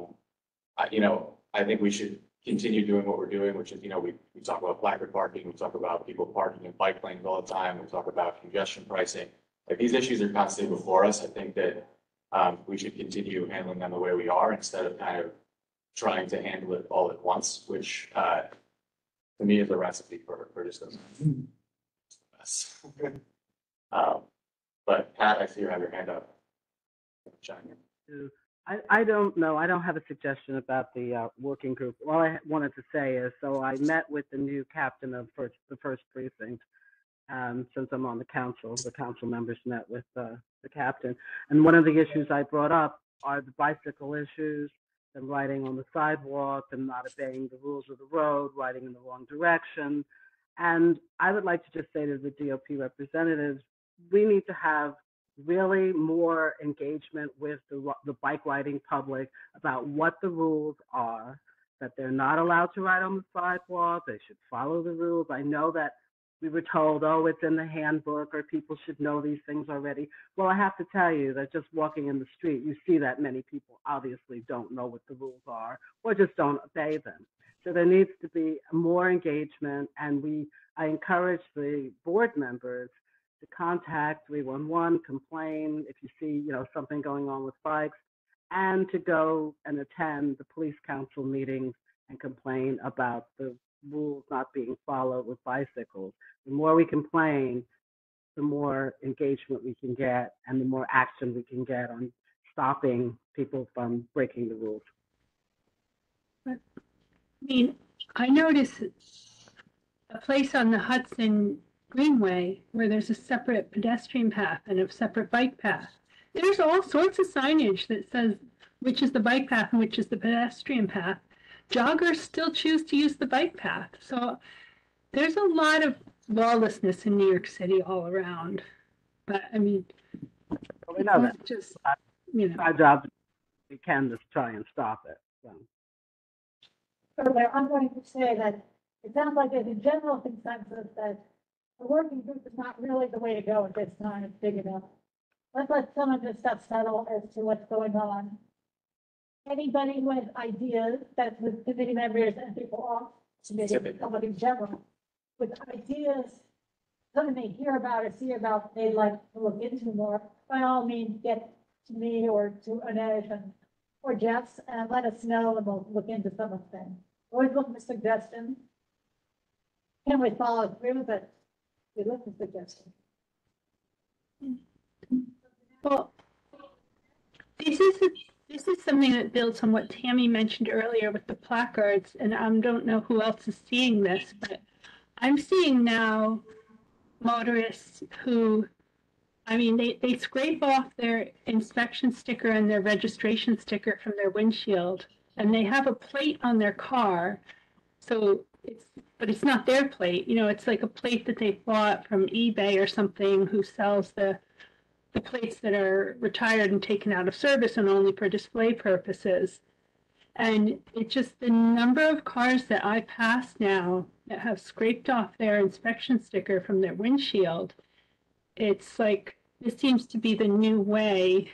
think we should continue doing what we're doing, which is, we talk about placard parking, we talk about people parking in bike lanes all the time, we talk about congestion pricing. Like, these issues are constantly before us. I think that we should continue handling them the way we are instead of kind of trying to handle it all at once, which to me is a recipe for just a mess. But Pat, I see you have your hand up. Chime in. I don't know. I don't have a suggestion about the working group. All I wanted to say is, so I met with the new captain of the first precinct. Since I'm on the council members met with the captain. And one of the issues I brought up are the bicycle issues, and riding on the sidewalk and not obeying the rules of the road, riding in the wrong direction. And I would like to just say to the DOP representatives, we need to have really more engagement with the bike riding public about what the rules are, that they're not allowed to ride on the sidewalk, they should follow the rules. I know that we were told, oh, it's in the handbook, or people should know these things already. Well, I have to tell you that just walking in the street, you see that many people obviously don't know what the rules are or just don't obey them. So there needs to be more engagement, and I encourage the board members to contact 311, complain if you see, something going on with bikes, and to go and attend the police council meetings and complain about the rules not being followed with bicycles. The more we complain, the more engagement we can get and the more action we can get on stopping people from breaking the rules. I mean, I noticed a place on the Hudson Greenway where there's a separate pedestrian path and a separate bike path. There's all sorts of signage that says which is the bike path and which is the pedestrian path. Joggers still choose to use the bike path. So there's a lot of lawlessness in New York City all around. But I mean, we know that. Just, our job, we can just try and stop it. So. I'm going to say that it sounds like there's a general consensus that the working group is not really the way to go at this time. It's big enough. Let's let some of this stuff settle as to what's going on. Anybody who has ideas, that's the committee members and people off committee, public in general, with ideas, something they hear about or see about, they'd like to look into more, by all means, get to me or to Anej or Jeff's and let us know, and we'll look into some of them. Always look for suggestions. Can't we follow through with it? We look for suggestions. Well, this is something that builds on what Tammy mentioned earlier with the placards, and I don't know who else is seeing this, but I'm seeing now motorists who, I mean, they scrape off their inspection sticker and their registration sticker from their windshield, and they have a plate on their car, but it's not their plate. It's like a plate that they bought from eBay or something, who sells the plates that are retired and taken out of service and only for display purposes. And it's just the number of cars that I pass now that have scraped off their inspection sticker from their windshield. It's like, this seems to be the new way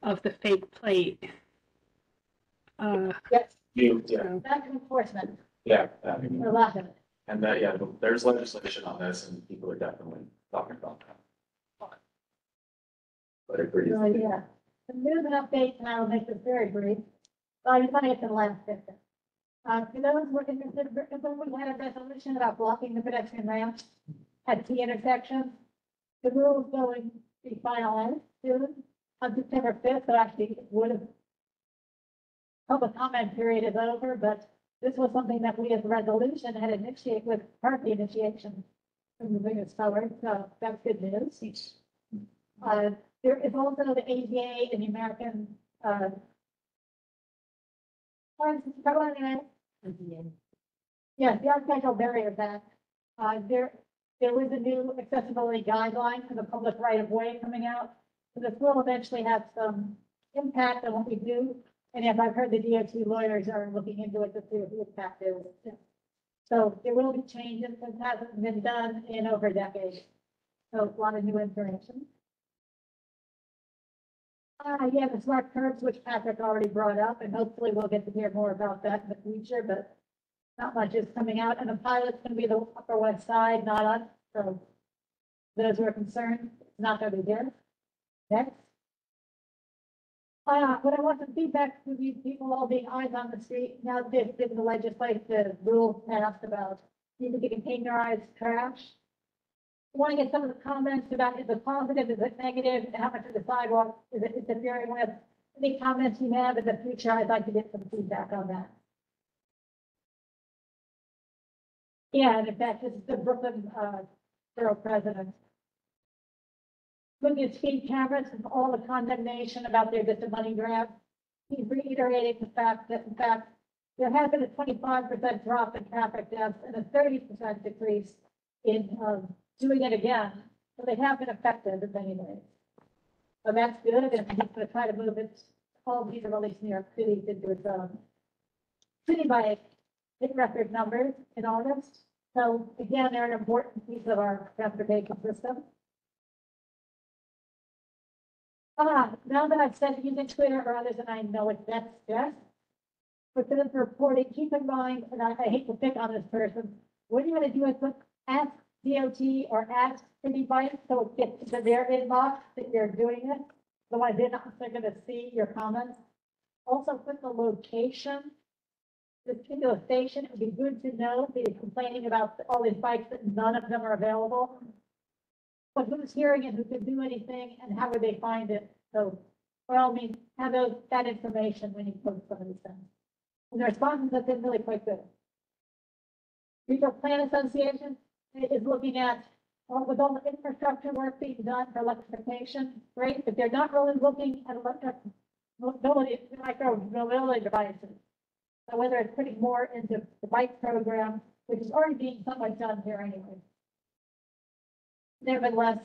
of the fake plate. Yes. Yeah. That's enforcement. Yeah. A lot of it. And there's legislation on this, and people are definitely talking about that. But I agree. So, yeah. The news and updates, and I'll make this very brief. I just want to get to the last picture. For those who are interested, we had a resolution about blocking the pedestrian ramps at key intersections. The rule is going to be finalized soon, on September 5th, so actually it would have, public comment period is over, but this was something that we as a resolution had initiated with part of the initiation of moving us forward, so that's good news. There is also the ADA and the American, yeah, the Architectural Barriers Act. There was a new accessibility guideline for the public right of way coming out. So this will eventually have some impact on what we do. And as I've heard, the DOT lawyers are looking into it to see what the impact is. So there will be changes that hasn't been done in over a decade. So a lot of new information. Yeah, the smart curbs, which Patrick already brought up, and hopefully we'll get to hear more about that in the future, but not much is coming out. And the pilot's going to be the Upper West Side, not us. So those who are concerned, it's not going to be there. Next. What I want some feedback from these people all being eyes on the street. Now, there's been the legislative rule passed about need to be containerized trash. I want to get some of the comments about is it positive, is it negative, and how much of the sidewalk is it interfering with. Any comments you have in the future, I'd like to get some feedback on that. Yeah, and in fact, this is the Brooklyn borough president. Looking at speed cameras and all the condemnation about their just a money grab. He's reiterating the fact that, in fact, there has been a 25% drop in traffic deaths and a 30% decrease in doing it again. So they have been effective in many ways. So that's good, and he's going to try to move it, all these are released New York City into its city by record numbers in August. So again, they're an important piece of our transportation system. Now that I've said using Twitter or others, and I know it's that's best, but for this reporting, keep in mind, and I hate to pick on this person, what you're going to do is put ask DOT or ask City Bike so it gets to their inbox that you're doing it. Otherwise, they're not going to see your comments. Also, put the location. This particular station, it would be good to know that you're complaining about all these bikes, that none of them are available. But who's hearing it, who can do anything, and how would they find it? So, by all means, have that information when you post some of these things. And the responses have been really quite good. Regional Plan Association is looking at, with all the infrastructure work being done for electrification, great, but they're not really looking at electric mobility, micro mobility devices. So whether it's putting more into the bike program, which is already being somewhat done here anyway. Nevertheless,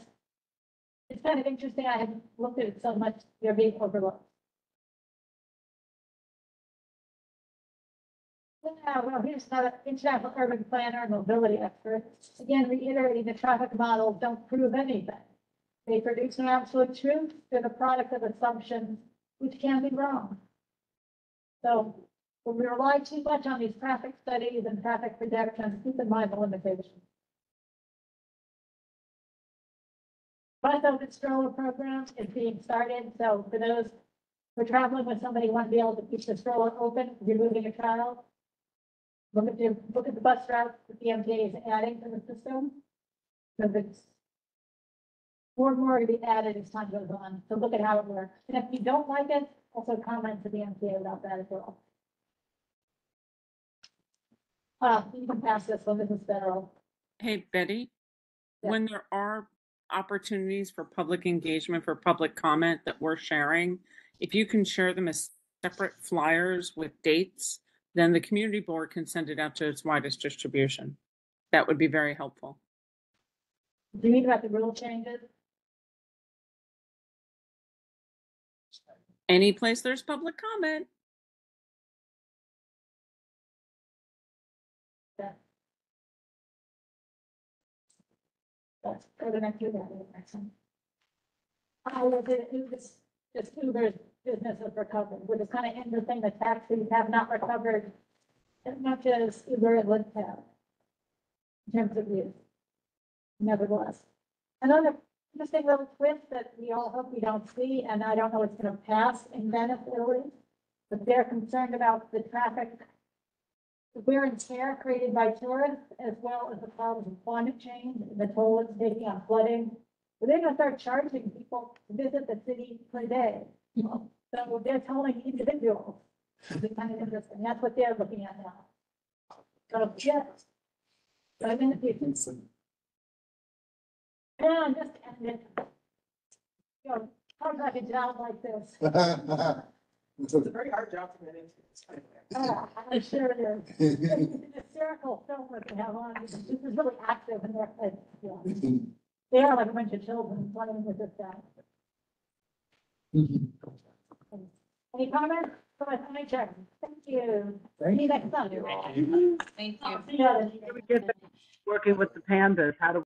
it's kind of interesting. I haven't looked at it so much. They're being overlooked. Well, here's another international urban planner and mobility expert. Again, reiterating the traffic models don't prove anything. They produce an absolute truth. They're the product of assumptions, which can be wrong. So when we rely too much on these traffic studies and traffic projections, keep in mind the limitations. Bus open stroller program is being started. So for those who are traveling with somebody who want to be able to keep the stroller open, removing a child, look at the bus routes that the MTA is adding to the system. So it's more and more to be added as time goes on. So look at how it works. And if you don't like it, also comment to the MTA about that as well. You can pass this one. This is federal. Hey, Betty, Yeah. when there are opportunities for public engagement, for public comment that we're sharing, if you can share them as separate flyers with dates, then the community board can send it out to its widest distribution. That would be very helpful. Do you mean about the rule changes? Any place there's public comment. Yeah. That's for the next year. I will do this Uber's business of recovery, which is kind of interesting. The taxis have not recovered as much as Uber and Lyft have in terms of use. Nevertheless, another interesting little twist that we all hope we don't see, and I don't know it's going to pass in Venice, Italy, but they're concerned about the traffic wear and tear created by tourists, as well as the problems of climate change and the toll it's taking on flooding. But they're going to start charging people to visit the city per day. So they're tolling individuals. It's kind of interesting. That's what they're looking at now. So, yes. So I mean, if you can. Yeah, just end it. You know, how do I get down like this? It's a very hard job to get into. I'm sure it is. It's a hysterical film that they have on, this is really active and they're, like, yeah. They are like a bunch of children playing with this guy. Any comments? Let me check. Thank you. See you next time. Thank you. See you later. We get working with the pandas, how do